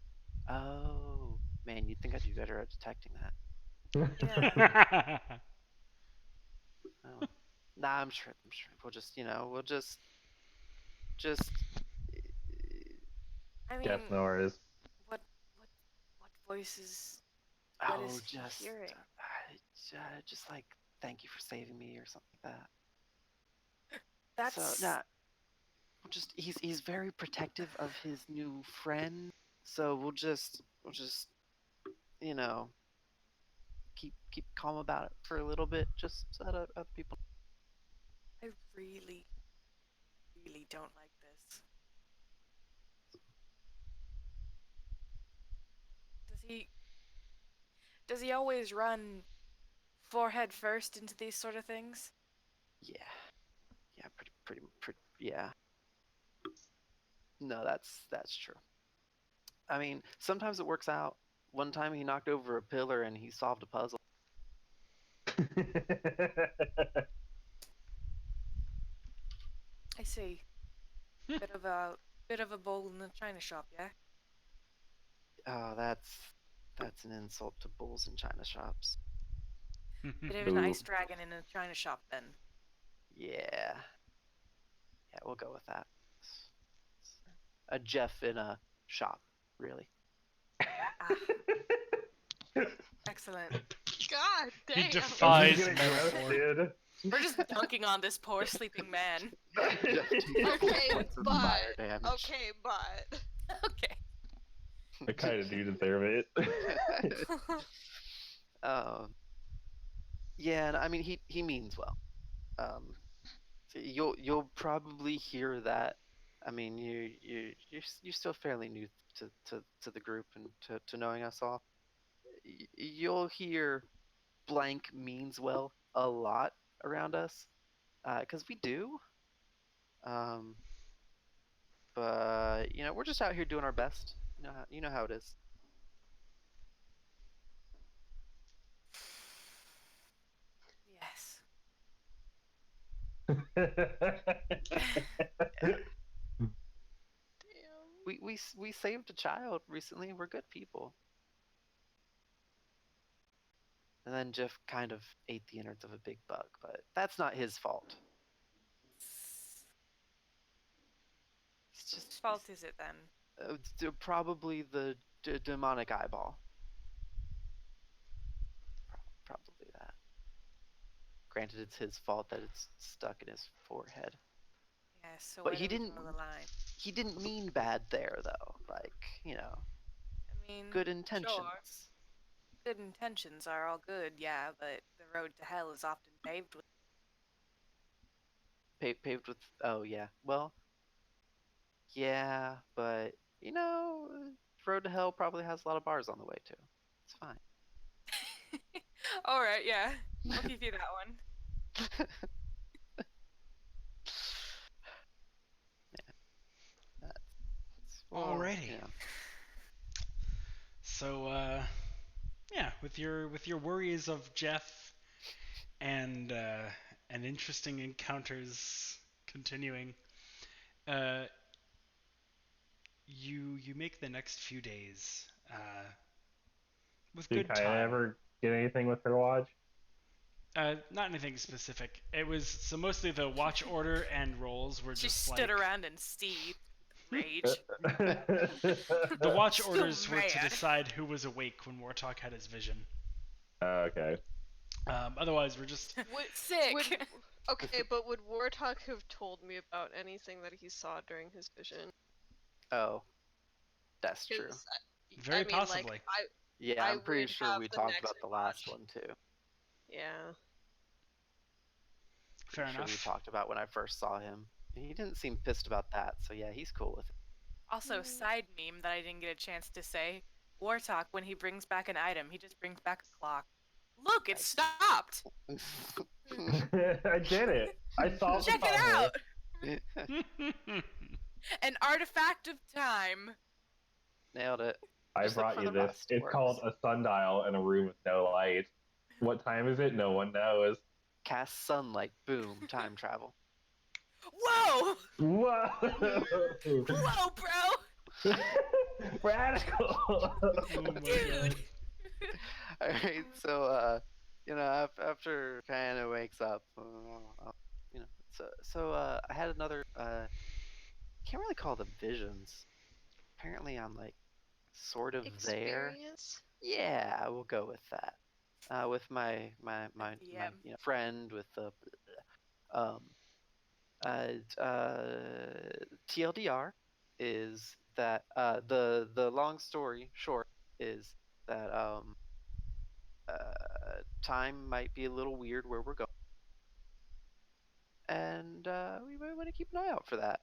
Oh, man, you'd think I'd do better at detecting that. Yeah. Oh. Nah, I'm sure. We'll just. I mean, Jeff Norris. what voices? What Oh, is he just, hearing? just like thank you for saving me or something like that. That's So, nah, he's very protective of his new friend. So we'll just you know keep calm about it for a little bit, just so that other people. I really don't like this. Does he always run forehead first into these sort of things? Yeah, pretty, yeah. No, that's true. I mean, sometimes it works out. One time he knocked over a pillar and he solved a puzzle. I see. Bit of a bowl in the china shop, yeah? Oh, that's an insult to bulls in china shops. Bit of an ice dragon in a china shop then. Yeah, we'll go with that. A Jeff in a shop, really. Ah. Excellent. God He damn. defies He's gonna gross, metaphor. dude. We're just dunking on this poor sleeping man. Okay, Points of but fire damage. okay, but Okay. I kind of do deserve it. Yeah, and I mean he means well. So you'll probably hear that. I mean you're still fairly new to the group and to knowing us all. You'll hear blank means well a lot around us, because we do. But we're just out here doing our best. You know how it is. Yes. we saved a child recently. We're good people. And then Jeff kind of ate the innards of a big bug, but that's not his fault. It's just Whose fault is it then? probably the demonic eyeball. Probably that. Granted, it's his fault that it's stuck in his forehead. Yeah, so But where do we draw the line? he didn't mean bad there, though. Like, you know, I mean, good intentions. Sure, good intentions are all good, yeah, but the road to hell is often paved with. Paved with. Oh yeah. Well, yeah, but you know, road to hell probably has a lot of bars on the way too. It's fine. All right, yeah, I'll give you that one. Well, Alrighty. you know. So, yeah, with your worries of Jeff and interesting encounters continuing, you make the next few days with Did good Kaya time. ever get anything with her watch? Not anything specific. It was so mostly the watch order and rolls were She just stood like around and seethed with rage. the watch So orders were to mad. decide who was awake when Warthog had his vision. Okay. Otherwise, we're just Sick. Okay, but would Warthog have told me about anything that he saw during his vision? Oh, that's true. 'Cause, very I mean, possibly. Like, Yeah, I I'm pretty would sure have we the talked next about the last watch. one too. Yeah. Fair Pretty sure we enough. talked about when I first saw him. He didn't seem pissed about that, so yeah, he's cool with it. Also, side meme that I didn't get a chance to say. Wartalk, when he brings back an item, he just brings back a clock. Look, it stopped! I did it. I solved Check the it puzzle. out! An artifact of time. Nailed it. I Just look brought for you the this. rust. It's Works. called a sundial in a room with no light. What time is it? No one knows. Cast sunlight. Boom. Time travel. Whoa! Whoa! Whoa, bro! Radical! Oh my Dude! All right. So, you know, after Diana wakes up, you know, I had another. Can't really call them visions. Apparently, I'm like sort of there. Experience? Yeah, we'll go with that. With my friend with the TLDR is that the long story short is that time might be a little weird where we're going, and we might want to keep an eye out for that.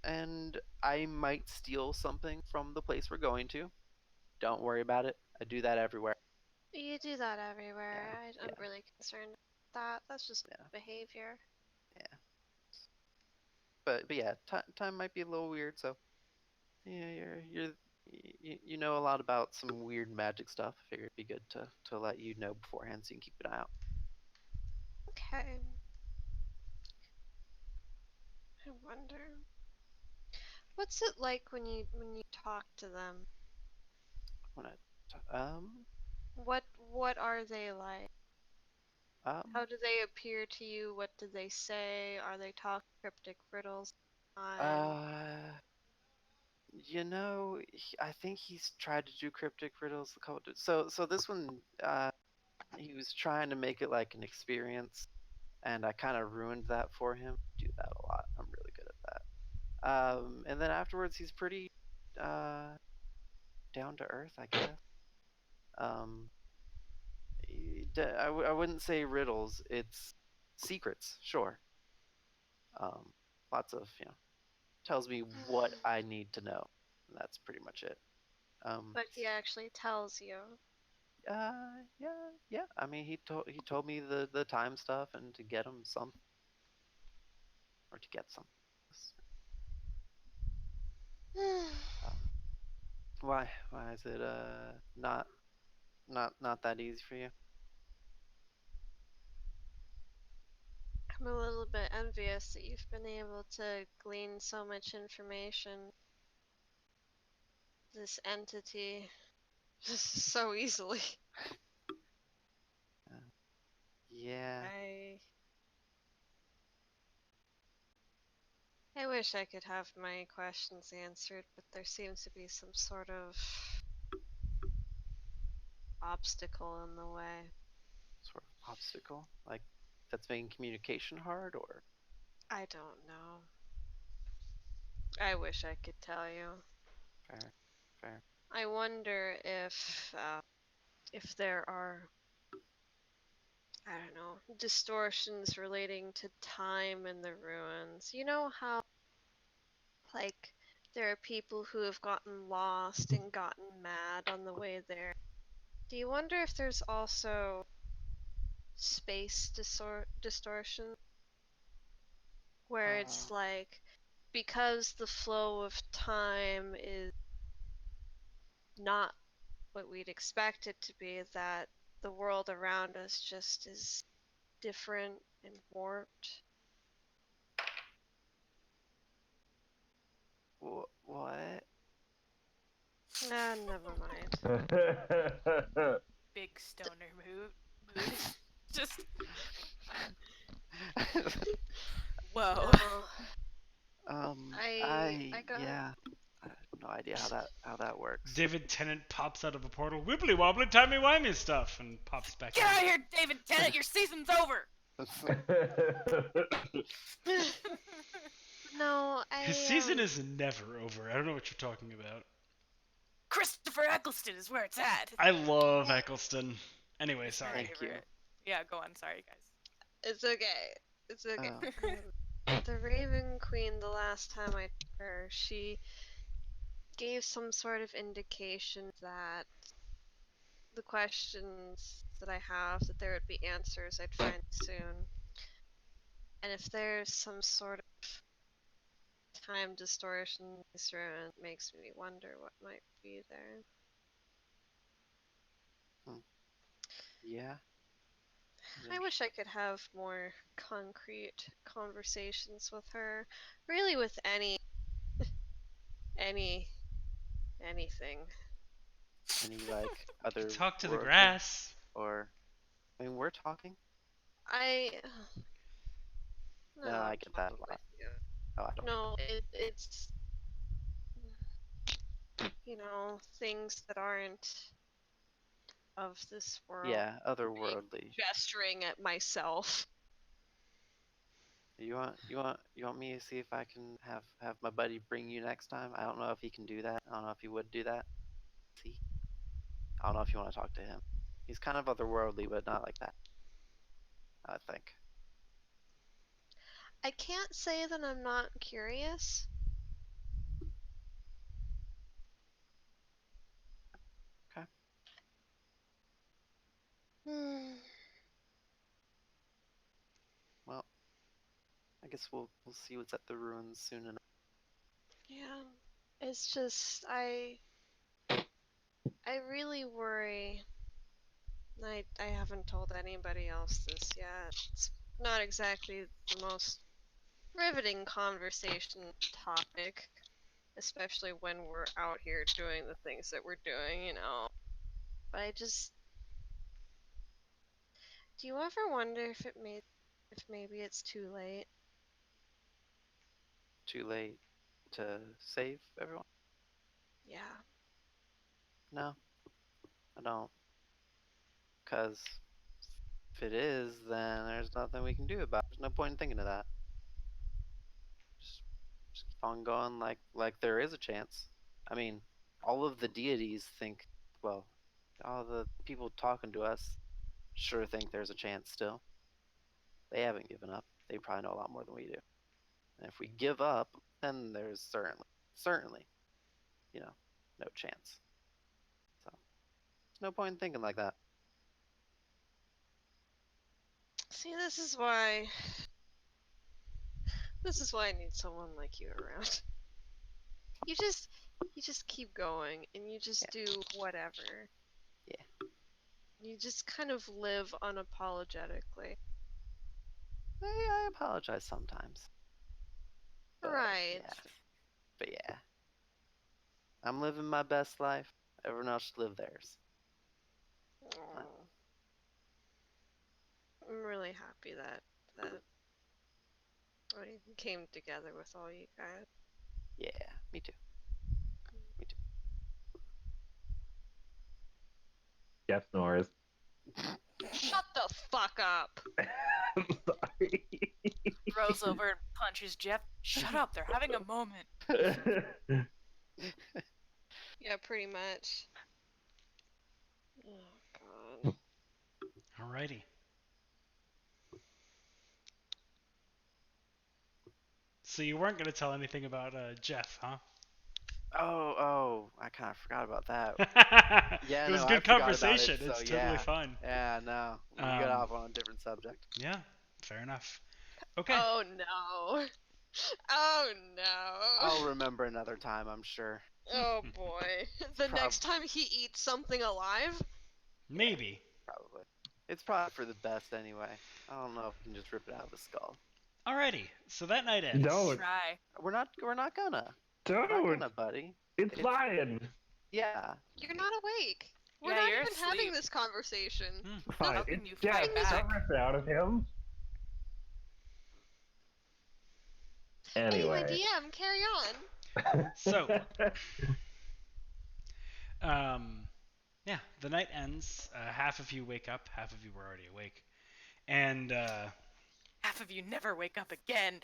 And I might steal something from the place we're going to. Don't worry about it. I do that everywhere. You do that everywhere. Yeah, I'm yeah. really concerned with that. That's just Yeah. behavior. Yeah. But yeah, time might be a little weird. So yeah, you know a lot about some weird magic stuff. I figured it'd be good to let you know beforehand so you can keep an eye out. Okay. I wonder. What's it like when you talk to them? When What are they like? How do they appear to you? What do they say? Are they talk cryptic riddles? You know, I think he's tried to do cryptic riddles a couple times. So this one, he was trying to make it like an experience, and I kind of ruined that for him. Do that a lot. I'm really good at that. And then afterwards, he's pretty down to earth, I guess. I wouldn't say riddles. It's secrets, sure. Lots of, you know, tells me what I need to know. And that's pretty much it. But he actually tells you. Yeah. I mean, he told me the time stuff and to get him some, or to get some. Why is it not that easy for you? I'm a little bit envious that you've been able to glean so much information. this entity just so easily. Yeah. I wish I could have my questions answered, but there seems to be some sort of obstacle in the way. Sort of obstacle? Like, that's making communication hard, or? I don't know. I wish I could tell you. Fair. I wonder if there are, I don't know, distortions relating to time in the ruins. You know how, like, there are people who have gotten lost and gotten mad on the way there. Do you wonder if there's also space distortion? Where it's like, because the flow of time is not what we'd expect it to be, that the world around us just is different and warped. What? Ah, never mind. Big stoner mood. Just whoa. No. I have no idea how that works. David Tennant pops out of a portal, wibbly wobbly, timey wimey stuff, and pops back Get in. out of here, David Tennant. Your season's over. No, His season is never over. I don't know what you're talking about. Christopher Eccleston is where it's at. I love Eccleston. Anyway, He's my sorry. Thank you. favorite. Yeah, go on. Sorry, guys. It's okay. It's okay. Oh. The Raven Queen, the last time I took her, she gave some sort of indication that the questions that I have, that there would be answers I'd find soon. And if there's some sort of time distortion in this room, it makes me wonder what might be there. Yeah. I wish I could have more concrete conversations with her. Really with anything. Any like other Talk to the worldly- grass. Or, I mean, we're talking. I No, I get that a lot. Oh, I don't. No, it's things that aren't of this world. Yeah, otherworldly. Gesturing at myself. You want me to see if I can have my buddy bring you next time? I don't know if he can do that. I don't know if he would do that. See? I don't know if you want to talk to him. He's kind of otherworldly, but not like that. I think. I can't say that I'm not curious. Okay. Well, I guess we'll see what's at the ruins soon enough. Yeah. It's just I really worry. I haven't told anybody else this yet. It's not exactly the most riveting conversation topic, especially when we're out here doing the things that we're doing, But I just, do you ever wonder if maybe it's too late? Too late to save everyone? Yeah. No, I don't. Because if it is, then there's nothing we can do about it. There's no point in thinking of that. Just keep on going like there is a chance. I mean, all of the deities think, well, all the people talking to us sure think there's a chance still. They haven't given up. They probably know a lot more than we do. And if we give up, then there's certainly, no chance. So there's no point in thinking like that. See, this is why I need someone like you around. You just keep going and you just do whatever. Yeah. You just kind of live unapologetically. I apologize sometimes. But, Right. Yeah. But yeah. I'm living my best life. Everyone else should live theirs. Aw. I'm really happy that we came together with all you guys. Yeah, me too. Me too. Jeff snores. Shut the fuck up. I'm sorry. Rolls over and punches Jeff. Shut up, they're having a moment. Yeah, pretty much. Oh god. Alrighty. So you weren't going to tell anything about Jeff, huh? Oh, I kind of forgot about that. Yeah, It was no, I good forgot about conversation. it, so It's totally yeah. fine. Yeah, no, we can get Um, off on a different subject. Yeah, fair enough. Okay. Oh no. Oh no. I'll remember another time, I'm sure. Oh boy. The next time he eats something alive? Maybe. Probably. It's probably for the best anyway. I don't know if we can just rip it out of the skull. Alrighty. So that night ends. Don't. Try. We're not gonna. We're not Don't. gonna, buddy. It's fine. Yeah. You're not awake. We're Yeah, not you're even having asleep. this conversation. Fine. How can It's you Jeff. fight back? Don't rip it out of him. Anyway, Anyway. DM, carry on. So, yeah, the night ends. Half of you wake up, half of you were already awake. And, Half of you never wake up again.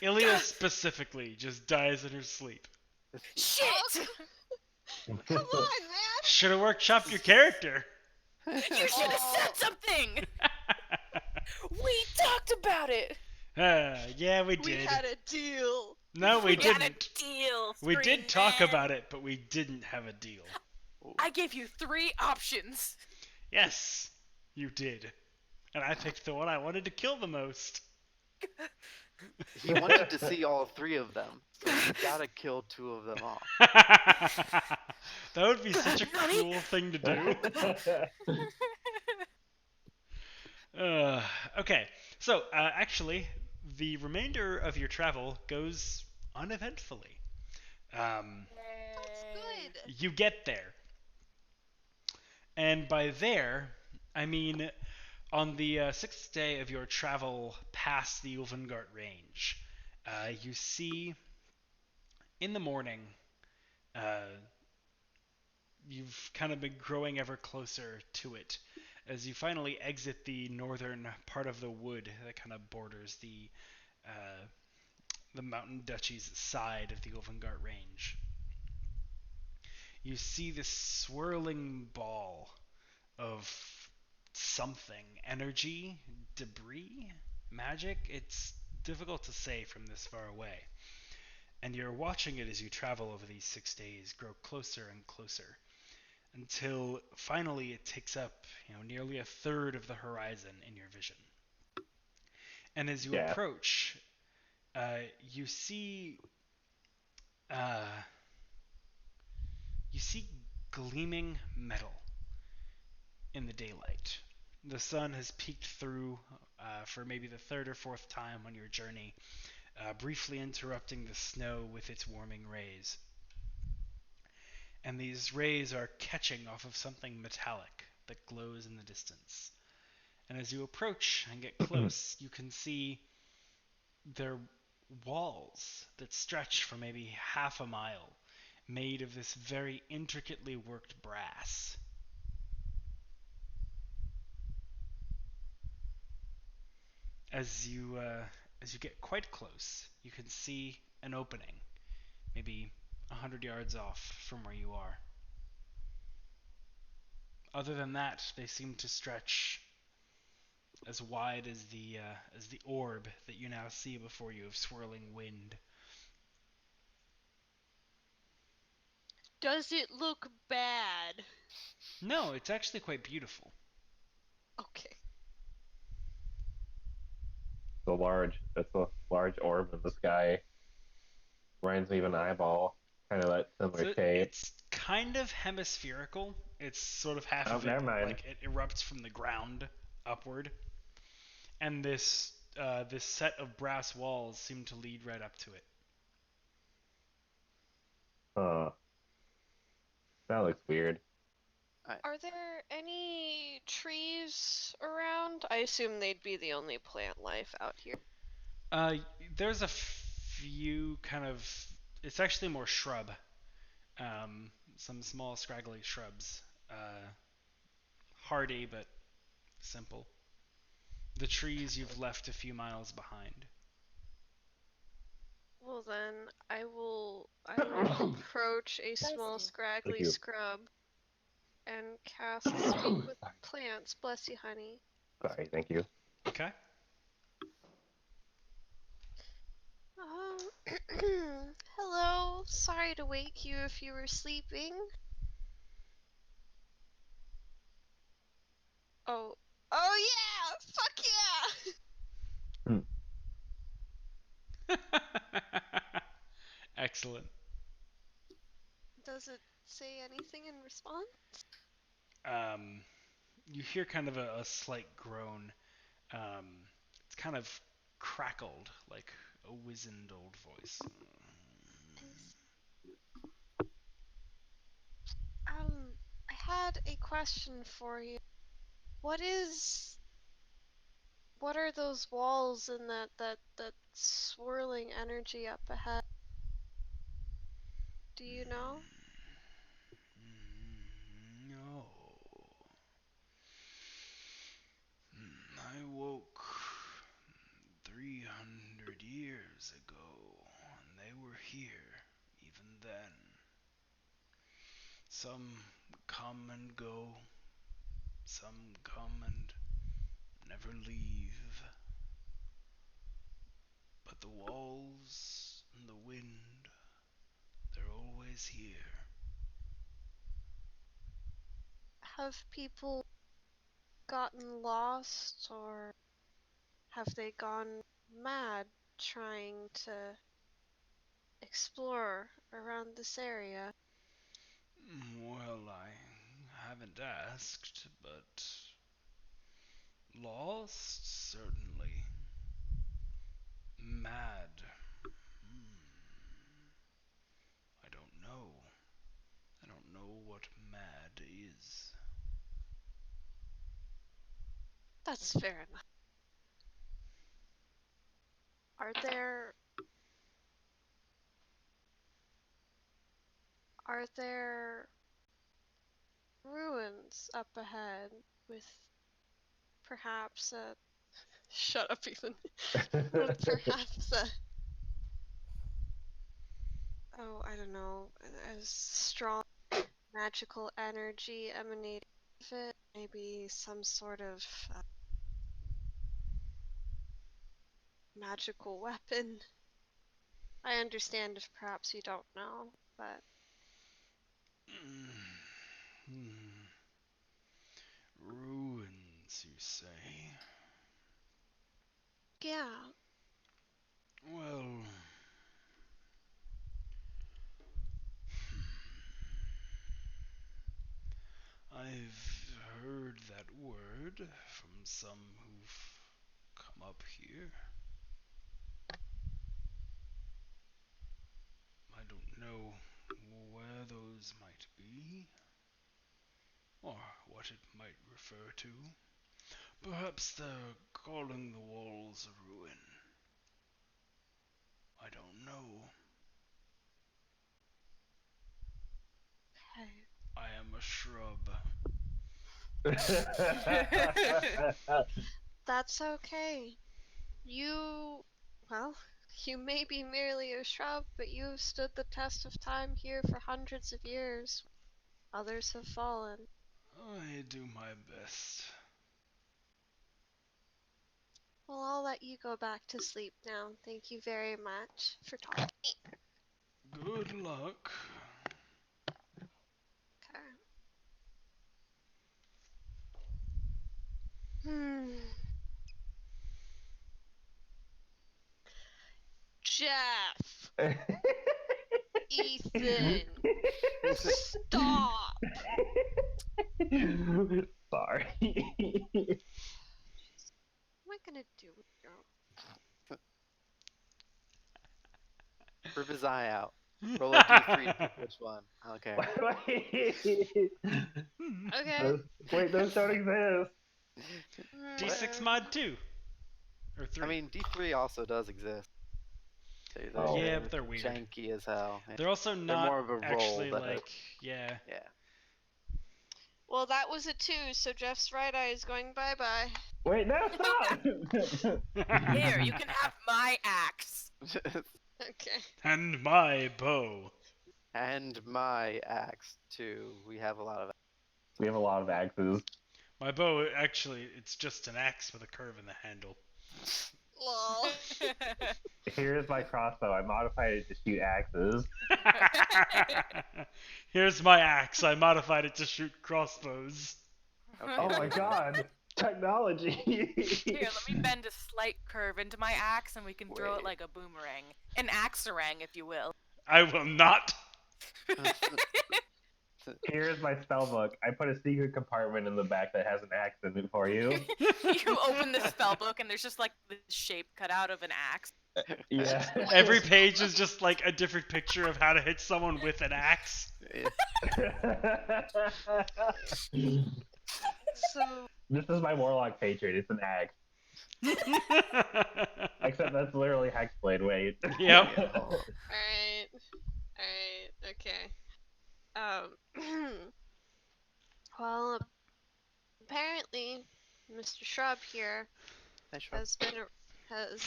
Ilya specifically just dies in her sleep. Shit! Come on, man. Should have workshopped your character. You should have said something! We talked about it! Yeah, we We did. had a deal. No, we We had a didn't. deal! We Scream did talk man. about it, but we didn't have a deal. I gave you 3 options. Yes, you did. And I picked the one I wanted to kill the most. He wanted to see all 3 of them, so you gotta kill 2 of them off. That would be such a cruel thing to do. Okay, so actually, the remainder of your travel goes uneventfully. That's good. You get there. And by there, I mean on the 6th day of your travel past the Ulvengart Range, you see in the morning, you've kind of been growing ever closer to it as you finally exit the northern part of the wood that kind of borders the Mountain Duchy's side of the Ulvengart Range. You see this swirling ball of something, energy, debris, magic. It's difficult to say from this far away. And you're watching it as you travel over these 6 days grow closer and closer until finally it takes up, nearly a third of the horizon in your vision. And as you approach, you see gleaming metal in the daylight. The sun has peeked through for maybe the 3rd or 4th time on your journey, briefly interrupting the snow with its warming rays. And these rays are catching off of something metallic that glows in the distance. And as you approach and get close, you can see their walls that stretch for maybe half a mile, made of this very intricately worked brass. As you get quite close, you can see an opening, maybe 100 yards off from where you are. Other than that, they seem to stretch as wide as the orb that you now see before you of swirling wind. Does it look bad? No, it's actually quite beautiful. Okay. That's a large orb in the sky. Reminds me of an eyeball. Kind of that similar shape. It's kind of hemispherical. It's sort of half of it, never mind. like it erupts from the ground upward. And this set of brass walls seem to lead right up to it. Huh. That looks weird. Are there any trees around? I assume they'd be the only plant life out here. There's a few kind of. It's actually more shrub. Some small scraggly shrubs. Hardy but simple. The trees you've left a few miles behind. Well then, I will approach a small you. scraggly you. scrub and cast Speak with Plants. Bless you, honey. Sorry, thank you. Okay. Hello. Sorry to wake you if you were sleeping. Oh. Oh yeah! Fuck yeah! Excellent. Does it say anything in response? You hear kind of a slight groan. It's kind of crackled, like a wizened old voice. I had a question for you. What are those walls and that swirling energy up ahead? Do you know? No. I woke 300 years ago, and they were here even then. Some come and go, some come and never leave. But the walls and the wind, they're always here. Have people gotten lost or have they gone mad trying to explore around this area? Well, I haven't asked, but lost, certainly. Mad. I don't know. I don't know what mad is. That's fair enough. Are there ruins up ahead with perhaps a shut up Ethan. With perhaps a I don't know, a strong magical energy emanating from it, maybe some sort of magical weapon. I understand if perhaps you don't know, but Ruins, you say? yeah. Well, I've heard that word from some who've come up here. I don't know where those might be, or what it might refer to. Perhaps they're calling the walls a ruin. I don't know. Okay. I am a shrub. That's okay. Well, you may be merely a shrub, but you've stood the test of time here for hundreds of years. Others have fallen. I do my best. Well, I'll let you go back to sleep now. Thank you very much for talking. Good luck. Okay. Jeff! Ethan! Stop! Sorry. What am I gonna do with you? Rip his eye out. Roll a d3 to pick which one. Okay. Okay. Wait, those don't exist. D6 mod 2. Or 3. I mean, d3 also does exist. Oh. Yeah, but they're weird. Janky as hell. Yeah. They're also They're not more of a roll actually than a- like, yeah. Yeah. Well, that was a 2, so Jeff's right eye is going bye-bye. Wait, no, stop! Here, you can have my axe. Okay. And my bow. And my axe too. We have a lot of. We have a lot of axes. My bow, actually, it's just an axe with a curve in the handle. Lol. Here's my crossbow. I modified it to shoot axes. Here's my axe. I modified it to shoot crossbows. Okay. Oh my god. Technology. Here, let me bend a slight curve into my axe and we can throw it Wait. like a boomerang. An axe-erang, if you will. I will not. Here's my spell book. I put a secret compartment in the back that has an axe in it for you. You open the spell book and there's just like the shape cut out of an axe. Yeah. Every page is just like a different picture of how to hit someone with an axe. So, This is my warlock patron. It's an axe. Except that's literally hexblade. Wait. Yep. alright. Alright, okay. Well, apparently, Mr. Shrub here Hey, Shrub. has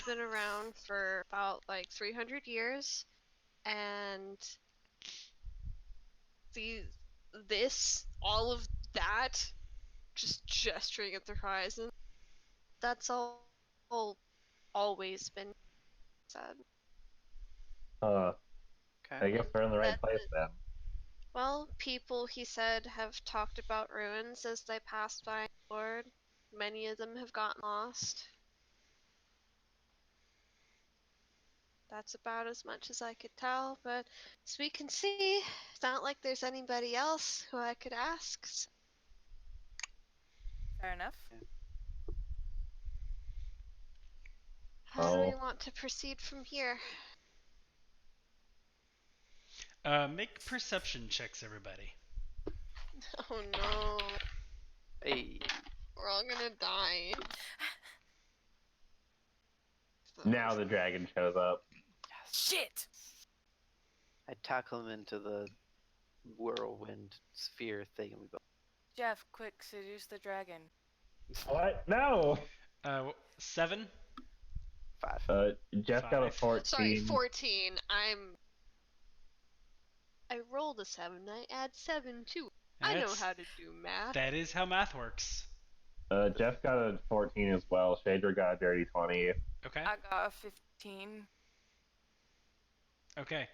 been around for about like 300 years, and all of that, just gesturing at the horizon. That's always been said. I Okay. guess we're in the right That's place it. then. Well, people, he said, have talked about ruins as they passed by Lord. Many of them have gotten lost. That's about as much as I could tell, but as we can see, it's not like there's anybody else who I could ask. So Fair enough. how do we Oh. want to proceed from here? Make perception checks, everybody. Oh no, Hey. we're all gonna die. Now the dragon shows up. Shit! I tackle him into the whirlwind sphere thing. And we go. Jeff, quick, seduce the dragon. What? No! 7? 5. Jeff got a 5. 14. Sorry, 14. I rolled a 7. I add 7 too. I know That's- how to do math. That is how math works. Jeff got a 14 as well. Shader got a dirty 20. Okay. I got a 15. Okay.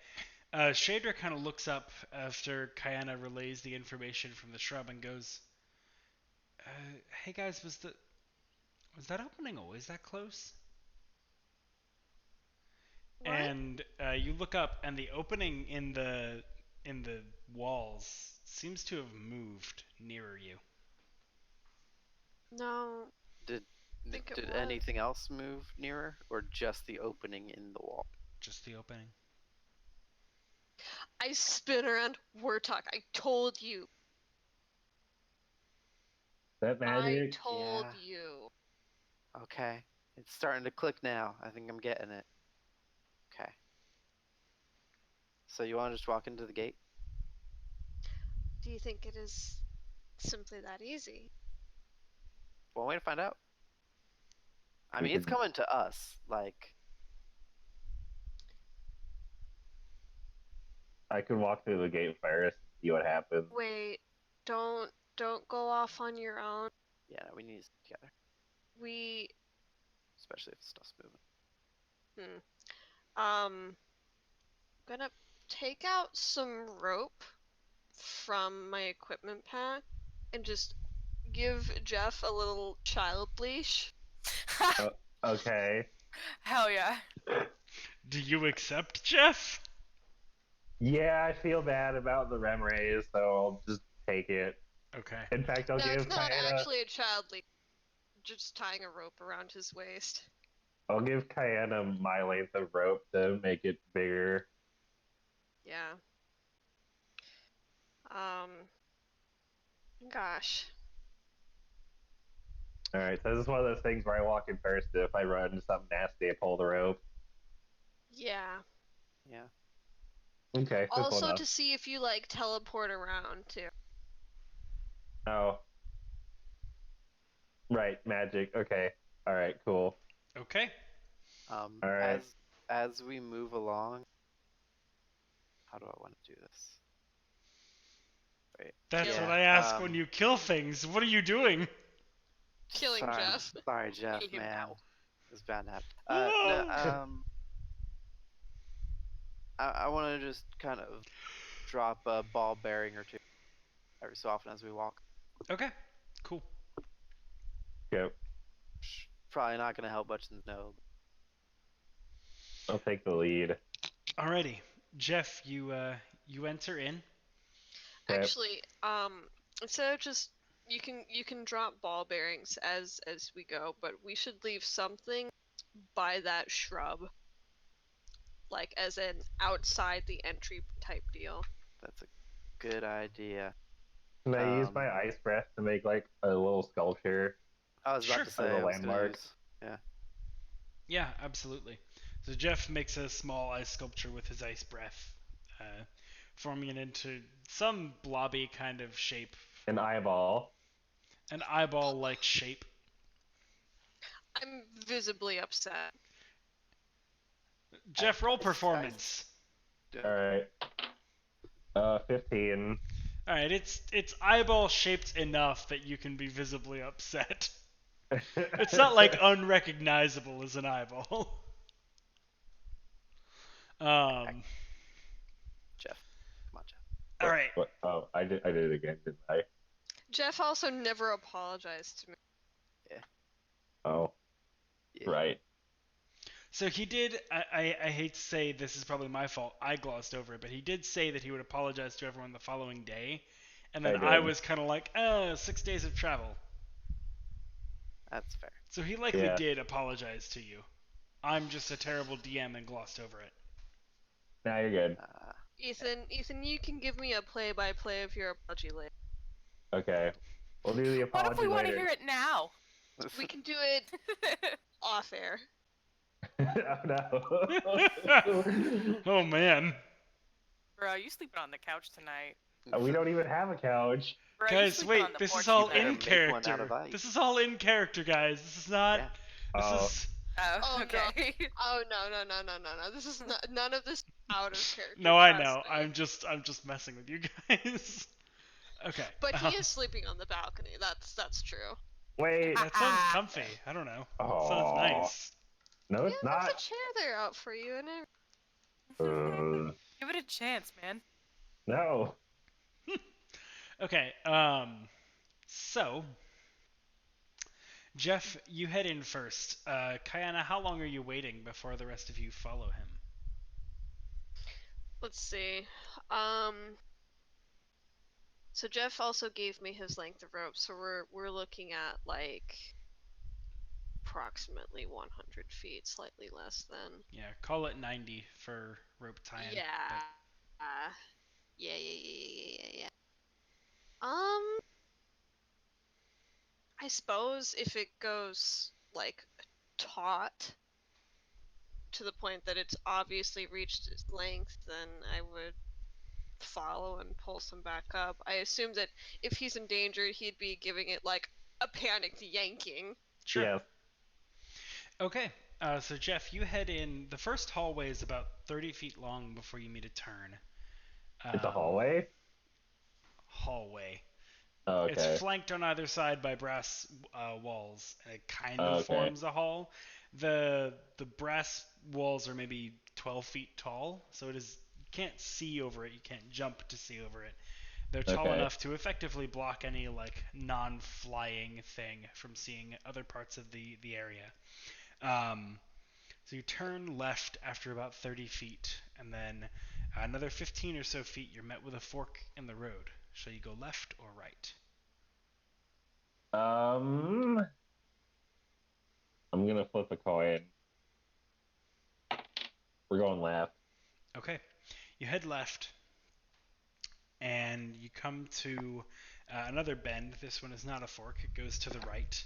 Shader kind of looks up after Kayana relays the information from the shrub and goes, "Hey guys, was that opening always that close?" What? And you look up, and the opening in the walls seems to have moved nearer you. No, Did think it did was. anything else move nearer, or just the opening in the wall? Just the opening. I spin around. Wartalk, I told you. That I magic? told Yeah. you. Okay, it's starting to click now. I think I'm getting it. Okay. So you want to just walk into the gate? Do you think it is simply that easy? One way to find out. I We mean, it's could- coming to us. Like, I could walk through the gate first and see what happens. Wait, don't go off on your own. yeah, no, we need to stick together, We especially if the stuff's moving. gonna take out some rope from my equipment pack and just give Jeff a little child leash. Okay. Hell yeah. Do you accept, Jeff? Yeah, I feel bad about the rem raise, so I'll just take it. Okay. In fact, I'll No, give it's not Kayana, actually a child leash. Just tying a rope around his waist. I'll give Kayana my length of rope to make it bigger. Yeah. Gosh. All right, so this is one of those things where I walk in first. If I run into something nasty, I pull the rope. Yeah. Yeah. Okay, simple Also enough. to see if you like teleport around too. Oh, right, magic. Okay, all right, cool. Okay. All right. As we move along, how do I want to do this? Wait. That's Kill what him. I ask when you kill things. What are you doing? Killing sorry, Jeff. Sorry, Jeff, Kill him man. now. It's bound to happen. I want to just kind of drop a ball bearing or two every so often as we walk. Okay. Cool. Yep, Probably not going to help much in the snow. I'll take the lead. Alrighty, Jeff, you enter in. Okay. Actually, instead of just you can drop ball bearings as we go, but we should leave something by that shrub. Like as an outside the entry type deal. That's a good idea. Can I use my ice breath to make like a little sculpture? I was about Sure. to say As a I was going to landmark. use. Yeah. Yeah, absolutely. So Jeff makes a small ice sculpture with his ice breath, forming it into some blobby kind of shape, An eyeball. an eyeball-like shape. I'm visibly upset. Jeff, roll performance. All right. 15. All right, it's eyeball shaped enough that you can be visibly upset. It's not like unrecognizable as an eyeball. Jeff. Come on, Jeff. All right. What? Oh, I did it again, didn't I? Jeff also never apologized to me. Oh. Yeah. Right. So he did. I hate to say this is probably my fault. I glossed over it, but he did say that he would apologize to everyone the following day, and then I did. was kind of like, 6 days of travel. That's fair. So he likely Yeah. did apologize to you. I'm just a terrible DM and glossed over it. Now you're good. Ethan, you can give me a play-by-play of your apology later. Okay. We'll do the What apology if we want to later. hear it now? We can do it off air. Oh no. Oh man. Bro, you sleeping on the couch tonight. We don't even have a couch. Bro, you Guys, sleeping wait, on the this porch is all better in make one out character. of ice. This is all in character, guys. This is not. Yeah. This Oh. is. Oh, Oh, no. okay. Oh no. This is none of this out of character. No, I trust know. me. I'm just messing with you guys. Okay. But he is sleeping on the balcony. That's true. Wait. That sounds comfy. I don't know. Oh. Sounds nice. No, it's Yeah, there's a not. chair there out for you and everything. Give it a chance, man. No. Okay. So, Jeff, you head in first. Kayana, how long are you waiting before the rest of you follow him? Let's see. So Jeff also gave me his length of rope, so we're looking at like approximately 100 feet, slightly less than. Yeah, call it 90 for rope tie-in. Yeah. but- Yeah. I suppose if it goes like taut to the point that it's obviously reached its length, then I would follow and pull some back up. I assume that if he's endangered, he'd be giving it like a panicked yanking. Sure. Yes. Okay. So Jeff, you head in. The first hallway is about 30 feet long before you meet a turn. It's a hallway. Hallway. Oh, okay. It's flanked on either side by brass walls, and it kind of Okay. forms a hall. The brass walls are maybe 12 feet tall, so you can't see over it. You can't jump to see over it. They're tall Okay. enough to effectively block any like non-flying thing from seeing other parts of the area. So you turn left after about 30 feet, and then another 15 or so feet, you're met with a fork in the road. Shall you go left or right? I'm gonna flip a coin. We're going left. Okay. You head left, and you come to another bend. This one is not a fork. It goes to the right.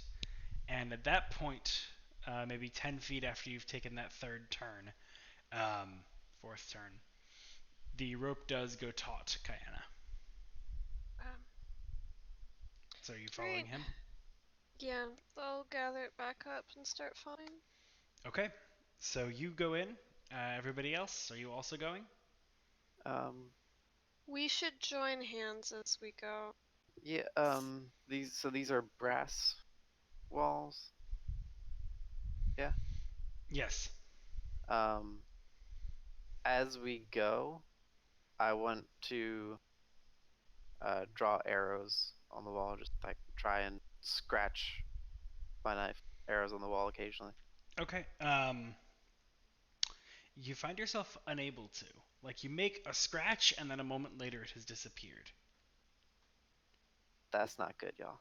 And at that point, maybe 10 feet after you've taken that third turn, fourth turn, the rope does go taut, Kayana. Um, So are you following Right. him? Yeah, I'll gather it back up and start flying. Okay. So you go in. Everybody else, are you also going? We should join hands as we go. Yeah. These are brass walls. Yeah. Yes. As we go, I want to draw arrows on the wall. Just like try and scratch my knife arrows on the wall occasionally. Okay. You find yourself unable to. Like you make a scratch, and then a moment later it has disappeared. That's not good, y'all.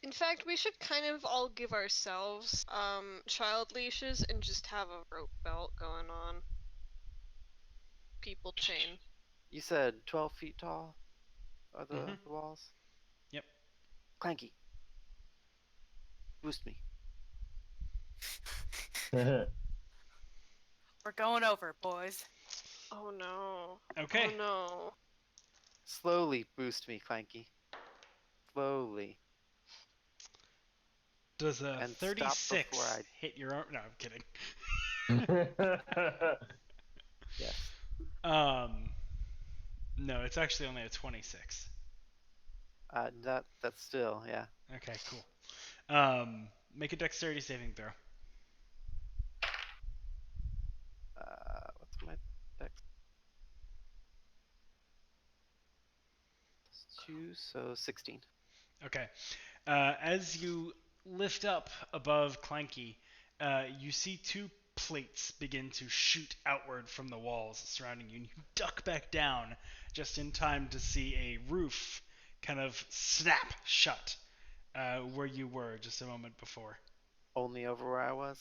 In fact, we should kind of all give ourselves child leashes and just have a rope belt going on. People chain. You said 12 feet tall are the Mhm. walls? Yep. Clanky, boost me. We're going over, boys. Oh no. Okay. Oh no. Slowly boost me, Clanky. Slowly. Does a And stop 36 before I... hit your arm? No, I'm kidding. Yes. No, it's actually only a 26. That's still, yeah. Okay, cool. Make a dexterity saving throw. What's my dex? +2, so 16. Okay. As you lift up above Clanky, you see two plates begin to shoot outward from the walls surrounding you, and you duck back down just in time to see a roof kind of snap shut where you were just a moment before. Only over where I was?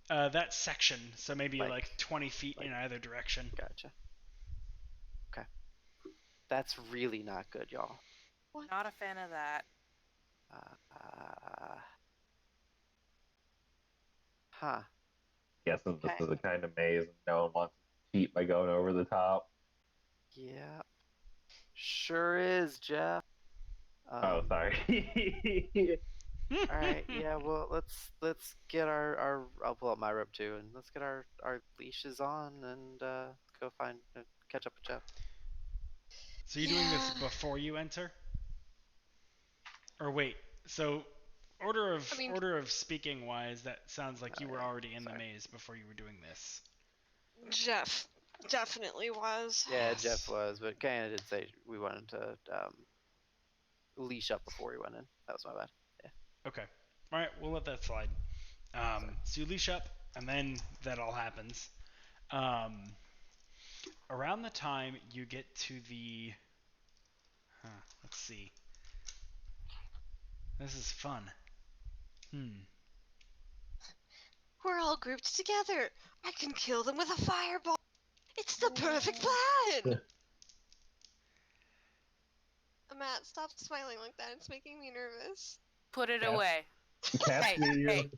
That section, so maybe Like 20 feet in either direction. Gotcha. Okay. That's really not good, y'all. Not a fan of that. Huh. Guessing this Okay. is the kind of maze no one wants to cheat by going over the top. Yeah. Sure is, Jeff. Oh, sorry. All right. Yeah. Well, let's get our. I'll pull up my rope too, and let's get our leashes on and go find catch up with Jeff. So you're doing this Yeah. before you enter? Or wait, so order of speaking wise, that sounds like you were yeah, already in the sorry. maze before you were doing this. Jeff definitely was. Yeah, Yes. Jeff was, but Kayana did say we wanted to leash up before we went in. That was my bad. Yeah. Okay. All right, we'll let that slide. So you leash up, and then that all happens. Around the time you get to the, let's see. This is fun. We're all grouped together. I can kill them with a fireball. It's the perfect plan. Matt, stop smiling like that. It's making me nervous. Put it Yes. away. Cats Hey, do you. hey.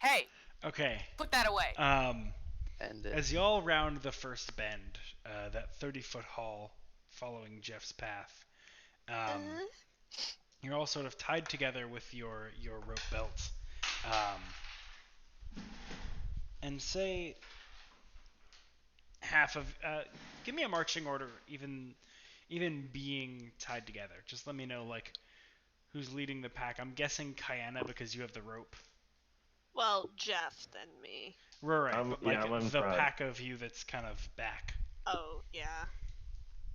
Hey, Okay. put that away. And As y'all round the first bend, that 30-foot hall following Jeff's path, you're all sort of tied together with your rope belts. And say half of give me a marching order, even being tied together. Just let me know like who's leading the pack. I'm guessing Kayana because you have the rope. Well, Jeff, then me. Right, I'm- but yeah, like I'm in the front. pack of you that's kind of back. Oh, yeah.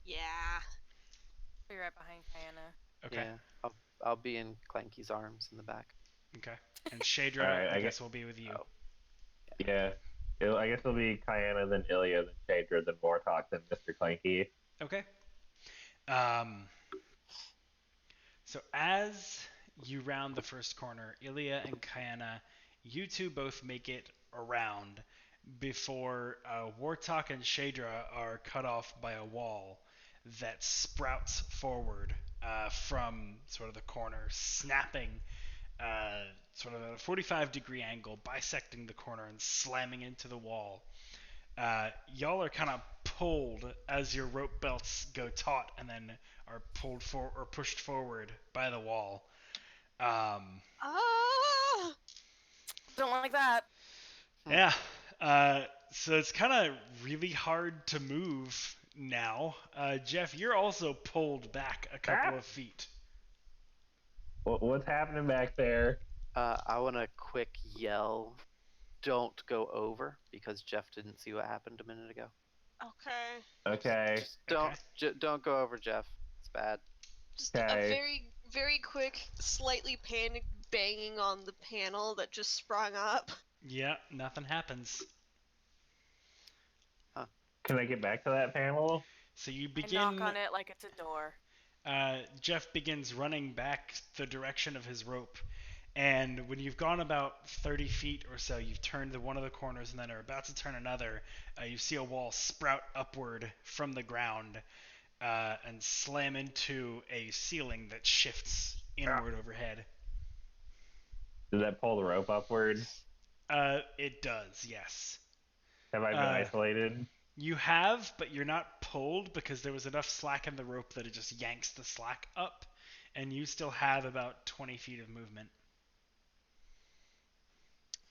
Yeah. Be right behind Kayana. Okay. yeah, I'll be in Clanky's arms in the back. Okay. And Shadra, Alright, I I guess will be with you. Oh. Yeah. I guess it'll be Kayana, then Ilya, then Shadra, then Mortok, then Mr. Clanky. Okay. So as you round the first corner, Ilya and Kayana, you two both make it around, before Wartok and Shadra are cut off by a wall that sprouts forward from sort of the corner, snapping sort of at a 45-degree angle, bisecting the corner and slamming into the wall. Y'all are kind of pulled as your rope belts go taut and then are pulled or pushed forward by the wall. Ah! Don't like that. Yeah. So it's kind of really hard to move now. Jeff, you're also pulled back a couple of feet. What's happening back there? I want to quick yell, "Don't go over," because Jeff didn't see what happened a minute ago. Okay. Okay. Just don't go over, Jeff. It's bad. Just a very, very quick, slightly panicked banging on the panel that just sprung up. Yeah, nothing happens. Can I get back to that panel? So you I begin. knock on it like it's a door. Jeff begins running back the direction of his rope, and when you've gone about 30 feet or so, you've turned one of the corners and then are about to turn another. You see a wall sprout upward from the ground and slam into a ceiling that shifts inward overhead. Does that pull the rope upward? It does, yes. Have I been isolated? You have, but you're not pulled because there was enough slack in the rope that it just yanks the slack up, and you still have about 20 feet of movement.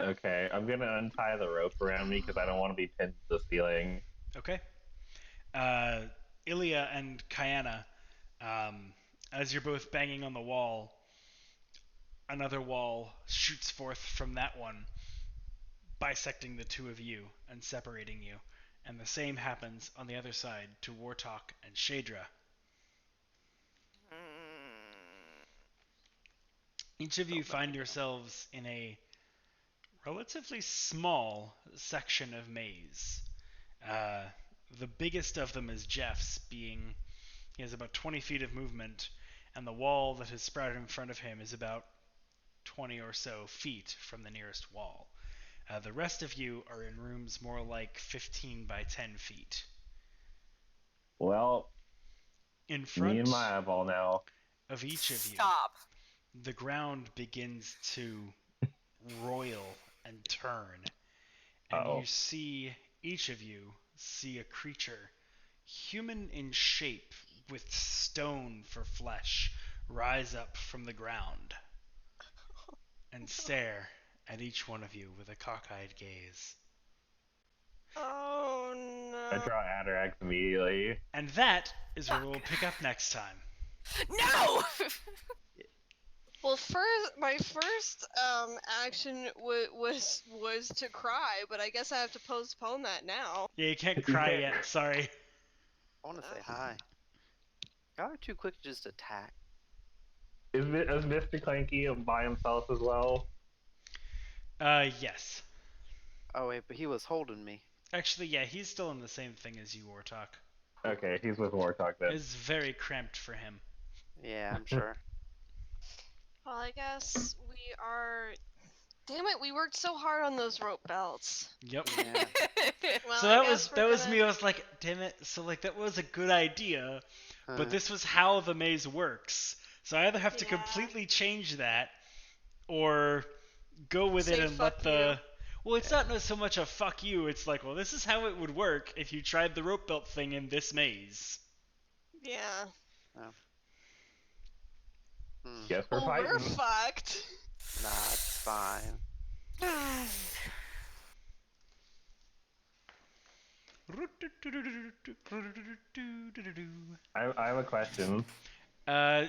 Okay, I'm gonna untie the rope around me because I don't want to be pinned to the ceiling. Okay. Ilya and Kayana, as you're both banging on the wall, another wall shoots forth from that one, bisecting the two of you and separating you. And the same happens on the other side to Wartok and Shadra. Each of you find yourselves in a relatively small section of maze. The biggest of them is Jeff's, he has about 20 feet of movement, and the wall that has sprouted in front of him is about 20 or so feet from the nearest wall. The rest of you are in rooms more like 15 by 10 feet. Well, in front me and my eyeball now. Of each of you, Stop. The ground begins to roil and turn, and you see, each of you see a creature, human in shape with stone for flesh, rise up from the ground and stare at each one of you with a cockeyed gaze. Oh no. I draw Atarax immediately. And that is where we'll pick up next time. No! Well, my first action was to cry, but I guess I have to postpone that now. Yeah, you can't cry yet, sorry. I want to say hi. Y'all are too quick to just attack. Is Mr. Clanky by himself as well? Yes. Oh wait, but he was holding me. Actually, yeah, he's still in the same thing as you, Wartok. Okay, he's with Wartok then. It's very cramped for him. Yeah, I'm sure. Well, I guess we are... Damn it, we worked so hard on those rope belts. Yep. Yeah. Well, So that was me. I was like, damn it. So like that was a good idea, but this was how the maze works. So I either have to completely change that, or go with it and let the. Well, it's not so much a fuck you. It's like, well, this is how it would work if you tried the rope belt thing in this maze. Yeah. Oh. Guess we're fighting. We're fucked. Nah, it's fine. I have a question.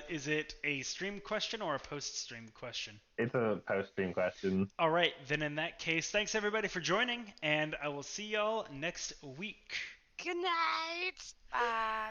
Is it a stream question or a post-stream question? It's a post-stream question. All right, then in that case, thanks everybody for joining, and I will see y'all next week. Good night. Bye.